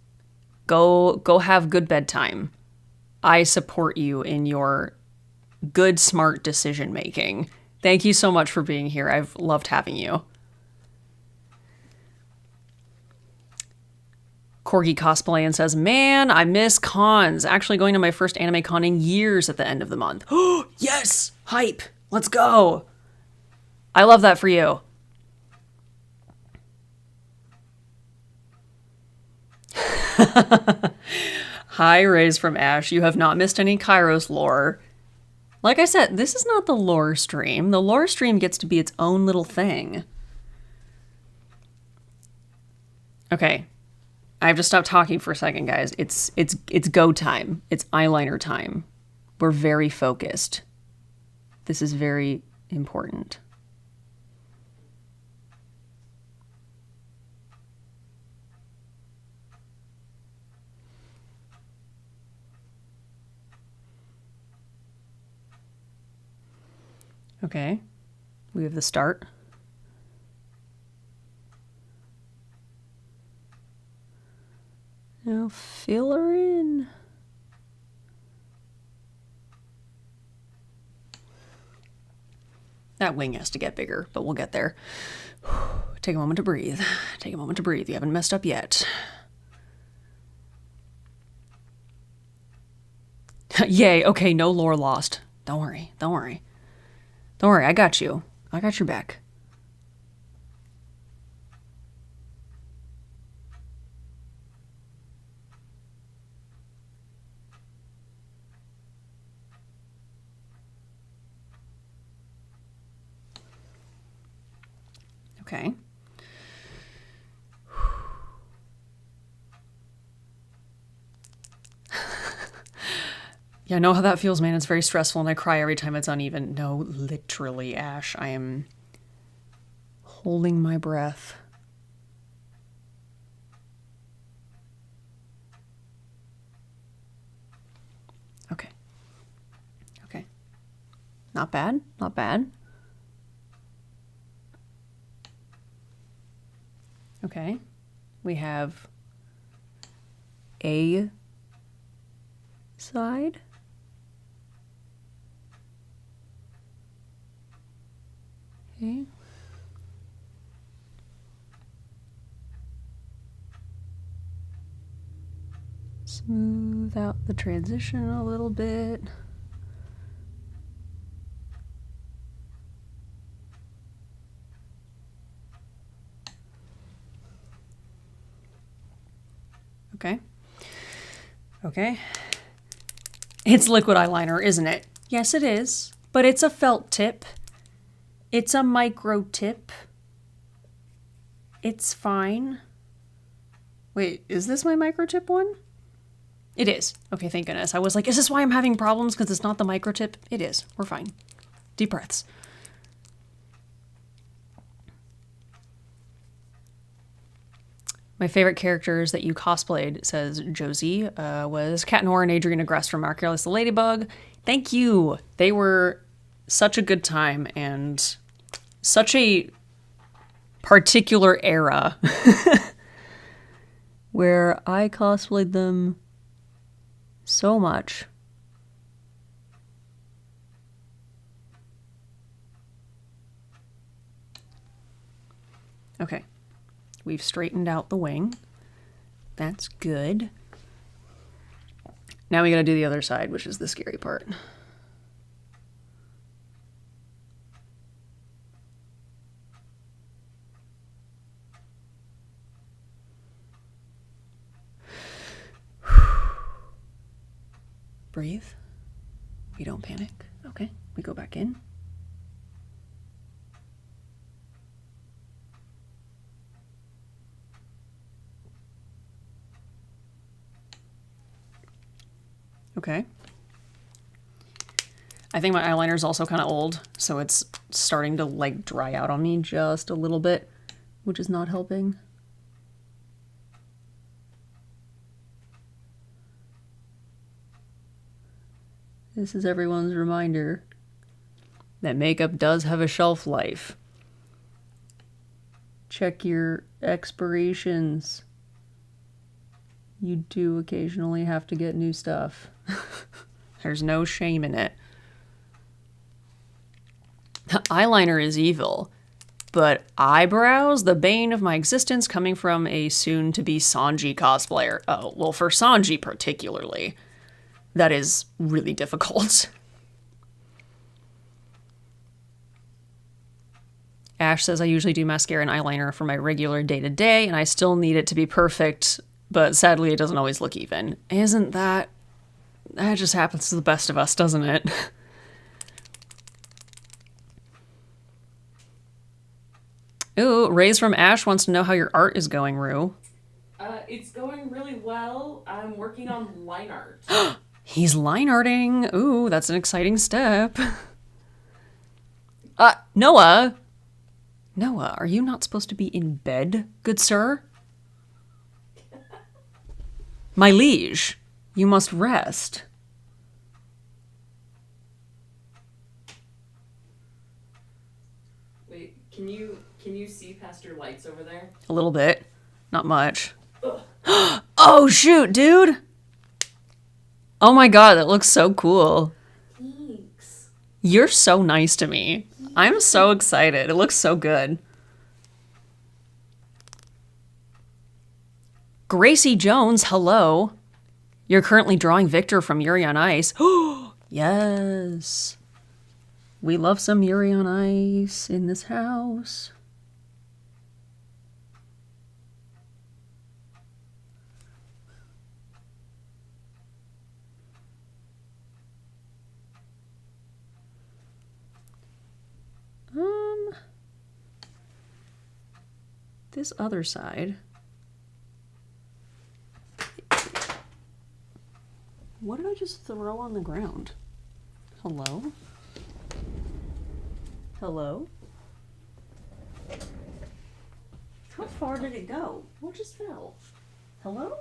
Go have good bedtime. I support you in your good, smart decision making. Thank you so much for being here. I've loved having you. Corgi cosplay and says, man, I miss cons. Actually going to my first anime con in years at the end of the month. Oh, yes! Hype! Let's go! I love that for you. High raise from Ash. You have not missed any Kairos lore. Like I said, this is not the lore stream. The lore stream gets to be its own little thing. Okay. I have to stop talking for a second, guys. It's go time. It's eyeliner time. We're very focused. This is very important. Okay, we have the start. Now fill her in. That wing has to get bigger, but we'll get there. Take a moment to breathe. Take a moment to breathe. You haven't messed up yet. Yay, okay, no lore lost. Don't worry, don't worry. Don't worry, I got you. I got your back. Okay. Yeah, I know how that feels, man. It's very stressful and I cry every time it's uneven. No, literally, Ash. I am holding my breath. Okay. Okay. Not bad. Not bad. Okay. We have a side. Okay. Smooth out the transition a little bit. Okay. Okay. It's liquid eyeliner, isn't it? Yes, it is. But it's a felt tip. It's a micro tip. It's fine. Wait, is this my micro tip one? It is. Okay, thank goodness. I was like, is this why I'm having problems? Because it's not the micro tip? It is. We're fine. Deep breaths. My favorite characters that you cosplayed, says Josie, was Kat Noir and Adrian Agrest from Miraculous Ladybug. Thank you. They were such a good time and such a particular era where I cosplayed them so much. Okay. We've straightened out the wing. That's good. Now we gotta do the other side, which is the scary part. Breathe. We don't panic. Okay, we go back in. Okay. I think my eyeliner is also kind of old, so it's starting to like dry out on me just a little bit, which is not helping. This is everyone's reminder that makeup does have a shelf life. Check your expirations. You do occasionally have to get new stuff. There's no shame in it. Eyeliner is evil, but eyebrows, the bane of my existence, coming from a soon-to-be Sanji cosplayer. Oh, well, for Sanji particularly, that is really difficult. Ash says I usually do mascara and eyeliner for my regular day-to-day, and I still need it to be perfect but sadly it doesn't always look even. Isn't that... That just happens to the best of us, doesn't it? Ooh, Ray's from Ash wants to know how your art is going, Rue.
It's going really well. I'm working on line art.
He's line arting. Ooh, that's an exciting step. Noah! Noah, are you not supposed to be in bed, good sir? My liege, you must rest.
Wait, can you see past your lights over there?
A little bit. Not much. Oh, shoot, dude! Oh my god, that looks so cool.
Thanks.
You're so nice to me. I'm so excited. It looks so good. Gracie Jones, hello. You're currently drawing Victor from Yuri on Ice. Oh, yes. We love some Yuri on Ice in this house. This other side. What did I just throw on the ground? Hello? Hello? How far did it go? What just fell? Hello?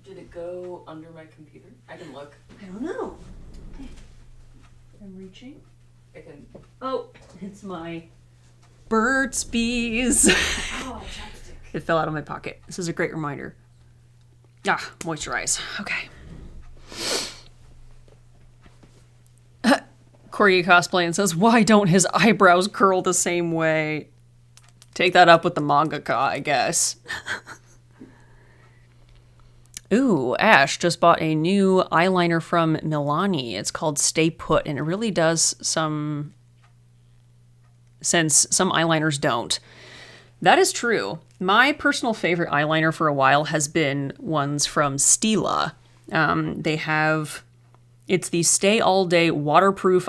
Did it go under my computer? I can look.
I don't know. I'm reaching.
I can.
Oh, it's my Burt's Bees.
Oh, chapstick.
It fell out of my pocket. This is a great reminder. Ah, moisturize. Okay. Corgi Cosplay and says, why don't his eyebrows curl the same way? Take that up with the mangaka, I guess. Ooh, Ash just bought a new eyeliner from Milani. It's called Stay Put, and it really does some... since some eyeliners don't. That is true. My personal favorite eyeliner for a while has been ones from Stila. They have... It's the Stay All Day waterproof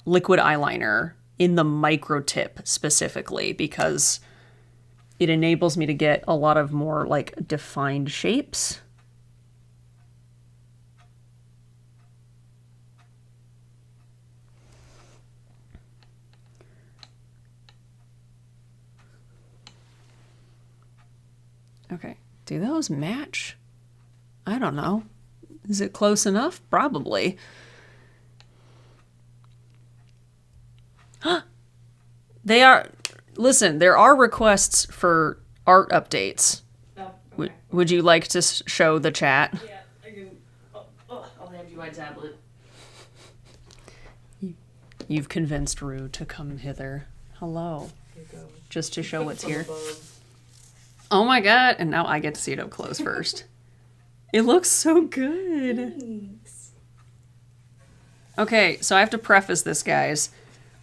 liquid eyeliner in the micro tip specifically because it enables me to get a lot of more like defined shapes. Okay, do those match? I don't know. Is it close enough? Probably. They are... Listen, there are requests for art updates.
Oh, okay.
Would you like to show the chat?
Yeah, I can. I'll hand you my tablet.
You've convinced Rue to come hither. Hello.
Here you go.
Just to show what's here.
Above.
Oh my god, and now I get to see it up close first. It looks so good.
Thanks.
Okay, so I have to preface this, guys.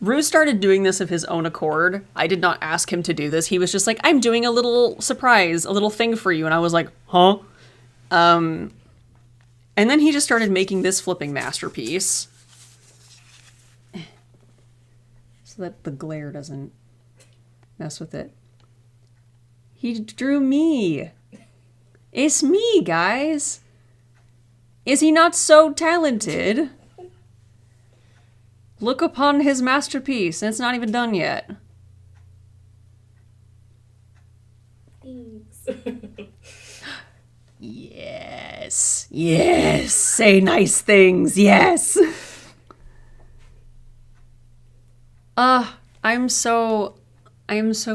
Rue started doing this of his own accord. I did not ask him to do this. He was just like, I'm doing a little surprise, a little thing for you. And I was like, huh? And then he just started making this flipping masterpiece. So that the glare doesn't mess with it. He drew me. It's me, guys. Is he not so talented? Look upon his masterpiece, and it's not even done yet.
Thanks.
Yes. Yes. Say nice things. Yes. I am so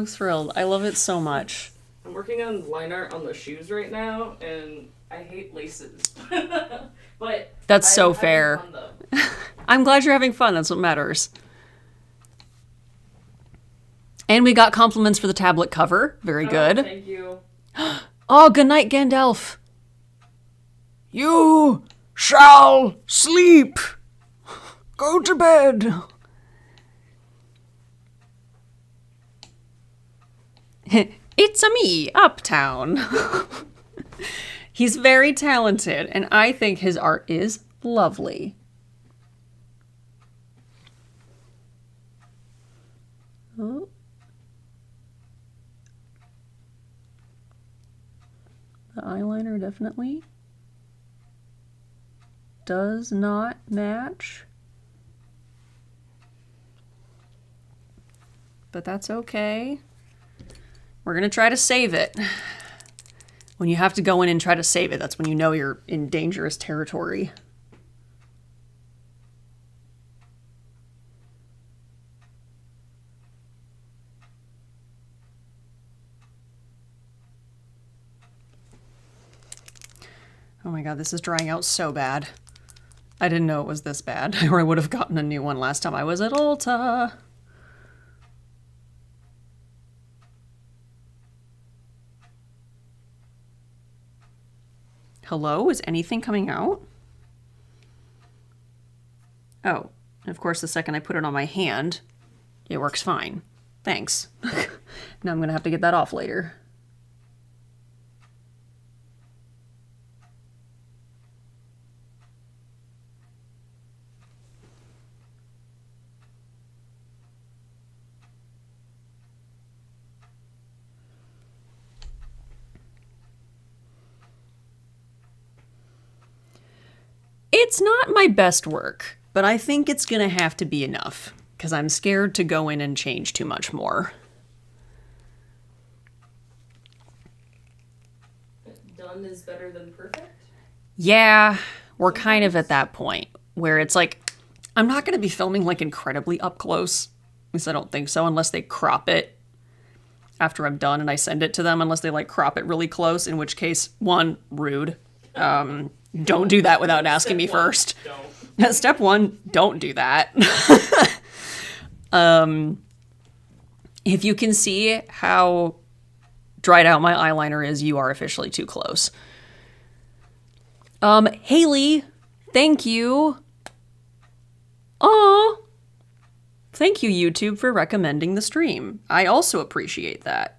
thrilled. I love it so much.
I'm working on line art on the shoes right now, and I hate laces. But
That's so
I'm having
fair.
fun, though.
I'm glad you're having fun. That's what matters. And we got compliments for the tablet cover. Very good.
Oh, thank you.
Oh, good night, Gandalf. You shall sleep. Go to bed. It's a me, Uptown. He's very talented, and I think his art is lovely. Oh. The eyeliner definitely does not match. But that's okay. We're gonna try to save it. When you have to go in and try to save it, that's when you know you're in dangerous territory. Oh my god, this is drying out so bad. I didn't know it was this bad, or I would have gotten a new one last time I was at Ulta. Hello? Is anything coming out? Oh, and of course the second I put it on my hand, it works fine. Thanks. Now I'm gonna have to get that off later. It's not my best work, but I think it's gonna have to be enough, because I'm scared to go in and change too much more.
Done is better than perfect?
Yeah, we're kind of at that point where it's like, I'm not gonna be filming like incredibly up close. At least I don't think so, unless they crop it after I'm done and I send it to them, unless they like crop it really close, in which case, one, rude. Don't do that without asking me first. Don't. Step one, don't do that. If you can see how dried out my eyeliner is, you are officially too close. Haley, thank you. Aw. Thank you, YouTube, for recommending the stream. I also appreciate that.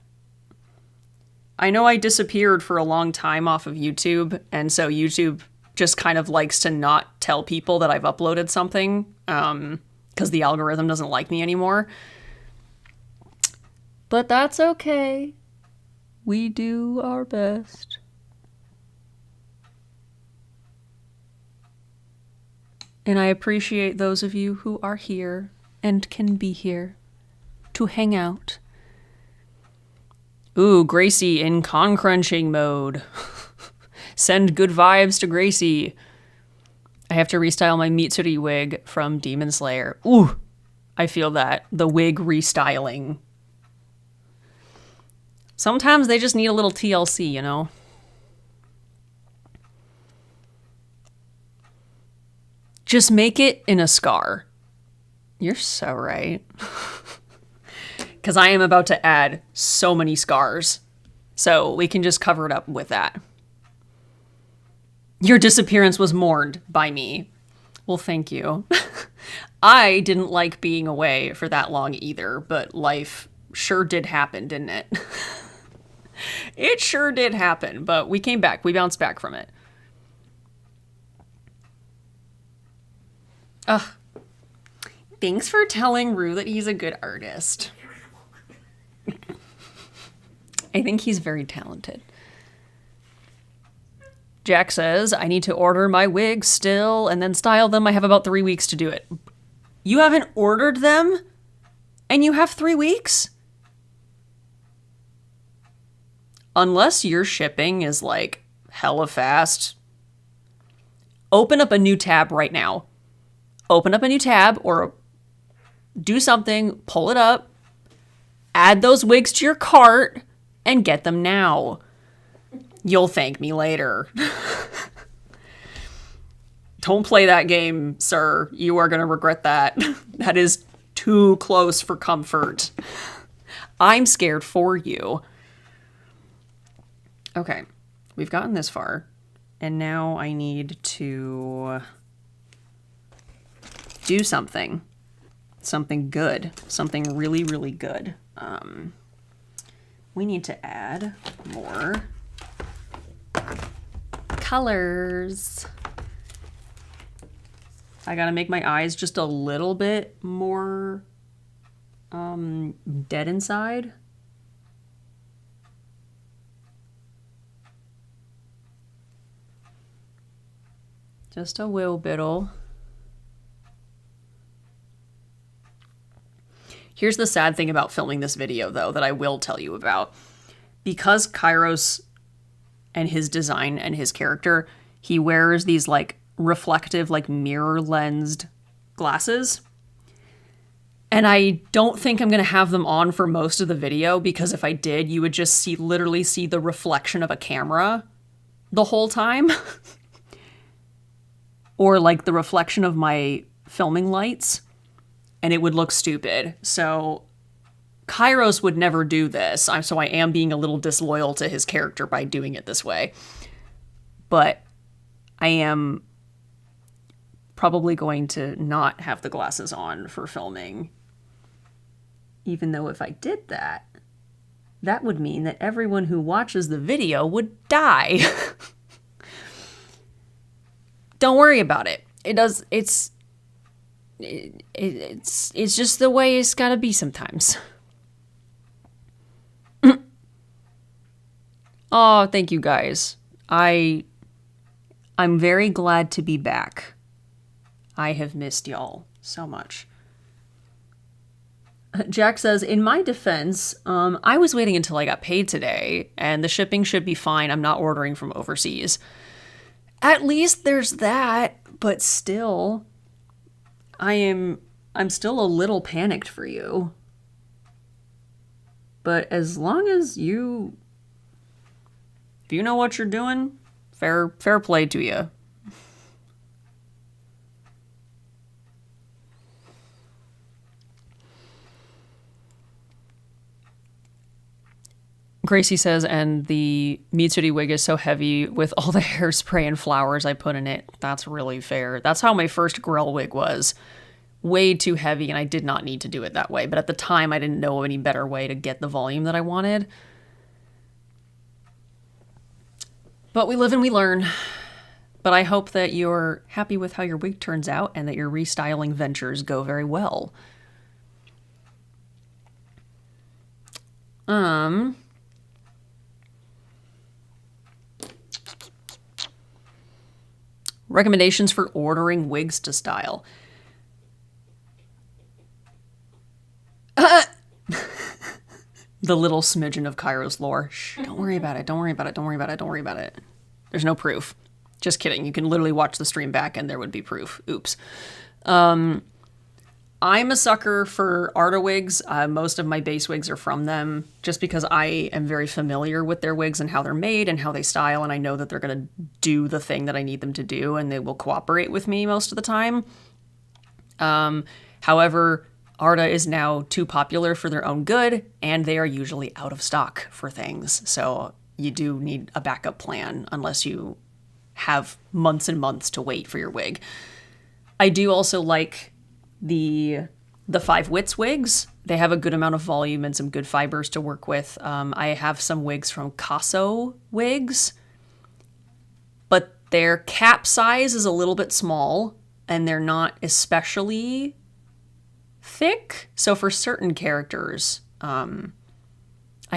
I know I disappeared for a long time off of YouTube, and so YouTube just kind of likes to not tell people that I've uploaded something, because the algorithm doesn't like me anymore. But that's okay. We do our best. And I appreciate those of you who are here and can be here to hang out. Ooh, Gracie in con crunching mode. Send good vibes to Gracie. I have to restyle my Mitsuri wig from Demon Slayer. Ooh, I feel that. The wig restyling. Sometimes they just need a little TLC, you know? Just make it in a scar. You're so right. Because I am about to add so many scars. So we can just cover it up with that. Your disappearance was mourned by me. Well, thank you. I didn't like being away for that long either, but life sure did happen, didn't it? It sure did happen, but we came back. We bounced back from it. Ugh. Thanks for telling Rue that he's a good artist. I think he's very talented. Jack says, I need to order my wigs still and then style them. I have about 3 weeks to do it. You haven't ordered them? And you have 3 weeks? Unless your shipping is like hella fast. Open up a new tab right now. Open up a new tab or do something, pull it up, add those wigs to your cart, and get them now. You'll thank me later. Don't play that game, sir. You are going to regret that. That is too close for comfort. I'm scared for you. Okay, we've gotten this far, and now I need to do something. Something good. Something really, really good. We need to add more colors. I gotta make my eyes just a little bit more dead inside. Just a little bittle. Here's the sad thing about filming this video, though, that I will tell you about. Because Kairos and his design and his character, he wears these, like, reflective, like, mirror-lensed glasses. And I don't think I'm going to have them on for most of the video, because if I did, you would just literally see the reflection of a camera the whole time. Or, like, the reflection of my filming lights. And it would look stupid. So Kairos would never do this. So I am being a little disloyal to his character by doing it this way. But I am probably going to not have the glasses on for filming. Even though if I did that, that would mean that everyone who watches the video would die. Don't worry about it. It's just the way it's gotta be sometimes. Oh, thank you guys. I'm very glad to be back. I have missed y'all so much. Jack says, in my defense, I was waiting until I got paid today, and the shipping should be fine. I'm not ordering from overseas. At least there's that, but still, I'm still a little panicked for you. But as long as if you know what you're doing, fair play to you. Gracie says, and the Mitsuri wig is so heavy with all the hairspray and flowers I put in it. That's really fair. That's how my first Grell wig was. Way too heavy, and I did not need to do it that way. But at the time, I didn't know of any better way to get the volume that I wanted. But we live and we learn. But I hope that you're happy with how your wig turns out and that your restyling ventures go very well. Recommendations for ordering wigs to style. The little smidgen of Kairos lore. Shh, don't worry about it. Don't worry about it. Don't worry about it. Don't worry about it. There's no proof. Just kidding. You can literally watch the stream back and there would be proof. Oops. I'm a sucker for Arta wigs. Most of my base wigs are from them just because I am very familiar with their wigs and how they're made and how they style, and I know that they're going to do the thing that I need them to do and they will cooperate with me most of the time. However, Arta is now too popular for their own good, and they are usually out of stock for things. So you do need a backup plan unless you have months and months to wait for your wig. I do also like the 5 Wits wigs. They have a good amount of volume and some good fibers to work with. I have some wigs from Casso Wigs, but their cap size is a little bit small and they're not especially thick. So for certain characters, I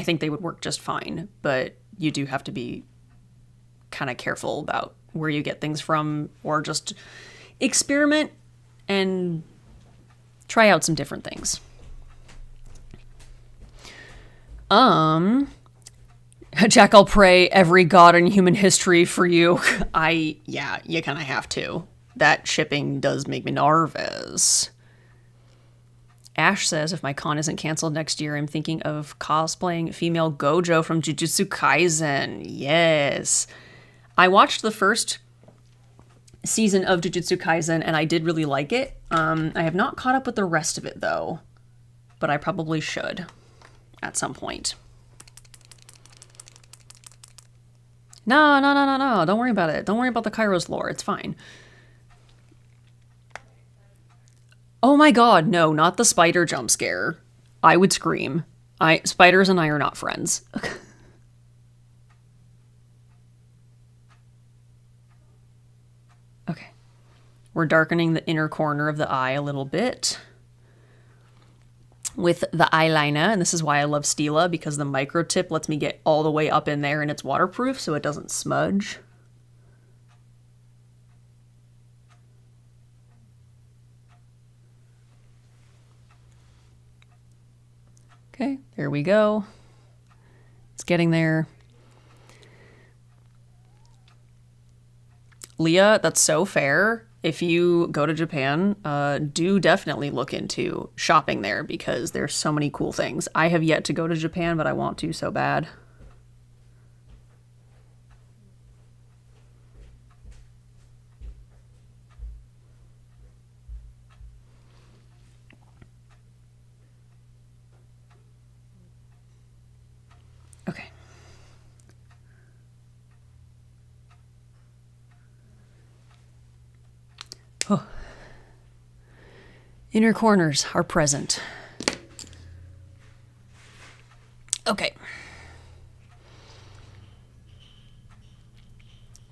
think they would work just fine, but you do have to be kind of careful about where you get things from, or just experiment and try out some different things. Jack, I'll pray every god in human history for you. Yeah, you kind of have to. That shipping does make me nervous. Ash says, if my con isn't canceled next year, I'm thinking of cosplaying female Gojo from Jujutsu Kaisen. Yes. I watched the first season of Jujutsu Kaisen and I did really like it. I have not caught up with the rest of it though, but I probably should at some point. No. Don't worry about it. Don't worry about the Kairos lore. It's fine. Oh my god, no, not the spider jump scare. I would scream. Spiders and I are not friends. Okay. We're darkening the inner corner of the eye a little bit with the eyeliner, and this is why I love Stila, because the micro tip lets me get all the way up in there and it's waterproof so it doesn't smudge. Okay, there we go. It's getting there. Leah, that's so fair. If you go to Japan, do definitely look into shopping there because there's so many cool things. I have yet to go to Japan, but I want to so bad. Okay. Oh. Inner corners are present. Okay.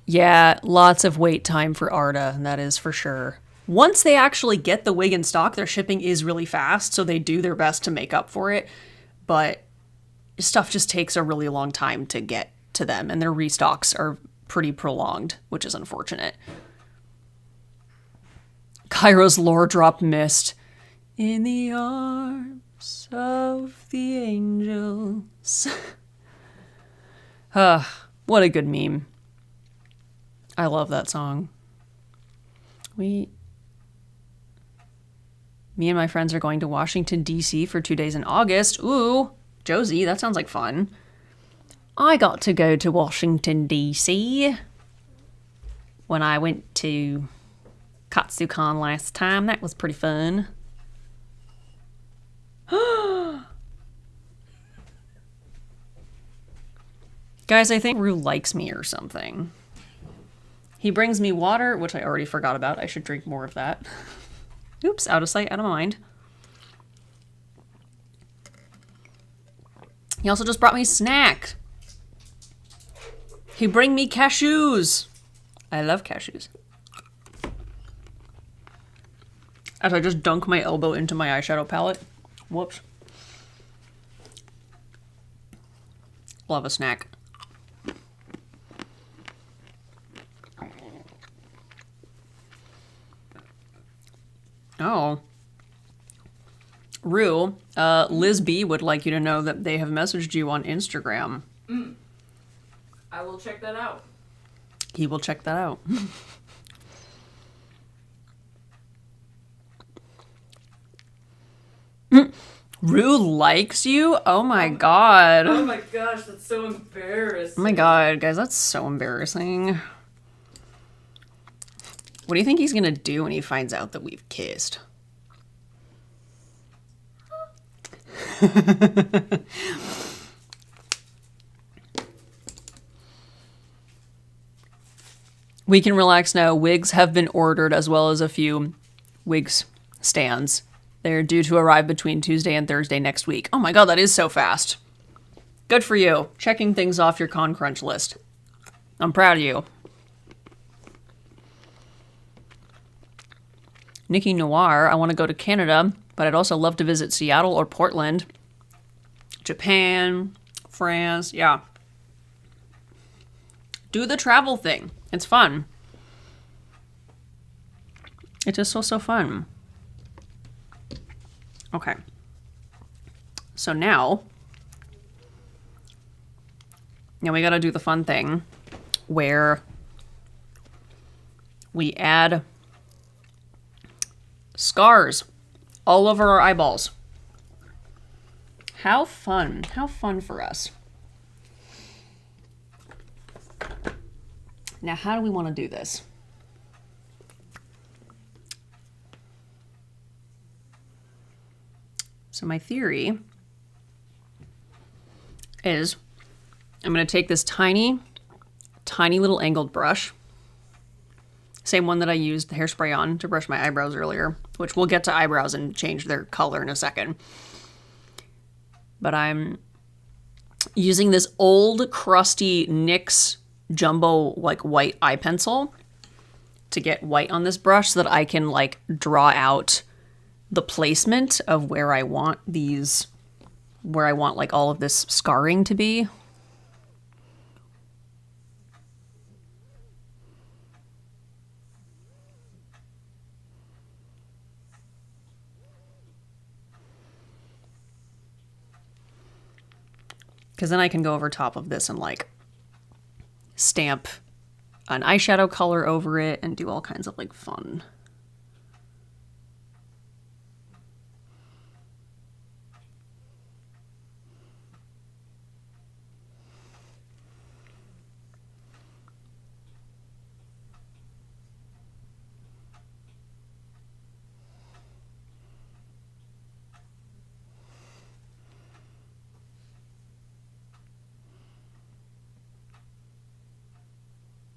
Yeah, lots of wait time for Arda, that is for sure. Once they actually get the wig in stock, their shipping is really fast, so they do their best to make up for it. But stuff just takes a really long time to get to them, and their restocks are pretty prolonged, which is unfortunate. Kairos lore drop missed. In the arms of the angels. What a good meme. I love that song. Me and my friends are going to Washington, D.C. for 2 days in August. Ooh, Josie, that sounds like fun. I got to go to Washington, D.C. when I went to KatsuCon last time. That was pretty fun. Guys, I think Rue likes me or something. He brings me water, which I already forgot about. I should drink more of that. Oops, out of sight, out of mind. He also just brought me a snack. He bring me cashews. I love cashews. As I just dunk my elbow into my eyeshadow palette. Whoops. Love a snack. Oh. Rue, Liz B would like you to know that they have messaged you on Instagram.
I will check that out.
He will check that out. Rue likes you? Oh my god.
Oh my gosh, that's so embarrassing.
Oh my god, guys, that's so embarrassing. What do you think he's gonna do when he finds out that we've kissed? We can relax now. Wigs have been ordered, as well as a few wigs stands. They're due to arrive between Tuesday and Thursday next week. Oh my god, that is so fast. Good for you. Checking things off your con crunch list. I'm proud of you. Nikki Noir, I want to go to Canada, but I'd also love to visit Seattle or Portland. Japan, France, yeah. Do the travel thing. It's fun. It is so fun. Okay. So now we gotta do the fun thing where we add scars all over our eyeballs. How fun. How fun for us. Now, how do we want to do this? So my theory is I'm going to take this tiny little angled brush, same one that I used the hairspray on to brush my eyebrows earlier, which we'll get to eyebrows and change their color in a second. But I'm using this old crusty NYX jumbo like white eye pencil to get white on this brush so that I can like draw out the placement of where I want like all of this scarring to be. Because then I can go over top of this and like stamp an eyeshadow color over it and do all kinds of like fun.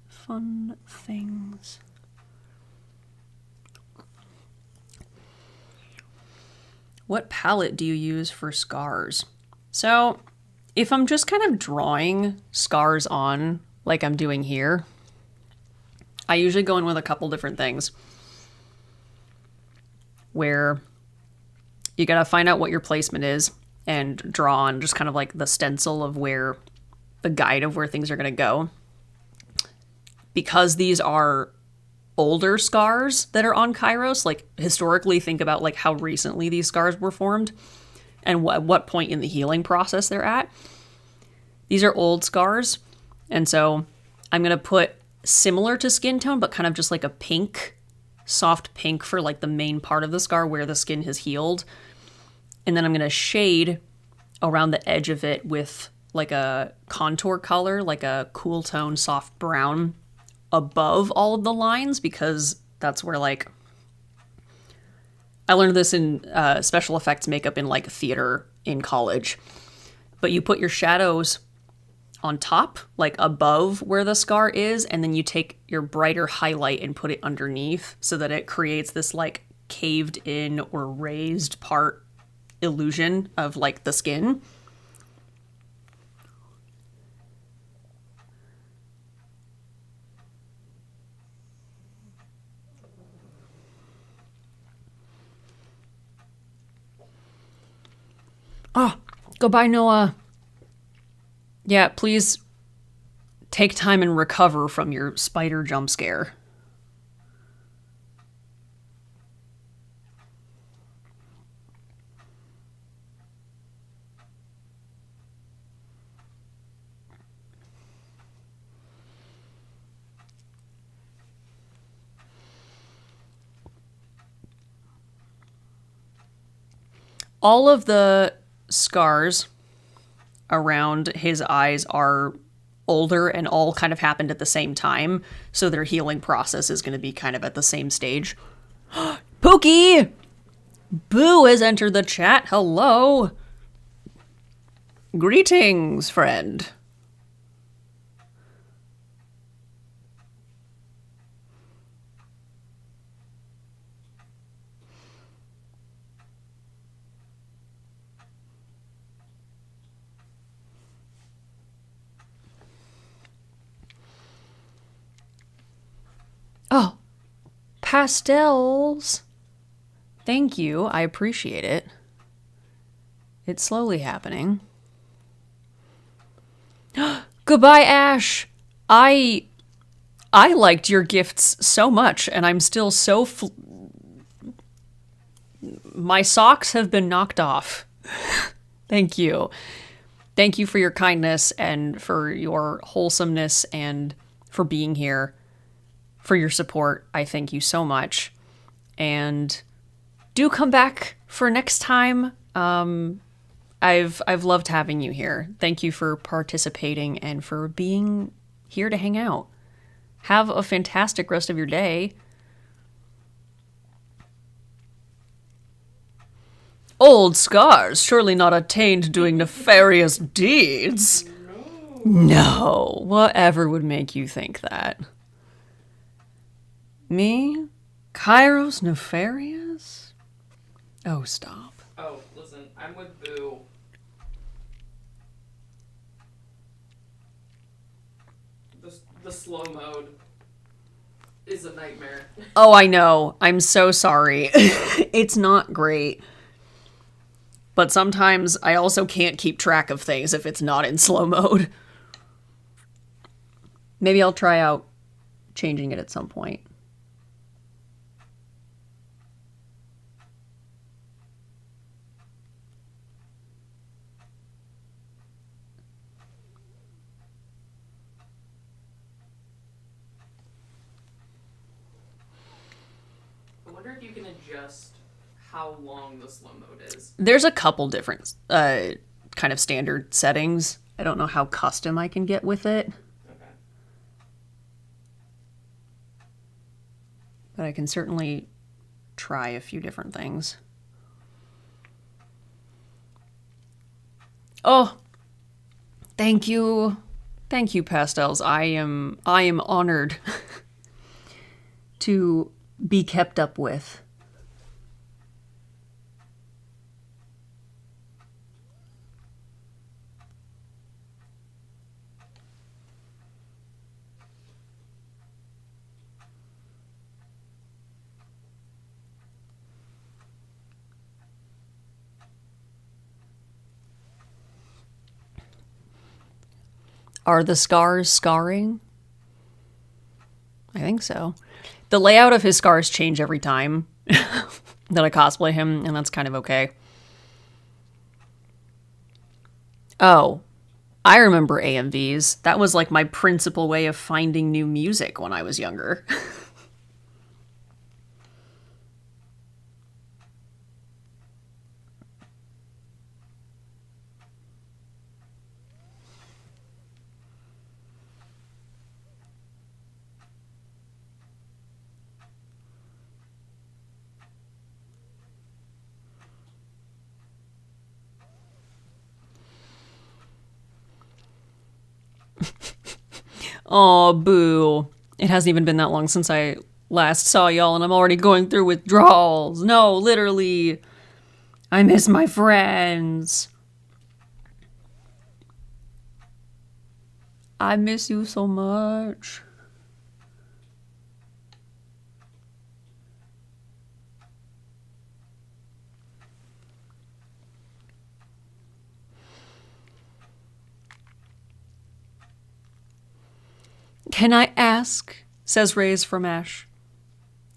Fun things. What palette do you use for scars? So, if I'm just kind of drawing scars on, like I'm doing here, I usually go in with a couple different things. Where you gotta find out what your placement is and draw on just kind of like the stencil of where, the guide of where things are gonna go. Because these are older scars that are on Kairos, like historically think about like how recently these scars were formed and what point in the healing process they're at. These are old scars, and so I'm going to put similar to skin tone, but kind of just like a pink, soft pink for like the main part of the scar where the skin has healed. And then I'm going to shade around the edge of it with like a contour color, like a cool tone, soft brown above all of the lines, because that's where like I learned this in special effects makeup in like theater in college. But you put your shadows on top, like above where the scar is, and then you take your brighter highlight and put it underneath so that it creates this like caved in or raised part illusion of like the skin. Oh, goodbye, Noah. Yeah, please take time and recover from your spider jump scare. All of the scars around his eyes are older and all kind of happened at the same time, so their healing process is going to be kind of at the same stage. Pookie! Boo has entered the chat. Hello. Greetings, friend. Oh, pastels. Thank you. I appreciate it. It's slowly happening. Goodbye, Ash. I liked your gifts so much, and I'm still so my socks have been knocked off. Thank you. Thank you for your kindness and for your wholesomeness and for being here. For your support. I thank you so much. And do come back for next time. I've loved having you here. Thank you for participating and for being here to hang out. Have a fantastic rest of your day. Old scars, surely not attained doing nefarious deeds. No, whatever would make you think that? Me? Kairos nefarious? Oh, stop.
Oh, listen, I'm with Boo. The slow mode. is a nightmare.
Oh, I know. I'm so sorry. It's not great. But sometimes I also can't keep track of things if it's not in slow mode. Maybe I'll try out changing it at some point.
I wonder if you can adjust how long the slow mode is.
There's a couple different kind of standard settings. I don't know how custom I can get with it.
Okay.
But I can certainly try a few different things. Oh, thank you. Thank you, Pastels. I am honored to be kept up with. Are the scars scarring? I think so. The layout of his scars change every time that I cosplay him, and that's kind of okay. Oh, I remember AMVs. That was like my principal way of finding new music when I was younger. Oh, boo. It hasn't even been that long since I last saw y'all, and I'm already going through withdrawals. No, literally. I miss my friends. I miss you so much. Can I ask, says Rays from Ash,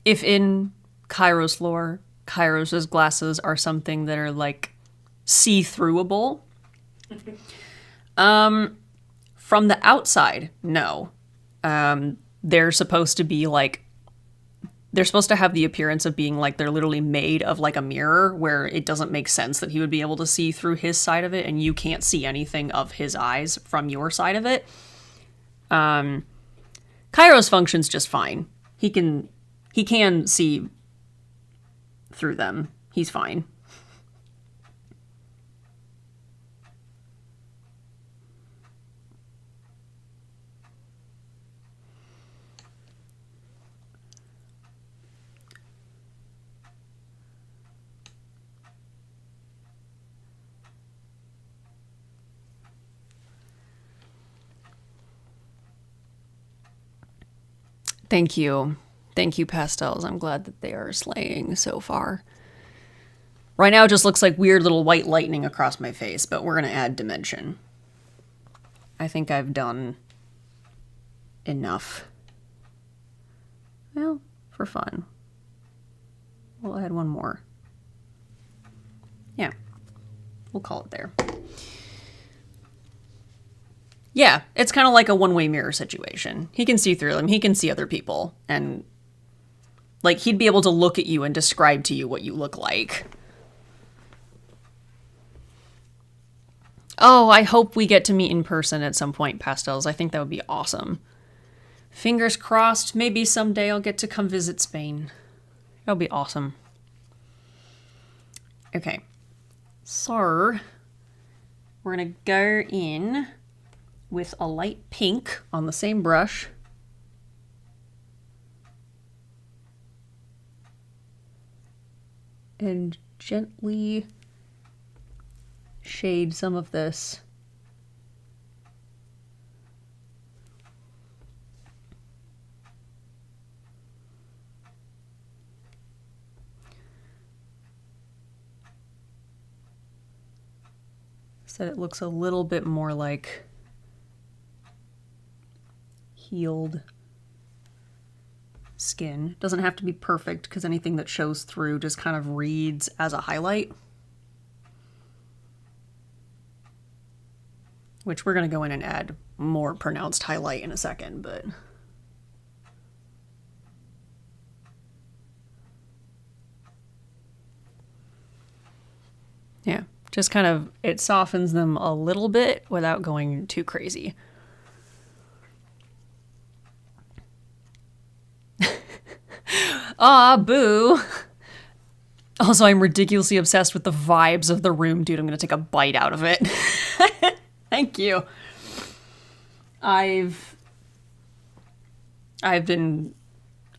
if in Kairos lore, Kairos' glasses are something that are like see-throughable? From the outside, no. They're supposed to be like, they're supposed to have the appearance of being like they're literally made of like a mirror, where it doesn't make sense that he would be able to see through his side of it and you can't see anything of his eyes from your side of it. Kairos functions just fine. He can see through them. He's fine. Thank you. Thank you, Pastels. I'm glad that they are slaying so far. Right now it just looks like weird little white lightning across my face, but we're going to add dimension. I think I've done enough. Well, for fun. We'll add one more. Yeah, we'll call it there. Yeah, it's kind of like a one-way mirror situation. He can see through them. He can see other people. And, like, he'd be able to look at you and describe to you what you look like. Oh, I hope we get to meet in person at some point, Pastels. I think that would be awesome. Fingers crossed, maybe someday I'll get to come visit Spain. That'll be awesome. Okay. So, we're going to go in with a light pink on the same brush. And gently shade some of this. so that it looks a little bit more like healed skin. Doesn't have to be perfect because anything that shows through just kind of reads as a highlight. Which we're going to go in and add more pronounced highlight in a second, but... yeah, just kind of, it softens them a little bit without going too crazy. Ah, boo. Also, I'm ridiculously obsessed with the vibes of the room, dude. I'm going to take a bite out of it. Thank you. I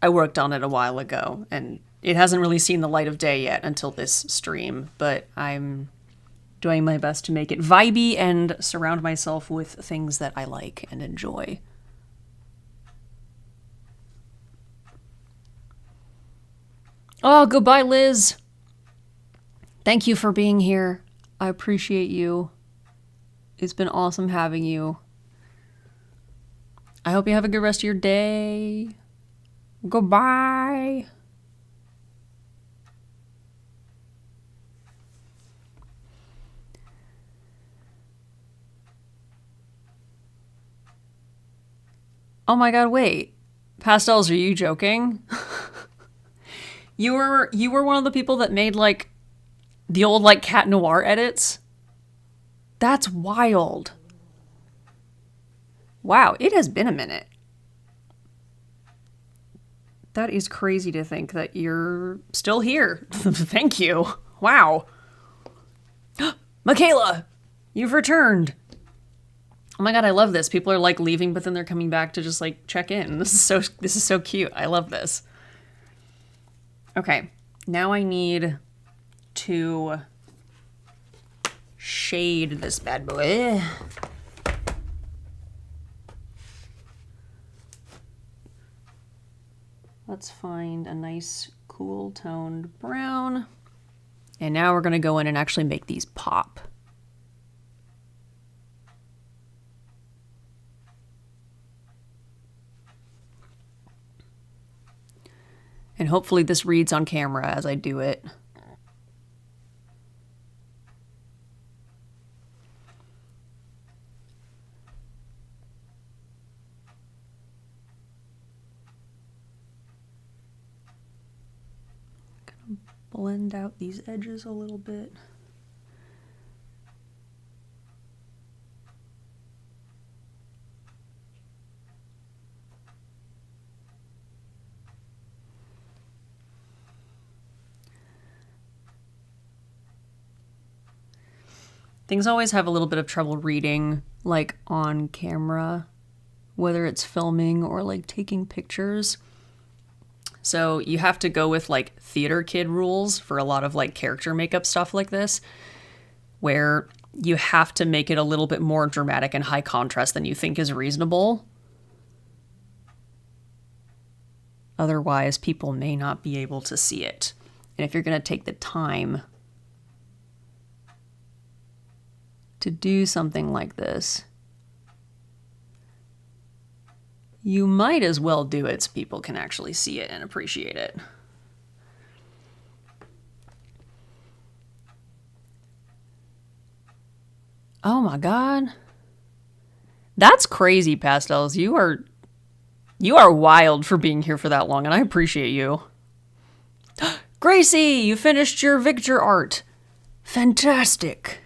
worked on it a while ago, and it hasn't really seen the light of day yet until this stream, but I'm doing my best to make it vibey and surround myself with things that I like and enjoy. Oh, goodbye, Liz. Thank you for being here. I appreciate you. It's been awesome having you. I hope you have a good rest of your day. Goodbye. Oh my god, wait. Pastels, are you joking? You were one of the people that made like the old like Cat Noir edits? That's wild. Wow, it has been a minute. That is crazy to think that you're still here. Thank you. Wow. Michaela, you've returned. Oh my god, I love this. People are like leaving, but then they're coming back to just like check in. This is so cute. I love this. Okay, now I need to shade this bad boy. Let's find a nice cool toned brown. And now we're gonna go in and actually make these pop. And hopefully this reads on camera as I do it. Gonna blend out these edges a little bit. Things always have a little bit of trouble reading, like on camera, whether it's filming or like taking pictures. So you have to go with like theater kid rules for a lot of like character makeup stuff like this, where you have to make it a little bit more dramatic and high contrast than you think is reasonable. Otherwise, people may not be able to see it. And if you're going to take the time to do something like this, you might as well do it so people can actually see it and appreciate it. Oh my god. That's crazy, Pastels. You are wild for being here for that long, and I appreciate you. Gracie, you finished your Victor art. Fantastic.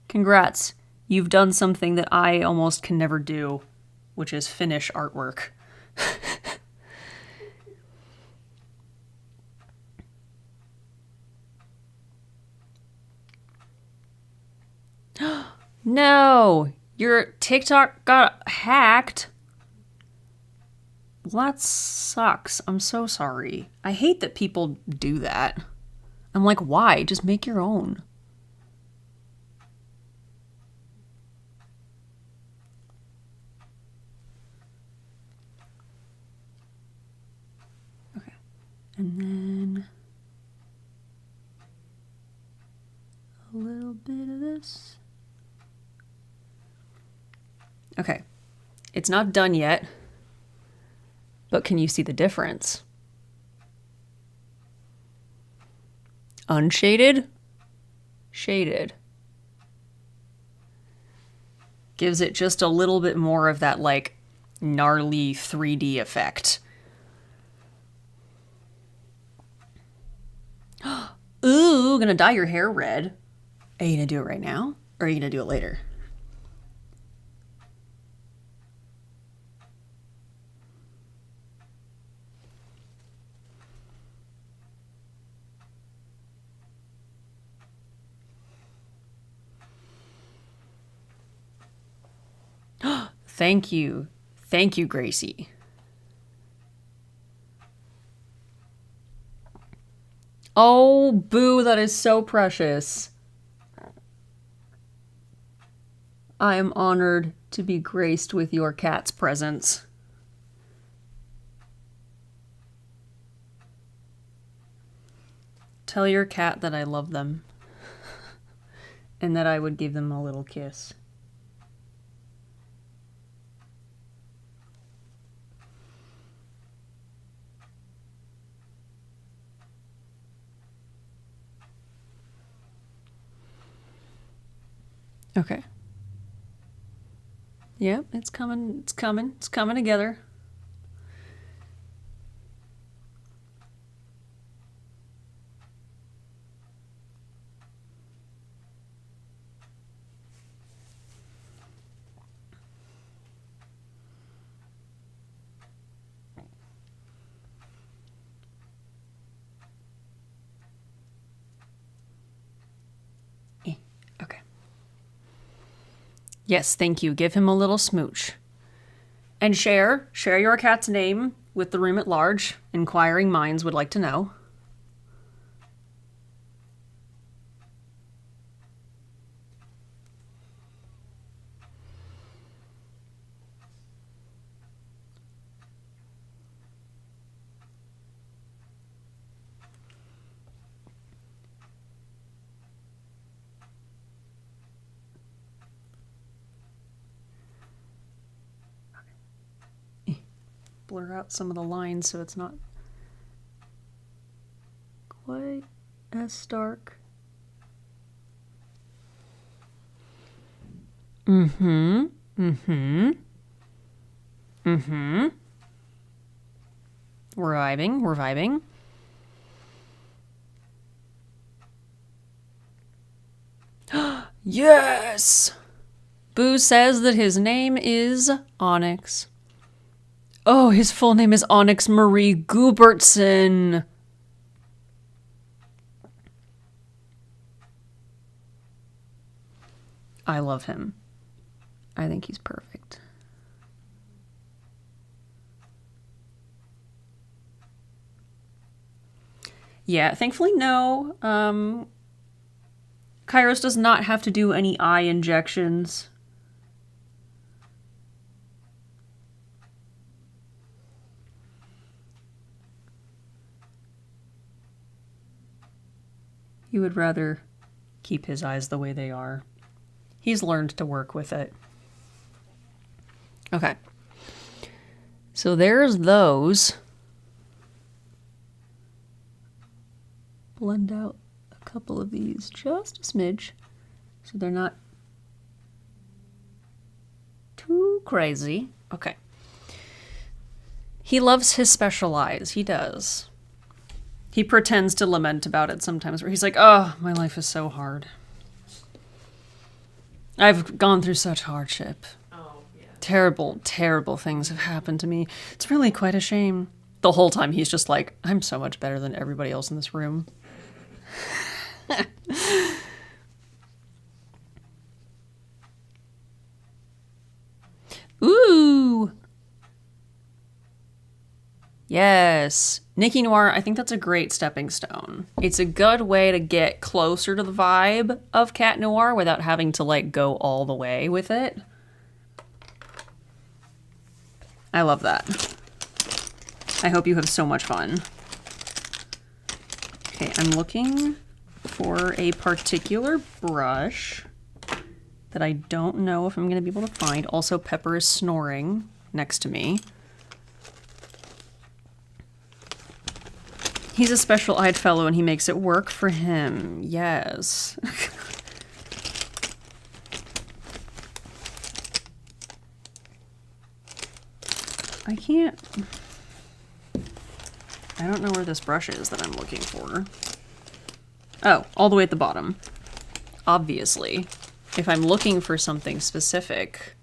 Congrats. You've done something that I almost can never do, which is finish artwork. No, your TikTok got hacked. Well, that sucks. I'm so sorry. I hate that people do that. I'm like, why? Just make your own. Okay. And then a little bit of this. Okay. It's not done yet, but can you see the difference? Unshaded, shaded. Gives it just a little bit more of that, like, gnarly 3D effect. Ooh, gonna dye your hair red. Are you gonna do it right now? Or are you gonna do it later? Thank you. Thank you, Gracie. Oh, boo, that is so precious. I am honored to be graced with your cat's presence. Tell your cat that I love them and that I would give them a little kiss. Okay. Yep, it's coming, it's coming, it's coming together. Okay. Yes, thank you. Give him a little smooch. And share your cat's name with the room at large. Inquiring minds would like to know. Blur out some of the lines so it's not quite as stark. Mm-hmm. Mm-hmm. Mm-hmm. We're vibing. We're vibing. Yes! Boo says that his name is Onyx. Oh, his full name is Onyx Marie Gubertson. I love him. I think he's perfect. Yeah, thankfully no. Kairos does not have to do any eye injections. He would rather keep his eyes the way they are. He's learned to work with it. Okay. So there's those. Blend out a couple of these just a smidge so they're not too crazy. Okay. He loves his special eyes. He does. He pretends to lament about it sometimes where he's like, oh, my life is so hard. I've gone through such hardship.
Oh, yeah.
Terrible, terrible things have happened to me. It's really quite a shame. The whole time he's just like, I'm so much better than everybody else in this room. Ooh! Yes. Nikki Noir, I think that's a great stepping stone. It's a good way to get closer to the vibe of Cat Noir without having to, like, go all the way with it. I love that. I hope you have so much fun. Okay, I'm looking for a particular brush. that I don't know if I'm going to be able to find. Also, Pepper is snoring next to me. He's a special-eyed fellow and he makes it work for him. Yes. I can't... I don't know where this brush is that I'm looking for. Oh, all the way at the bottom. Obviously. If I'm looking for something specific...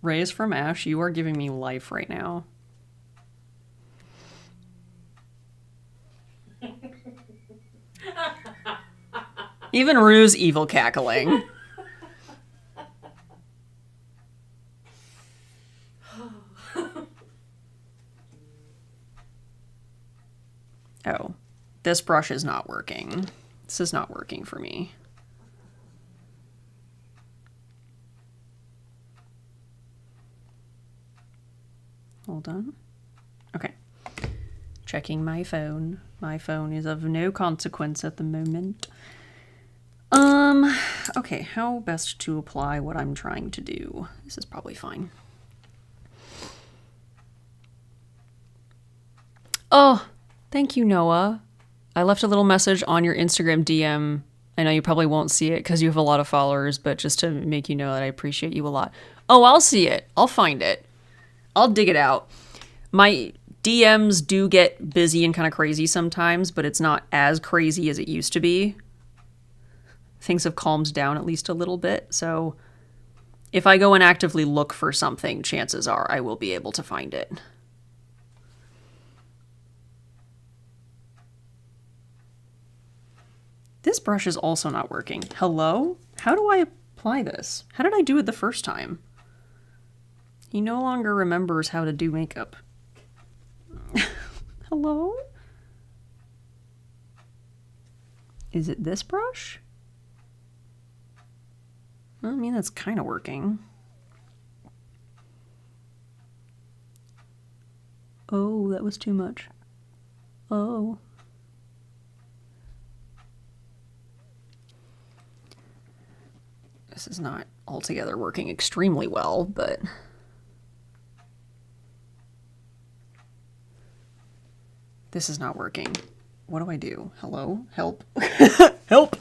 Rays from Ash, you are giving me life right now. Even Rue's evil cackling. Oh, this brush is not working. This is not working for me. Hold on. Okay. Checking my phone. My phone is of no consequence at the moment. Okay, how best to apply what I'm trying to do? This is probably fine. Oh, thank you, Noah. I left a little message on your Instagram DM. I know you probably won't see it because you have a lot of followers, but just to make you know that I appreciate you a lot. Oh, I'll see it. I'll find it. I'll dig it out. My DMs do get busy and kind of crazy sometimes, but it's not as crazy as it used to be. Things have calmed down at least a little bit, so if I go and actively look for something, chances are I will be able to find it. This brush is also not working. Hello? How do I apply this? How did I do it the first time? He no longer remembers how to do makeup. Hello? Is it this brush? Well, I mean, that's kind of working. Oh, that was too much. Oh. This is not altogether working extremely well, but... This is not working. What do I do? Hello? Help. Help!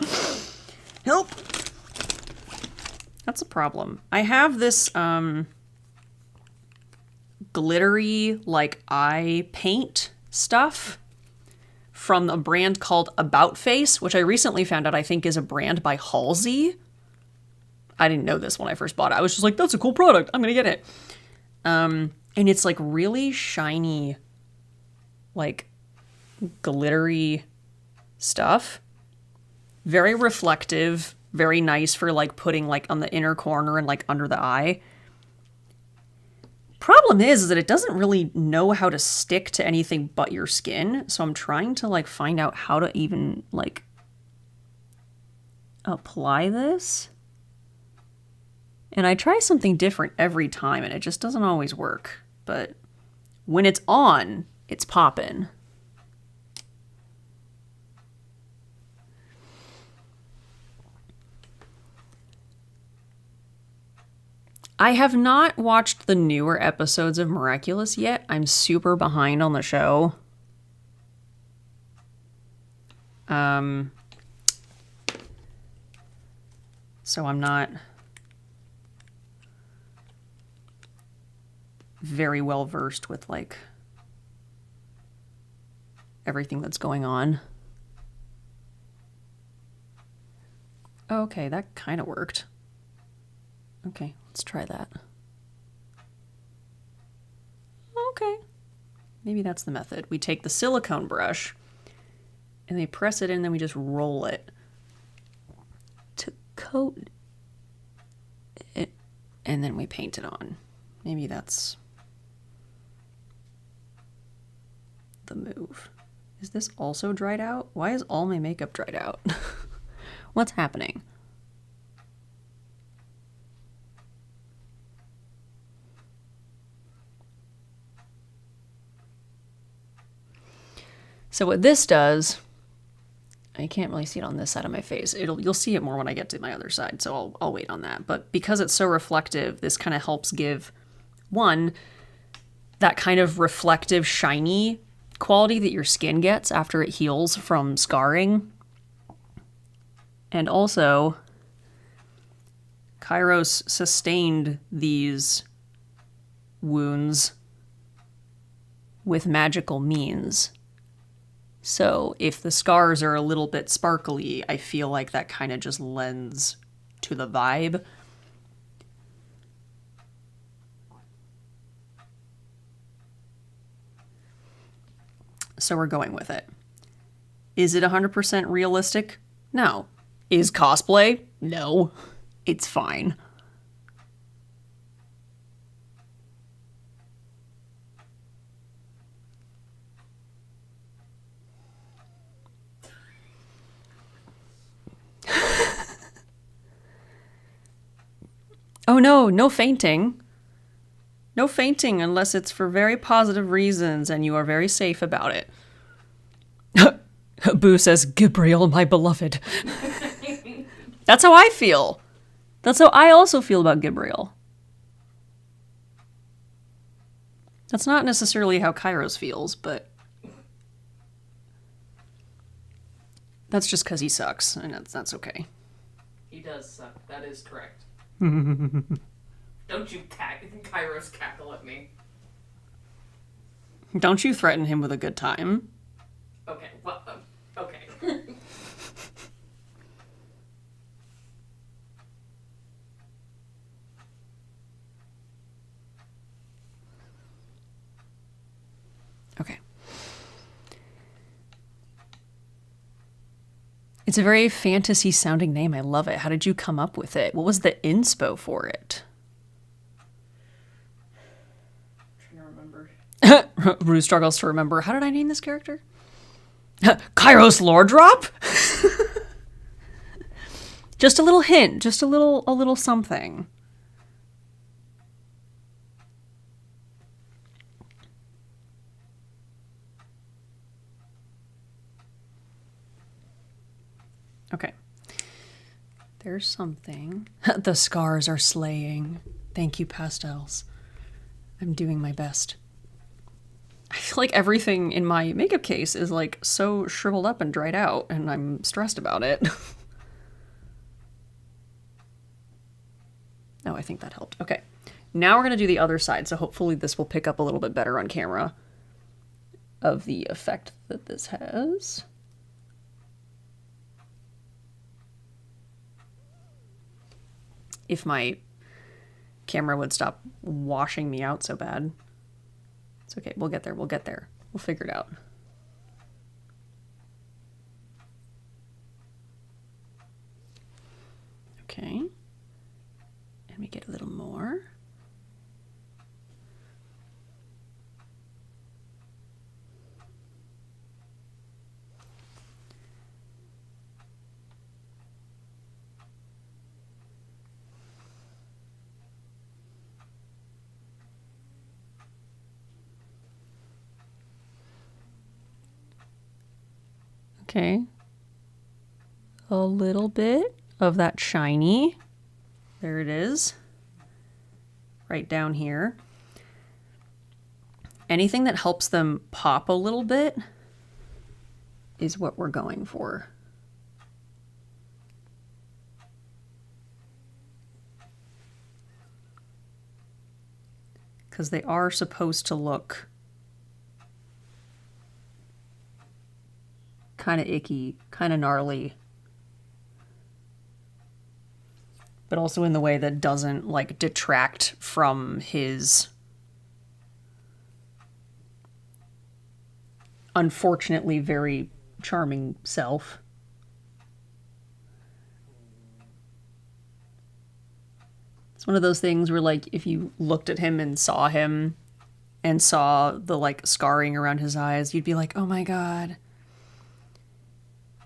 Help! That's a problem. I have this, glittery, like, eye paint stuff from a brand called About Face, which I recently found out I think is a brand by Halsey. I didn't know this when I first bought it. I was just like, that's a cool product. I'm gonna get it. And it's, like, really shiny, like, glittery stuff. Very reflective. Very nice for, like, putting, like, on the inner corner and, like, under the eye. Problem is that it doesn't really know how to stick to anything but your skin. So I'm trying to, like, find out how to even, like, apply this. And I try something different every time, and it just doesn't always work. But when it's on, it's poppin'. I have not watched the newer episodes of Miraculous yet. I'm super behind on the show. So I'm not very well versed with, like, everything that's going on. Okay, that kind of worked. Okay, let's try that. Okay. Maybe that's the method. We take the silicone brush and they press it in, and then we just roll it to coat it, and then we paint it on. Maybe that's the move. Is this also dried out? Why is all my makeup dried out? What's happening? So what this does You can't really see it on this side of my face. You'll see it more when I get to my other side, so I'll wait on that. But because it's so reflective, this kind of helps give, one, that kind of reflective, shiny quality that your skin gets after it heals from scarring. And also, Kairos sustained these wounds with magical means. So if the scars are a little bit sparkly, I feel like that kind of just lends to the vibe. So we're going with it. Is it 100% realistic? No. Is cosplay? No. It's fine. Oh no, no fainting. No fainting unless it's for very positive reasons and you are very safe about it. Boo says, Gabriel, my beloved. That's how I feel. That's how I also feel about Gabriel. That's not necessarily how Kairos feels, but that's just because he sucks, and that's okay.
He does suck. That is correct. Don't you Kairos cackle at me.
Don't you threaten him with a good time.
Okay, well, okay.
Okay. It's a very fantasy sounding name. I love it. How did you come up with it? What was the inspo for it?
I'm trying to remember.
Rue struggles to remember. How did I name this character? Kairos Lore Drop? Just a little hint. Just a little something. Okay. There's something. The scars are slaying. Thank you, pastels. I'm doing my best. I feel like everything in my makeup case is like so shriveled up and dried out, and I'm stressed about it. Oh, I think that helped. Okay. Now we're going to do the other side, so hopefully this will pick up a little bit better on camera of the effect that this has. If my camera would stop washing me out so bad. It's okay. We'll get there. We'll get there. We'll figure it out. Okay. And we get a little more. Okay. A little bit of that shiny. There it is. Right down here. Anything that helps them pop a little bit is what we're going for. Because they are supposed to look kind of icky, kind of gnarly, but also in the way that doesn't like detract from his unfortunately very charming self. It's one of those things where like if you looked at him and saw the like scarring around his eyes, you'd be like, oh my god.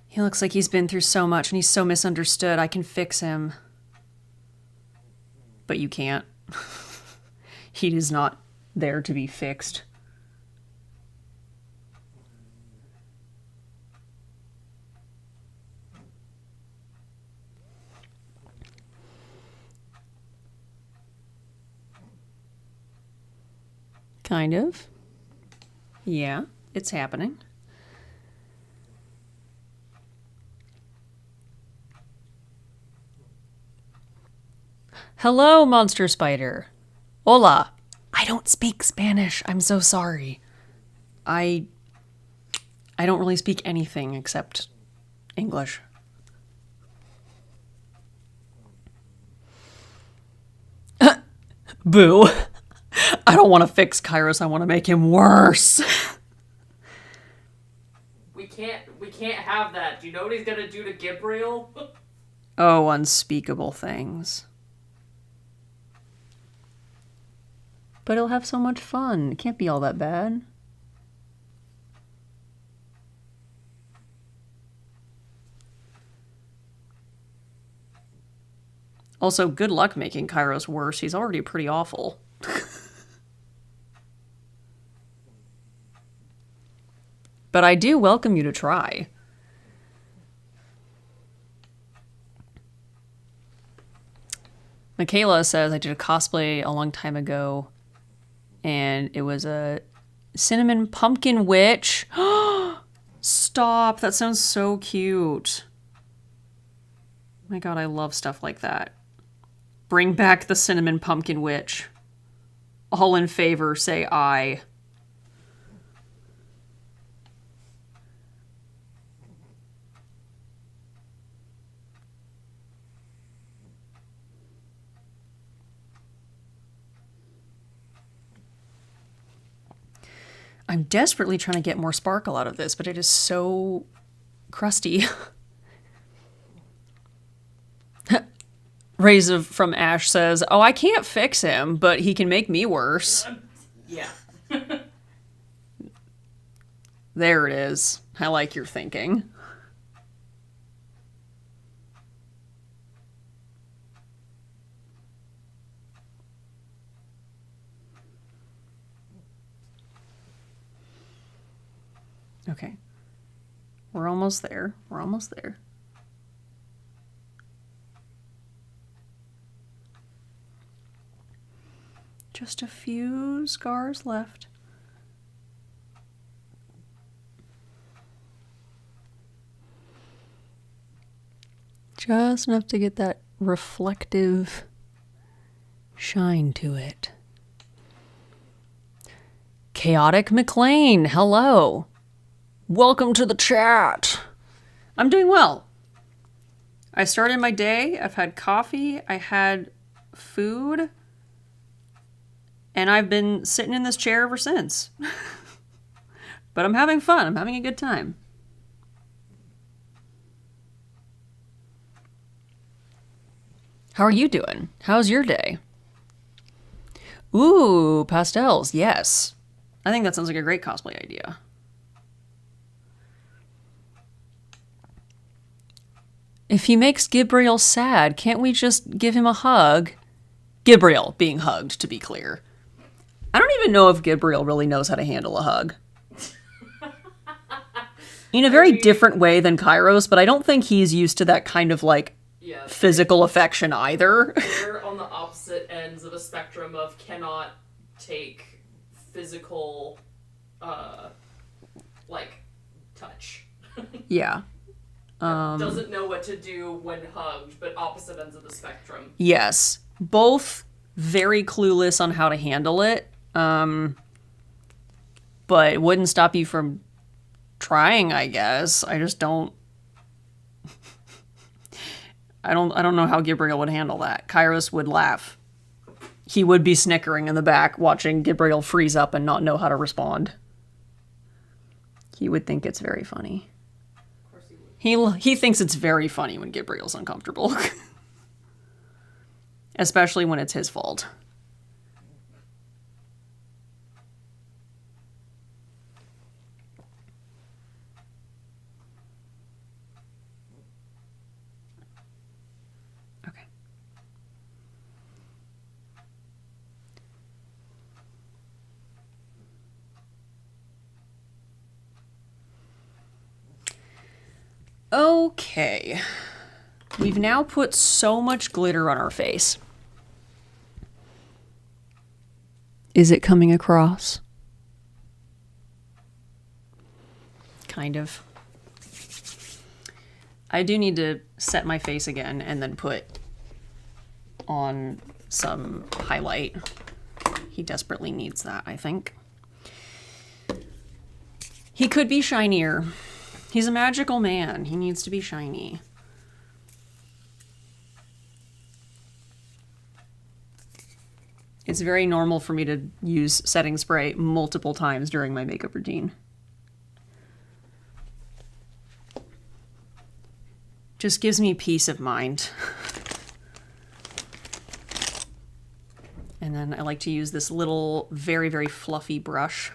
He looks like he's been through so much and he's so misunderstood. I can fix him. But you can't. He is not there to be fixed. Kind of. Yeah, it's happening. Hello, Monster Spider. Hola. I don't speak Spanish. I'm so sorry. I don't really speak anything except English. Boo. I don't want to fix Kairos. I want to make him worse.
We can't have that. Do you know what he's gonna do to Gabriel?
Oh, unspeakable things. But he'll have so much fun. It can't be all that bad. Also, good luck making Kairos worse. He's already pretty awful. But I do welcome you to try. Michaela says, I did a cosplay a long time ago, and it was a cinnamon pumpkin witch. Stop, that sounds so cute. Oh my god, I love stuff like that. Bring back the cinnamon pumpkin witch. All in favor, say aye. I'm desperately trying to get more sparkle out of this, but it is so crusty. Rays from Ash says, oh, I can't fix him, but he can make me worse.
Yeah.
There it is. I like your thinking. Okay. We're almost there. We're almost there. Just a few scars left. Just enough to get that reflective shine to it. Chaotic McLean, hello. Welcome to the chat. I'm doing well. I started my day. I've had coffee. I had food. And I've been sitting in this chair ever since. But I'm having fun. I'm having a good time. How are you doing? How's your day? Ooh, pastels. Yes. I think that sounds like a great cosplay idea. If he makes Gabriel sad, can't we just give him a hug? Gabriel being hugged, to be clear. I don't even know if Gabriel really knows how to handle a hug. In a very different way than Kairos, but I don't think he's used to that kind of, like, physical affection either.
We're on the opposite ends of a spectrum of cannot take physical, touch.
Yeah.
Doesn't know what to do when hugged, but opposite ends of the spectrum.
Yes. Both very clueless on how to handle it. But it wouldn't stop you from trying, I guess. I just don't... I don't know how Gabriel would handle that. Kairos would laugh. He would be snickering in the back, watching Gabriel freeze up and not know how to respond. He would think it's very funny.
Of course he would.
He thinks it's very funny when Gabriel's uncomfortable. Especially when it's his fault. Okay. Okay. We've now put so much glitter on our face. Is it coming across? Kind of. I do need to set my face again and then put on some highlight. He desperately needs that, I think. He could be shinier. He's a magical man. He needs to be shiny. It's very normal for me to use setting spray multiple times during my makeup routine. Just gives me peace of mind. And then I like to use this little, very, very fluffy brush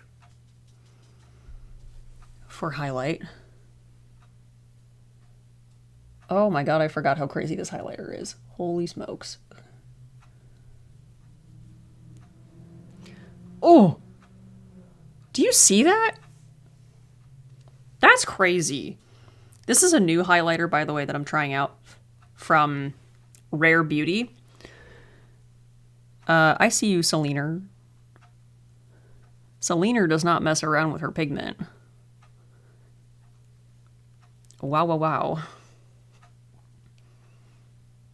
for highlight. Oh my god, I forgot how crazy this highlighter is. Holy smokes. Oh! Do you see that? That's crazy. This is a new highlighter, by the way, that I'm trying out from Rare Beauty. I see you, Eyeliner. Eyeliner does not mess around with her pigment. Wow, wow, wow.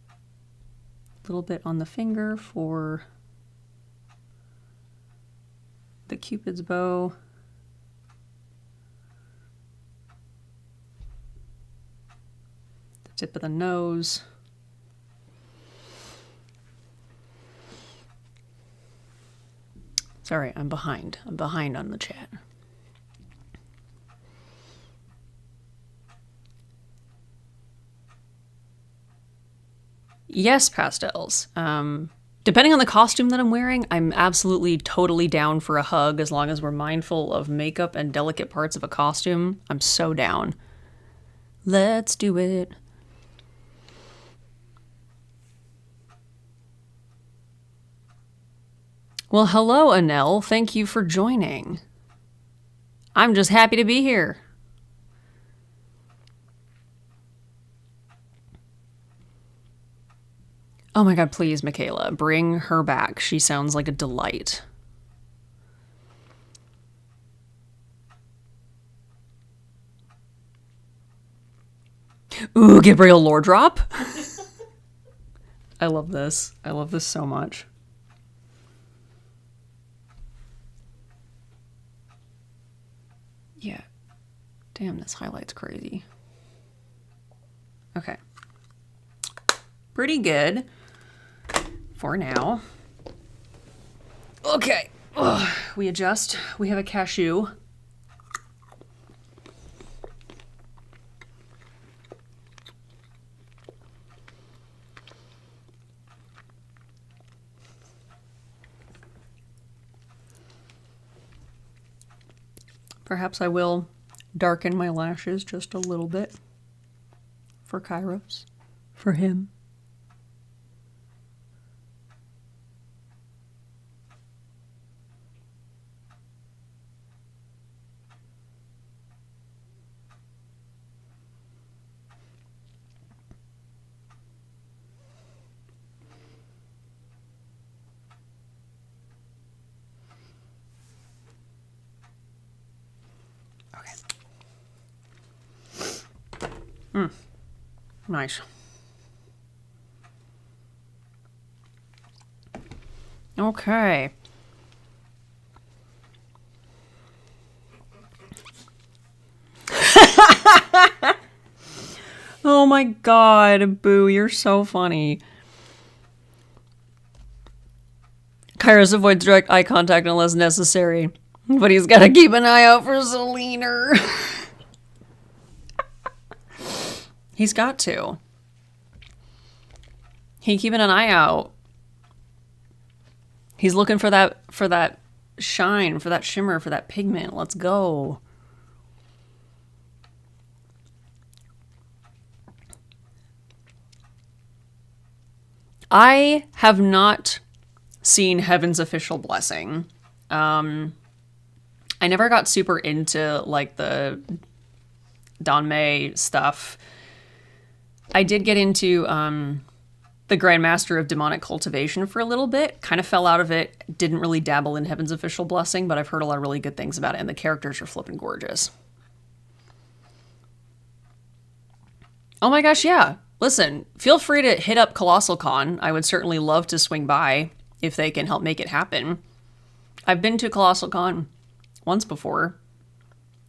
A little bit on the finger for the Cupid's bow. The tip of the nose. Sorry, I'm behind. I'm behind on the chat. Yes, pastels. Depending on the costume that I'm wearing, I'm absolutely totally down for a hug as long as we're mindful of makeup and delicate parts of a costume. I'm so down. Let's do it. Well, hello, Anel. Thank you for joining. I'm just happy to be here. Oh my god, please, Michaela, bring her back. She sounds like a delight. Ooh, Gabriel lore drop. I love this. I love this so much. Yeah. Damn, this highlight's crazy. Okay. Pretty good for now. Okay. Ugh. We adjust. We have a cashew. Perhaps I will darken my lashes just a little bit for Kairos, for him. Nice. Okay. Oh my god, Boo, you're so funny. Kairos avoids direct eye contact unless necessary, but he's got to keep an eye out for Eyeliner. He's got to. He's keeping an eye out. He's looking for that shine, for that shimmer, for that pigment. Let's go. I have not seen Heaven's Official Blessing. I never got super into like the Don May stuff. I did get into the Grandmaster of Demonic Cultivation for a little bit. Kind of fell out of it. Didn't really dabble in Heaven's Official Blessing, but I've heard a lot of really good things about it, and the characters are flippin' gorgeous. Oh my gosh, yeah. Listen, feel free to hit up Colossal Con. I would certainly love to swing by if they can help make it happen. I've been to Colossal Con once before.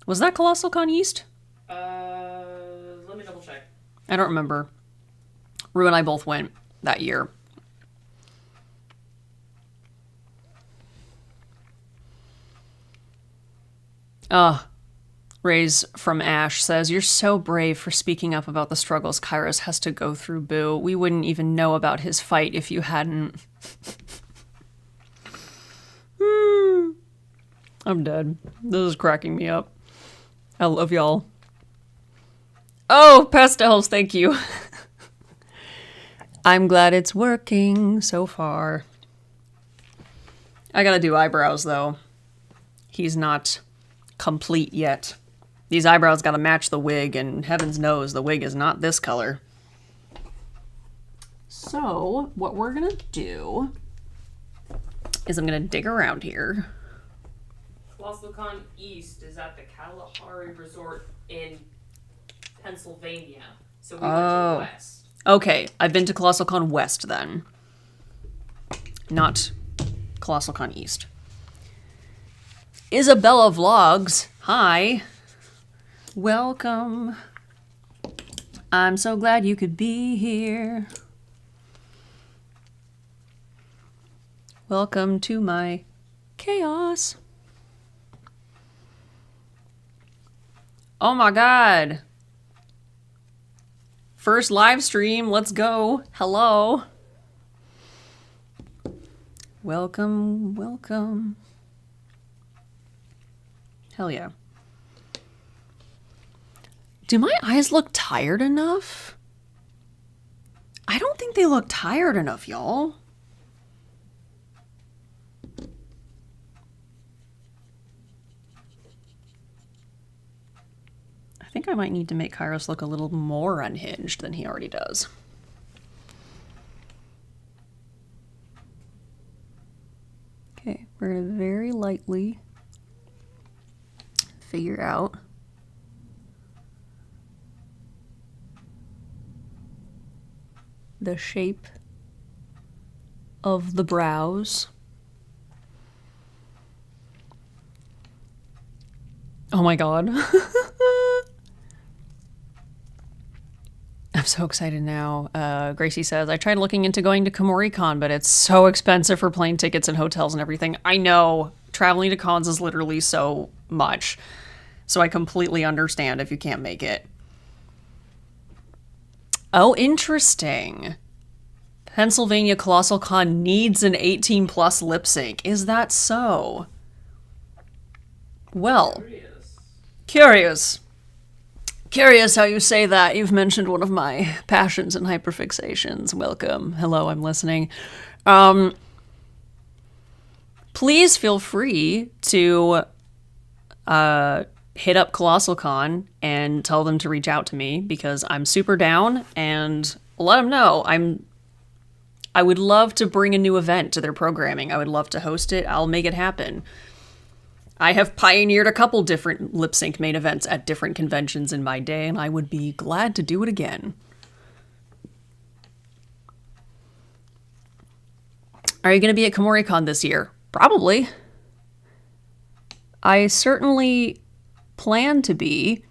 Was that Colossal Con East?
Let me double check.
I don't remember. Rue and I both went that year. Rays from Ash says, "You're so brave for speaking up about the struggles Kairos has to go through, Boo. We wouldn't even know about his fight if you hadn't." I'm dead. This is cracking me up. I love y'all. Oh, pastels, thank you. I'm glad it's working so far. I gotta do eyebrows, though. He's not complete yet. These eyebrows gotta match the wig, and heavens knows the wig is not this color. So, what we're gonna do is I'm gonna dig around here.
Colossal Con East is at the Kalahari Resort in Pennsylvania. So we went to West.
Okay, I've been to Colossal Con West then. Not Colossal Con East. Isabella Vlogs, hi. Welcome. I'm so glad you could be here. Welcome to my chaos. Oh my god. First live stream, let's go. Hello. Welcome, welcome. Hell yeah. Do my eyes look tired enough? I don't think they look tired enough, y'all. I think I might need to make Kairos look a little more unhinged than he already does. Okay, we're going to very lightly figure out the shape of the brows. Oh my god. I'm so excited now. Gracie says, I tried looking into going to KomoriCon, but it's so expensive for plane tickets and hotels and everything. I know. Traveling to cons is literally so much. So I completely understand if you can't make it. Oh, interesting. Pennsylvania Colossal Con needs an 18+ lip sync. Is that so? Well, curious. Curious how you say that. You've mentioned one of my passions and hyperfixations. Welcome. Hello, I'm listening. Please feel free to hit up Colossal Con and tell them to reach out to me because I'm super down, and let them know I would love to bring a new event to their programming. I would love to host it. I'll make it happen. I have pioneered a couple different lip sync main events at different conventions in my day, and I would be glad to do it again. Are you going to be at KomoriCon this year? Probably. I certainly plan to be.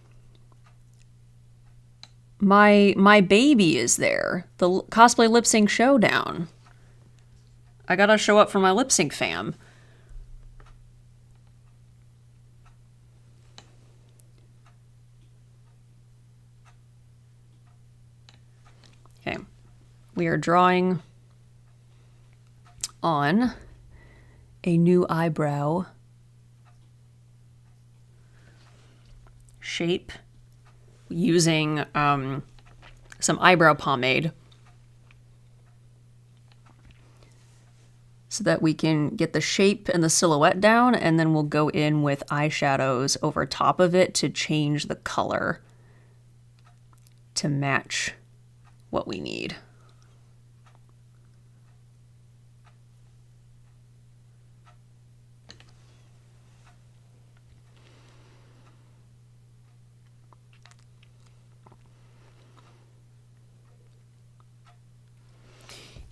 My baby is there. The Cosplay Lip Sync Showdown. I gotta show up for my lip sync fam. Okay, we are drawing on a new eyebrow shape using some eyebrow pomade so that we can get the shape and the silhouette down, and then we'll go in with eyeshadows over top of it to change the color to match what we need.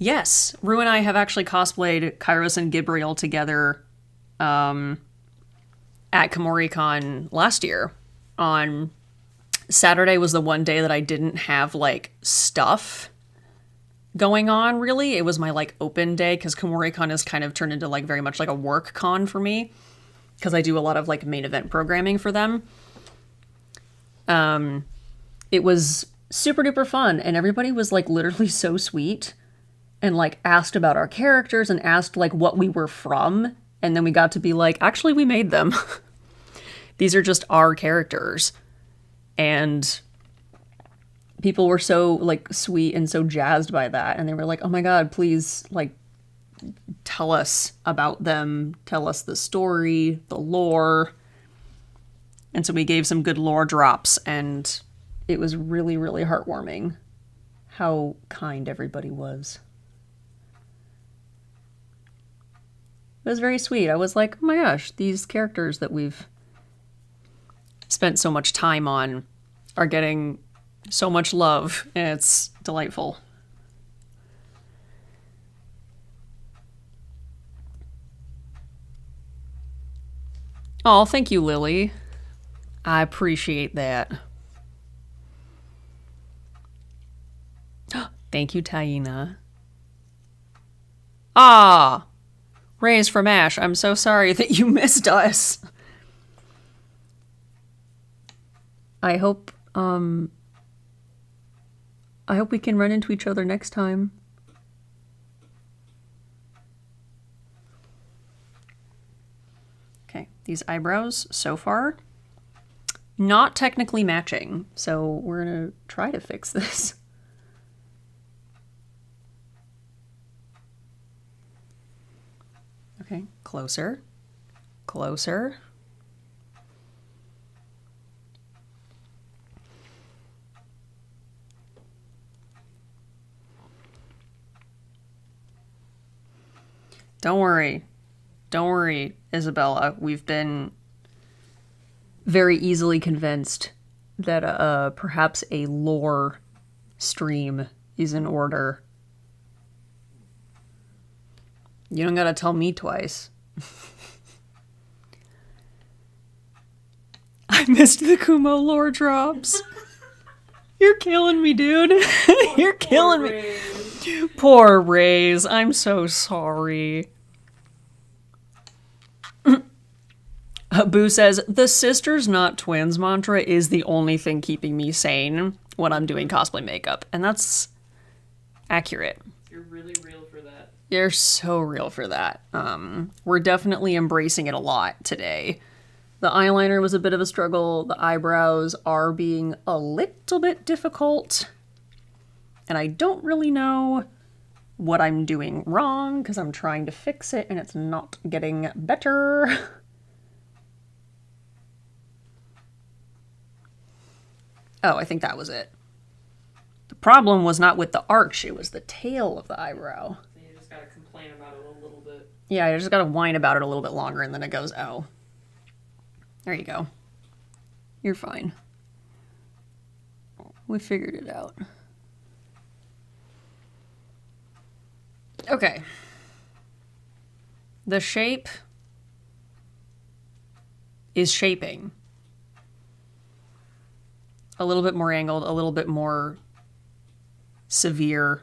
Yes, Rue and I have actually cosplayed Kairos and Gabriel together at KomoriCon last year. On Saturday was the one day that I didn't have, like, stuff going on, really. It was my, like, open day, because KomoriCon has kind of turned into, like, very much like a work con for me, because I do a lot of, like, main event programming for them. It was super duper fun, and everybody was, like, literally so sweet, and, like, asked about our characters, and asked, like, what we were from, and then we got to be like, actually, we made them. These are just our characters. And people were so, like, sweet and so jazzed by that. And they were like, oh my god, please, like, tell us about them. Tell us the story, the lore. And so we gave some good lore drops. And it was really, really heartwarming how kind everybody was. It was very sweet. I was like, oh my gosh, these characters that we've spent so much time on are getting so much love, and it's delightful. Oh, thank you, Lily. I appreciate that. Thank you, Taina. Ah! Rays from Ash, I'm so sorry that you missed us. I hope we can run into each other next time. Okay, these eyebrows so far not technically matching, so we're gonna try to fix this. Okay, closer, closer. Don't worry. Don't worry, Isabella. We've been very easily convinced that perhaps a lore stream is in order. You don't gotta tell me twice. I missed the Kumo lore drops. You're killing me, dude. You're killing me. Poor Rays. I'm so sorry. Boo says, the sisters not twins mantra is the only thing keeping me sane when I'm doing cosplay makeup. And that's accurate.
You're really real for that.
You're so real for that. We're definitely embracing it a lot today. The eyeliner was a bit of a struggle. The eyebrows are being a little bit difficult. And I don't really know what I'm doing wrong because I'm trying to fix it and it's not getting better. Oh, I think that was it. The problem was not with the arch, it was the tail of the eyebrow.
So you just gotta complain about it a little bit.
Yeah, I just gotta whine about it a little bit longer and then it goes, oh. There you go. You're fine. We figured it out. Okay. The shape is shaping. A little bit more angled, a little bit more severe.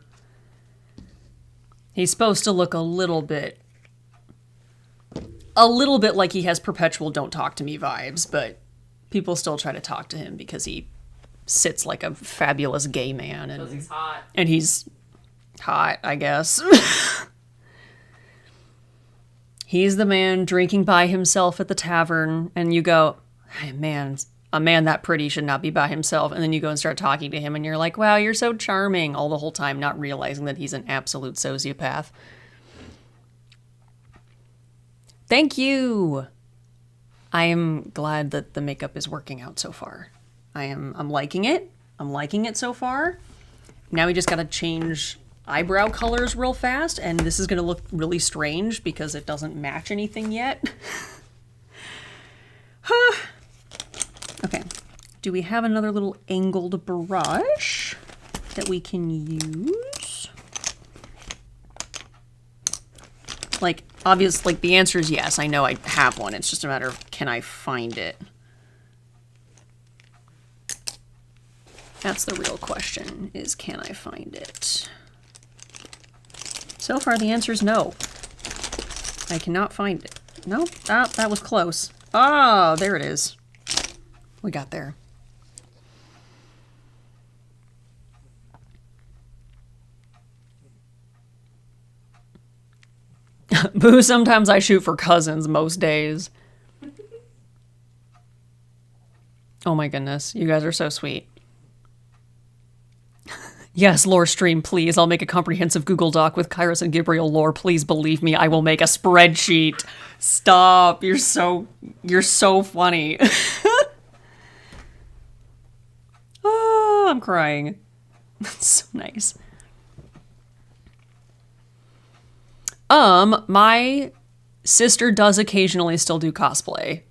He's supposed to look a little bit like he has perpetual don't talk to me vibes, but people still try to talk to him because he sits like a fabulous gay man. And
because he's hot.
And he's hot, I guess. He's the man drinking by himself at the tavern, and you go, hey, man, a man that pretty should not be by himself. And then you go and start talking to him, and you're like, wow, you're so charming, all the whole time, not realizing that he's an absolute sociopath. Thank you! I am glad that the makeup is working out so far. I'm liking it. I'm liking it so far. Now we just gotta change eyebrow colors real fast, and this is gonna look really strange because it doesn't match anything yet. Okay, do we have another little angled brush that we can use? Like, obvious, like, the answer is yes. I know I have one. It's just a matter of, can I find it? That's the real question, is can I find it? So far, the answer is no. I cannot find it. Nope. Ah, that was close. Oh, there it is. We got there. Boo, sometimes I shoot for cousins most days. Oh my goodness. You guys are so sweet. Yes, lore stream, please. I'll make a comprehensive Google Doc with Kairos and Gabriel lore. Please believe me, I will make a spreadsheet. Stop. You're so funny. Oh, I'm crying. That's so nice. My sister does occasionally still do cosplay.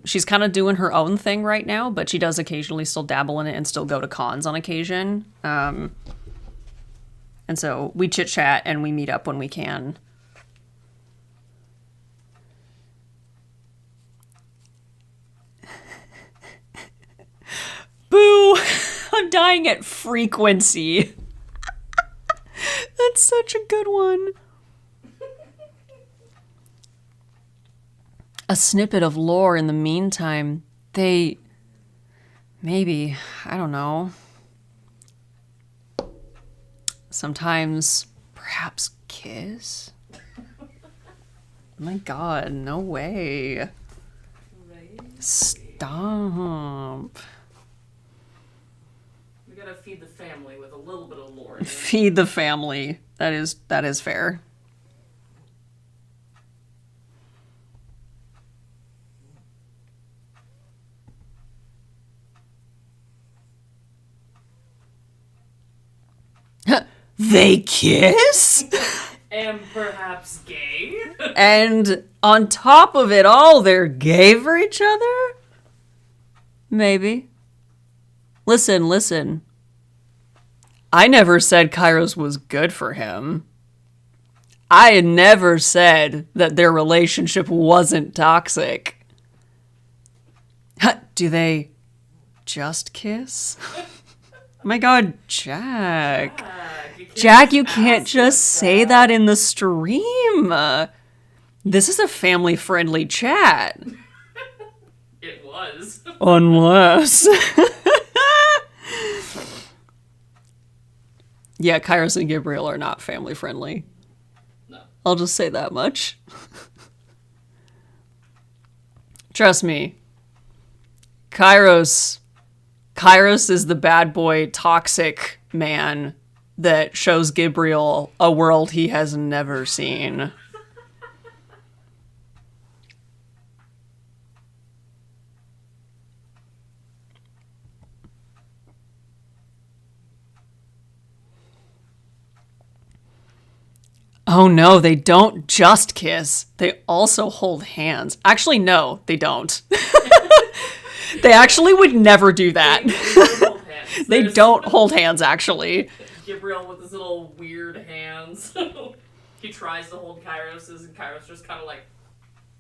She's kind of doing her own thing right now, but she does occasionally still dabble in it and still go to cons on occasion. And so we chit chat and we meet up when we can. Boo! I'm dying at frequency. That's such a good one. A snippet of lore in the meantime. They... maybe. I don't know. Sometimes, perhaps kiss? My god, no way.
Right?
Stop.
We gotta feed the family with a little bit of lore.
Feed the family. That is fair. They kiss?
And perhaps gay?
And on top of it all, they're gay for each other? Maybe. Listen. I never said Kairos was good for him. I never said that their relationship wasn't toxic. Do they just kiss? Oh my god, Jack. Jack, you can't just say that in the stream. This is a family-friendly chat.
It was.
Unless. Yeah, Kairos and Gabriel are not family-friendly.
No.
I'll just say that much. Trust me. Kairos is the bad boy, toxic man that shows Gabriel a world he has never seen. Oh no, they don't just kiss. They also hold hands. Actually, no, they don't. They actually would never do that. They don't hold hands, actually.
Gabriel with his little weird hands. He tries to hold Kairos's, and Kairos just kind of like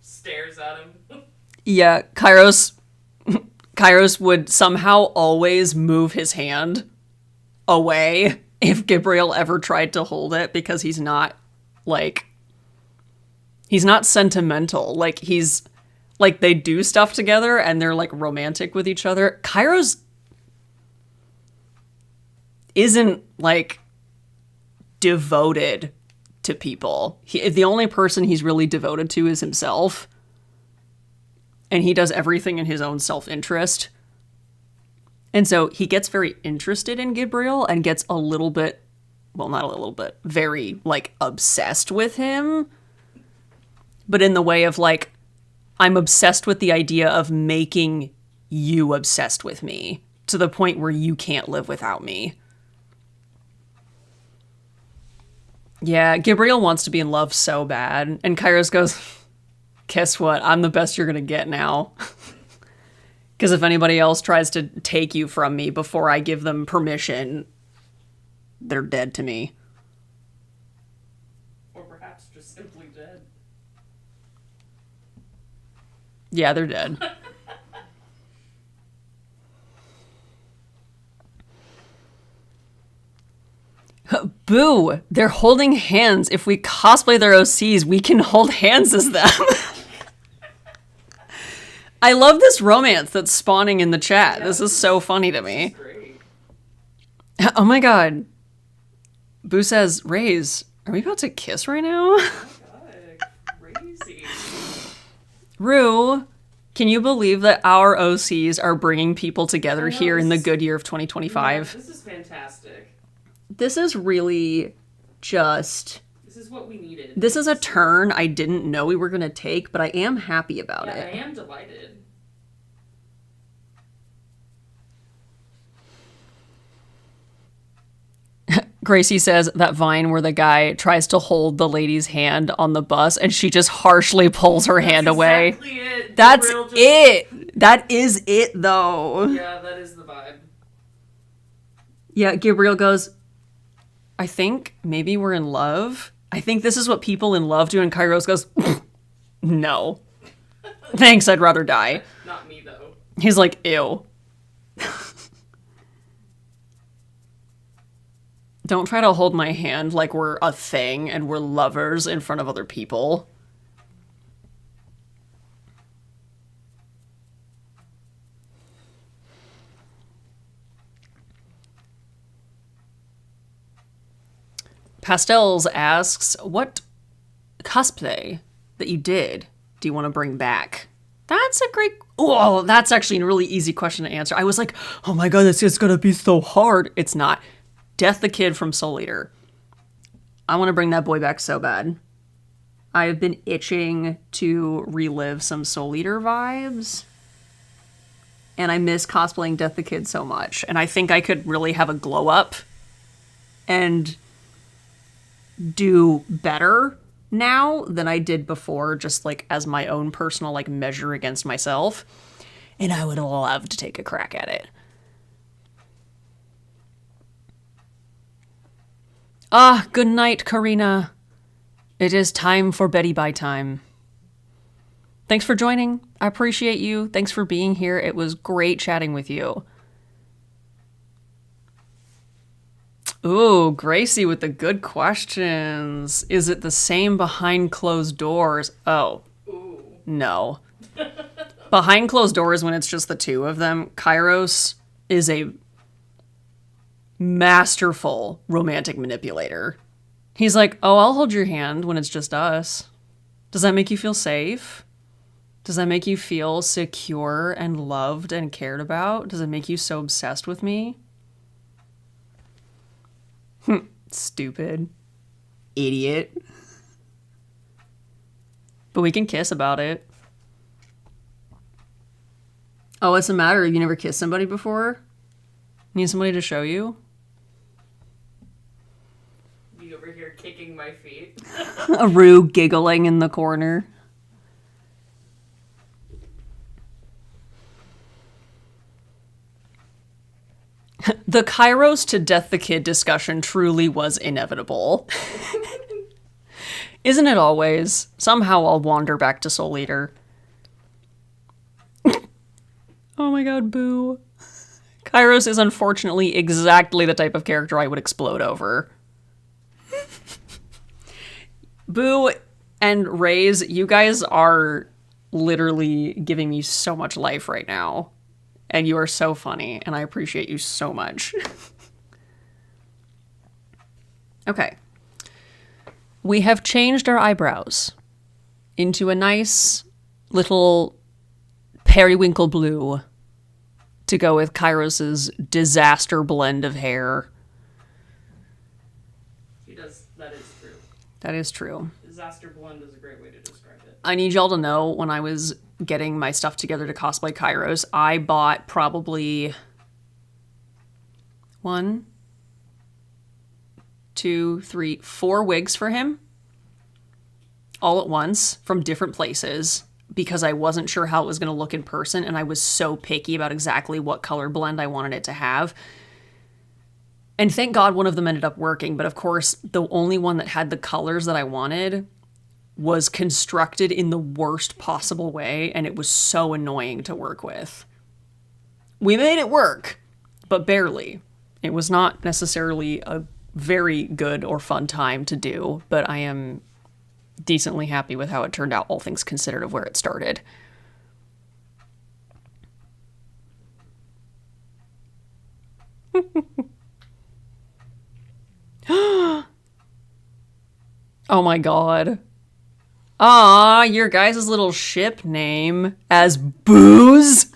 stares at him.
Yeah, Kairos would somehow always move his hand away if Gabriel ever tried to hold it, because he's not sentimental. Like, he's like, they do stuff together and they're like romantic with each other. Kairos isn't like devoted to people. The only person he's really devoted to is himself. And he does everything in his own self-interest. And so he gets very interested in Gabriel and gets a little bit, well, not a little bit, very like obsessed with him. But in the way of like, I'm obsessed with the idea of making you obsessed with me to the point where you can't live without me. Yeah, Gabriel wants to be in love so bad. And Kairos goes, guess what? I'm the best you're going to get now. Because if anybody else tries to take you from me before I give them permission, they're dead to me.
Or perhaps just simply dead.
Yeah, they're dead. Boo! They're holding hands. If we cosplay their OCs, we can hold hands as them. I love this romance that's spawning in the chat. Yeah, this is so funny to me.
Great.
Oh my god. Boo says, Raze, are we about to kiss right now?
Oh my god, crazy.
Rue, can you believe that our OCs are bringing people together here in the good year of 2025?
Yeah, this is fantastic.
This is really just...
This is what we needed.
This is a turn I didn't know we were going to take, but I am happy about it.
I am delighted.
Gracie says that Vine where the guy tries to hold the lady's hand on the bus and she just harshly pulls her hand away.
Exactly it.
That's it. That is it, though.
Yeah, that is the vibe.
Yeah, Gabriel goes, I think maybe we're in love. I think this is what people in love do. And Kairos goes, no. Thanks, I'd rather die.
Not me, though.
He's like, ew. Don't try to hold my hand like we're a thing and we're lovers in front of other people. Pastels asks, what cosplay that you did do you want to bring back? That's a great... Oh, that's actually a really easy question to answer. I was like, oh my god, this is going to be so hard. It's not. Death the Kid from Soul Eater. I want to bring that boy back so bad. I've been itching to relive some Soul Eater vibes. And I miss cosplaying Death the Kid so much. And I think I could really have a glow up and do better now than I did before, just like as my own personal like measure against myself. And I would love to take a crack at it. Ah, good night, Karina. It is time for Betty Bye time. Thanks for joining. I appreciate you. Thanks for being here. It was great chatting with you. Ooh, Gracie with the good questions. Is it the same behind closed doors? Oh,
Ooh.
No. Behind closed doors, when it's just the two of them, Kairos is a masterful romantic manipulator. He's like, oh, I'll hold your hand when it's just us. Does that make you feel safe? Does that make you feel secure and loved and cared about? Does it make you so obsessed with me? Stupid. Idiot. But we can kiss about it. Oh, what's the matter? Have you never kissed somebody before? Need somebody to show you?
Me over here kicking my feet.
A Rue giggling in the corner. The Kairos to Death the Kid discussion truly was inevitable. Isn't it always? Somehow I'll wander back to Soul Eater. Oh my god, boo. Kairos is unfortunately exactly the type of character I would explode over. Boo and Raze, you guys are literally giving me so much life right now. And you are so funny, and I appreciate you so much. Okay. We have changed our eyebrows into a nice little periwinkle blue to go with Kairos's disaster blend of hair.
He does. That is true.
That is true.
Disaster blend is a great way to describe it.
I need y'all to know, when I was getting my stuff together to cosplay Kairos, I bought probably 1, 2, 3, 4 wigs for him all at once from different places because I wasn't sure how it was going to look in person, and I was so picky about exactly what color blend I wanted it to have. And thank God one of them ended up working, but of course the only one that had the colors that I wanted was constructed in the worst possible way, and it was so annoying to work with. We made it work, but barely. It was not necessarily a very good or fun time to do, but I am decently happy with how it turned out, all things considered, of where it started. Oh my god. Ah, your guys' little ship name as Booze?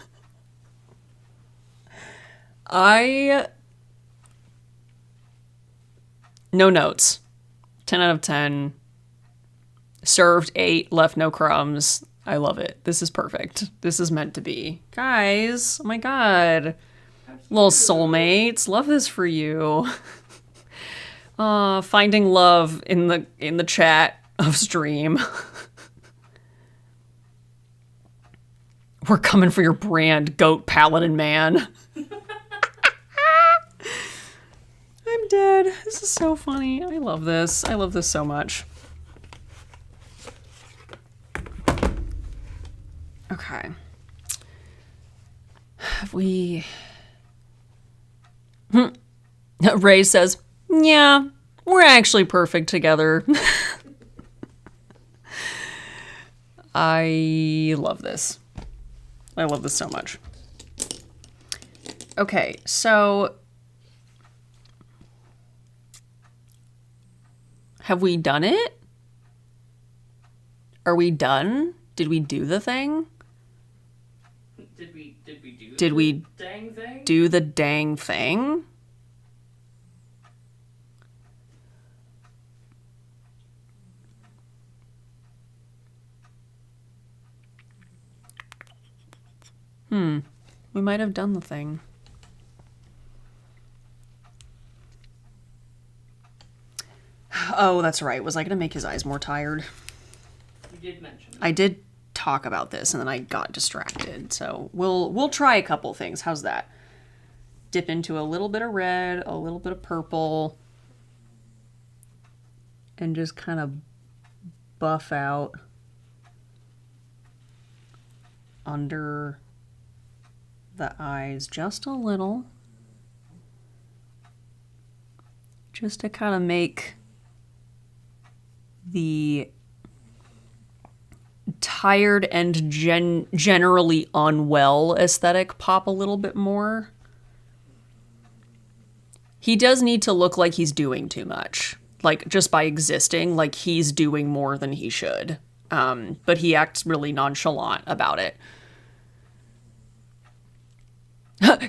No notes. 10 out of 10. Served 8, left no crumbs. I love it. This is perfect. This is meant to be. Guys, oh my god. Little soulmates. Love this for you. Finding love in the chat of stream. We're coming for your brand, Goat Paladin Man. I'm dead. This is so funny. I love this. I love this so much. Okay. Have we... Ray says, yeah, we're actually perfect together. I love this. I love this so much. Okay, so... Have we done it? Are we done? Did we do the thing?
Did we do
Did we
dang thing?
do the dang thing? We might have done the thing. Oh, that's right. Was I going to make his eyes more tired?
You did mention that.
I did talk about this and then I got distracted. So we'll try a couple things. How's that? Dip into a little bit of red, a little bit of purple, and just kind of buff out under the eyes just a little. Just to kind of make the tired and generally unwell aesthetic pop a little bit more. He does need to look like he's doing too much. Like, just by existing, like he's doing more than he should. But he acts really nonchalant about it.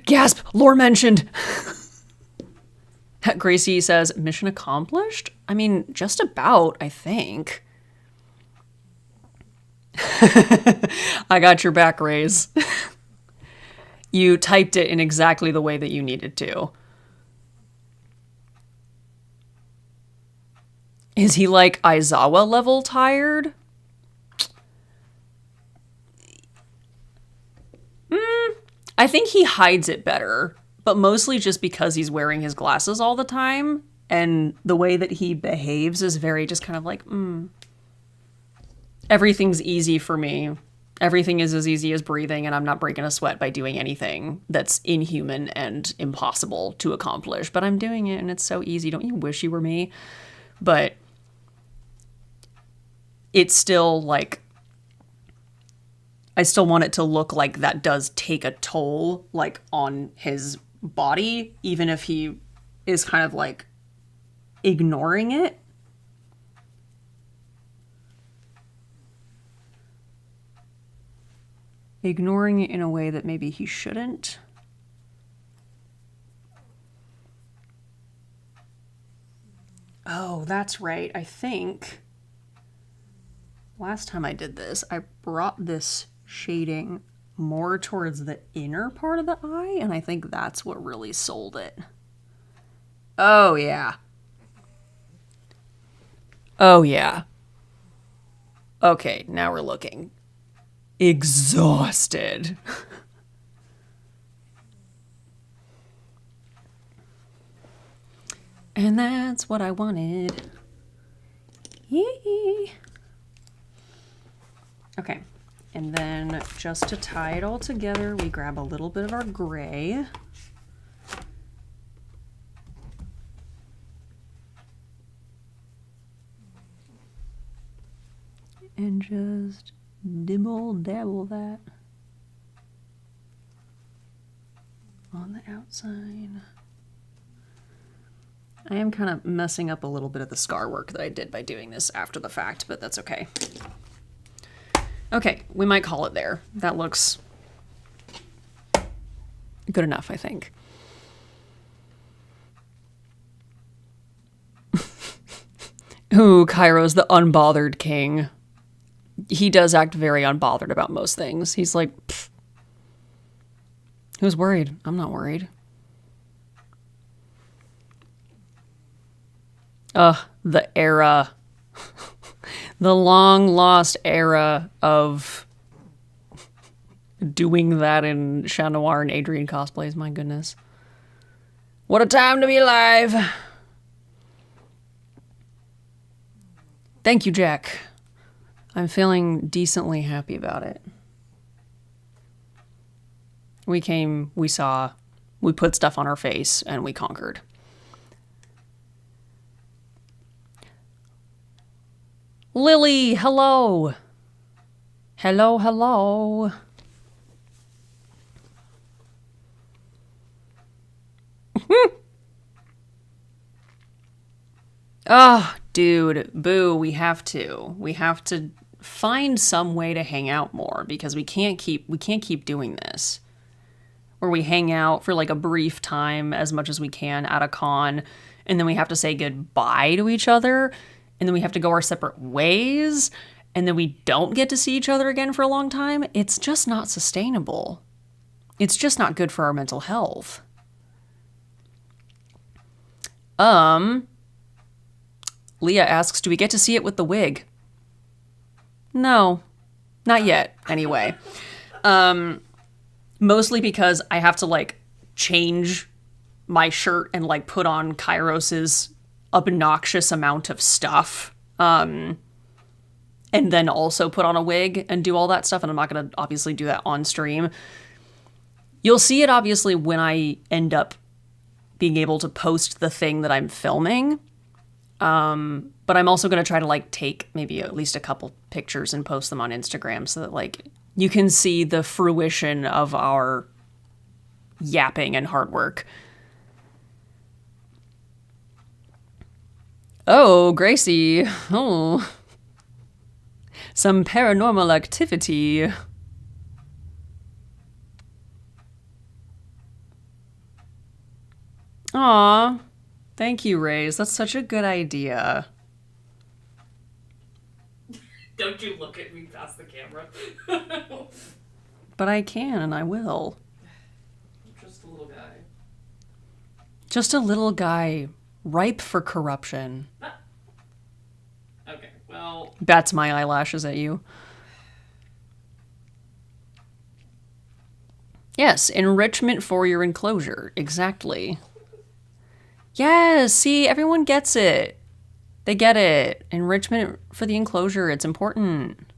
Gasp! Lore mentioned! Gracie says, mission accomplished? I mean, just about, I think. I got your back, Raise. You typed it in exactly the way that you needed to. Is he like Aizawa level tired? I think he hides it better, but mostly just because he's wearing his glasses all the time, and the way that he behaves is very just kind of like, everything's easy for me. Everything is as easy as breathing, and I'm not breaking a sweat by doing anything that's inhuman and impossible to accomplish. But I'm doing it, and it's so easy. Don't you wish you were me? But it's still like, I still want it to look like that does take a toll, like, on his body, even if he is kind of like ignoring it. Ignoring it in a way that maybe he shouldn't. Oh, that's right. I think last time I did this, I brought this shading more towards the inner part of the eye, and I think that's what really sold it. Oh, yeah. Oh, yeah. Okay, now we're looking exhausted. And that's what I wanted. Yee. Okay. And then just to tie it all together, we grab a little bit of our gray. And just dibble dabble that on the outside. I am kind of messing up a little bit of the scar work that I did by doing this after the fact, but that's okay. Okay, we might call it there. That looks good enough, I think. Ooh, Kairos, the unbothered king. He does act very unbothered about most things. He's like, pfft. Who's worried? I'm not worried. The era. The long lost era of doing that in Chat Noir and Adrian cosplays. My goodness. What a time to be alive. Thank you, Jack. I'm feeling decently happy about it. We came, we saw, we put stuff on our face, and we conquered. Lily, hello. Hello, hello. Oh, dude, boo, we have to. We have to find some way to hang out more because we can't keep doing this. Where we hang out for like a brief time as much as we can at a con, and then we have to say goodbye to each other, and then we have to go our separate ways, and then we don't get to see each other again for a long time. It's just not sustainable. It's just not good for our mental health. Leah asks, do we get to see it with the wig? No, not yet, anyway. Mostly because I have to, like, change my shirt and, like, put on Kairos's obnoxious amount of stuff. And then also put on a wig and do all that stuff. And I'm not going to obviously do that on stream. You'll see it, obviously, when I end up being able to post the thing that I'm filming. But I'm also going to try to, like, take maybe at least a couple pictures and post them on Instagram so that, like, you can see the fruition of our yapping and hard work. Oh, Gracie. Oh. Some paranormal activity. Aw. Thank you, Raze. That's such a good idea.
Don't you look at me past the camera.
But I can, and I will.
Just a little guy.
Just a little guy, ripe for corruption.
Okay, well...
Bats my eyelashes at you. Yes, enrichment for your enclosure. Exactly. Yes, see, everyone gets it. They get it. Enrichment for the enclosure, it's important.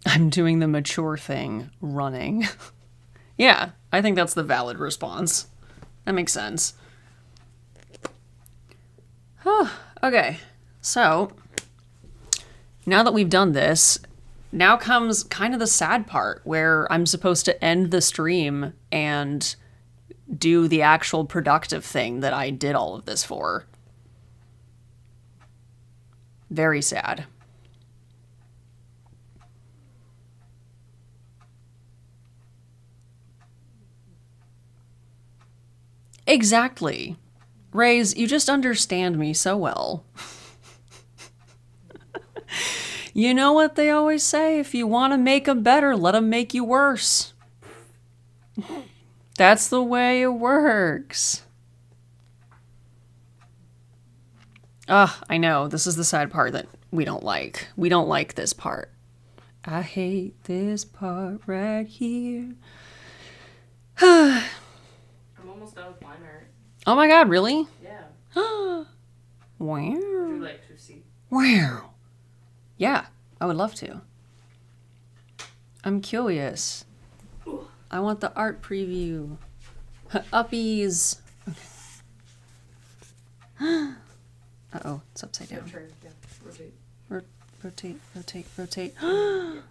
I'm doing the mature thing, running. Yeah, I think that's the valid response. That makes sense. Okay, so now that we've done this, now comes kind of the sad part where I'm supposed to end the stream and do the actual productive thing that I did all of this for. Very sad. Exactly. Raze, you just understand me so well. You know what they always say? If you want to make them better, let them make you worse. That's the way it works. I know. This is the sad part that we don't like. We don't like this part. I hate this part right here.
I'm almost done with mine art.
Oh my god, really?
Yeah.
Wow.
Would you like to see?
Wow. Yeah, I would love to. I'm curious.
Ooh.
I want the art preview. Uppies. Uh-oh, it's upside down.
Turn, yeah. Rotate.
Rotate, rotate, rotate. Oh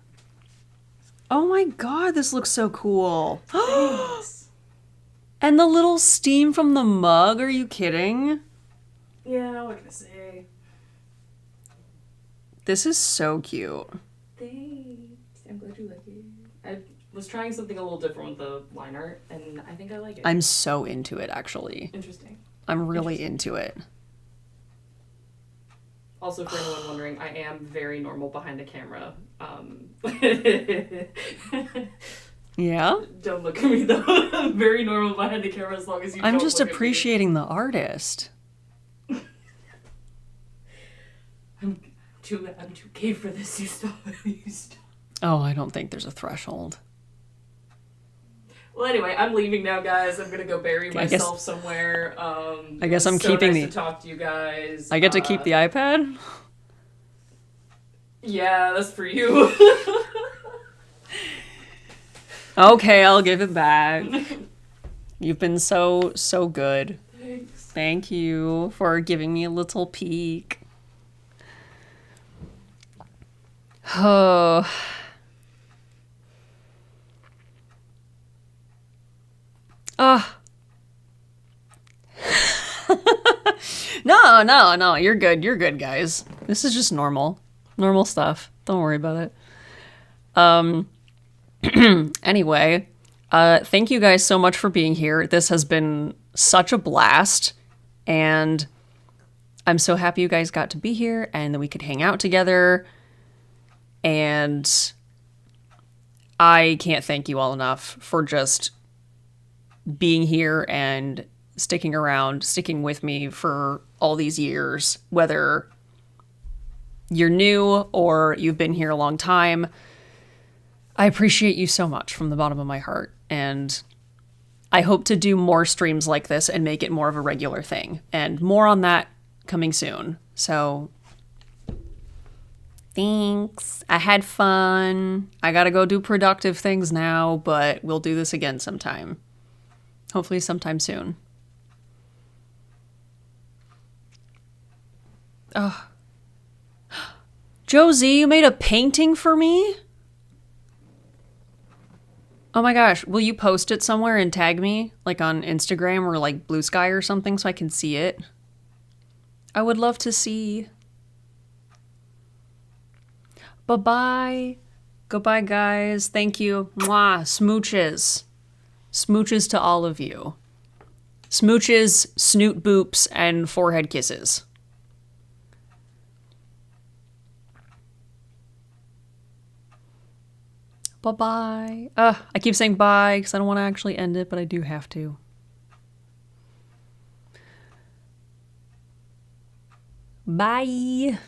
my god, this looks so cool.
Thanks.
And the little steam from the mug, are you kidding?
Yeah, what can I say?
This is so cute.
Thanks. I'm glad you like it. I was trying something a little different with the line art, and I think I like it.
I'm so into it, actually.
Interesting.
I'm really into it.
Also, for anyone wondering, I am very normal behind the camera.
Yeah?
Don't look at me, though. I'm very normal behind the camera as long as you
I'm
don't
just
look at me.
appreciating the artist.
I'm too gay for this. You stop. You stop.
Oh, I don't think there's a threshold.
Well, anyway, I'm leaving now, guys. I'm gonna go bury
I guess-
myself somewhere.
I guess I'm
so
keeping
nice
the-
to talk to you guys.
I get to keep the iPad?
Yeah, that's for you.
Okay, I'll give it back. You've been so good.
Thanks.
Thank you for giving me a little peek. Oh. Ah. No, you're good. You're good, guys. This is just normal stuff. Don't worry about it. Anyway, thank you guys so much for being here. This has been such a blast, and I'm so happy you guys got to be here and that we could hang out together. And I can't thank you all enough for just being here and sticking around, sticking with me for all these years, whether you're new or you've been here a long time. I appreciate you so much from the bottom of my heart, and I hope to do more streams like this and make it more of a regular thing, and more on that coming soon. So thanks. I had fun. I gotta go do productive things now, but we'll do this again sometime. Hopefully sometime soon. Oh. Josie, you made a painting for me? Oh my gosh, will you post it somewhere and tag me? Like on Instagram or like Blue Sky or something so I can see it? I would love to see. Bye-bye. Goodbye, guys. Thank you. Mwah. Smooches. Smooches to all of you. Smooches, snoot boops, and forehead kisses. Bye-bye. I keep saying bye because I don't want to actually end it, but I do have to. Bye.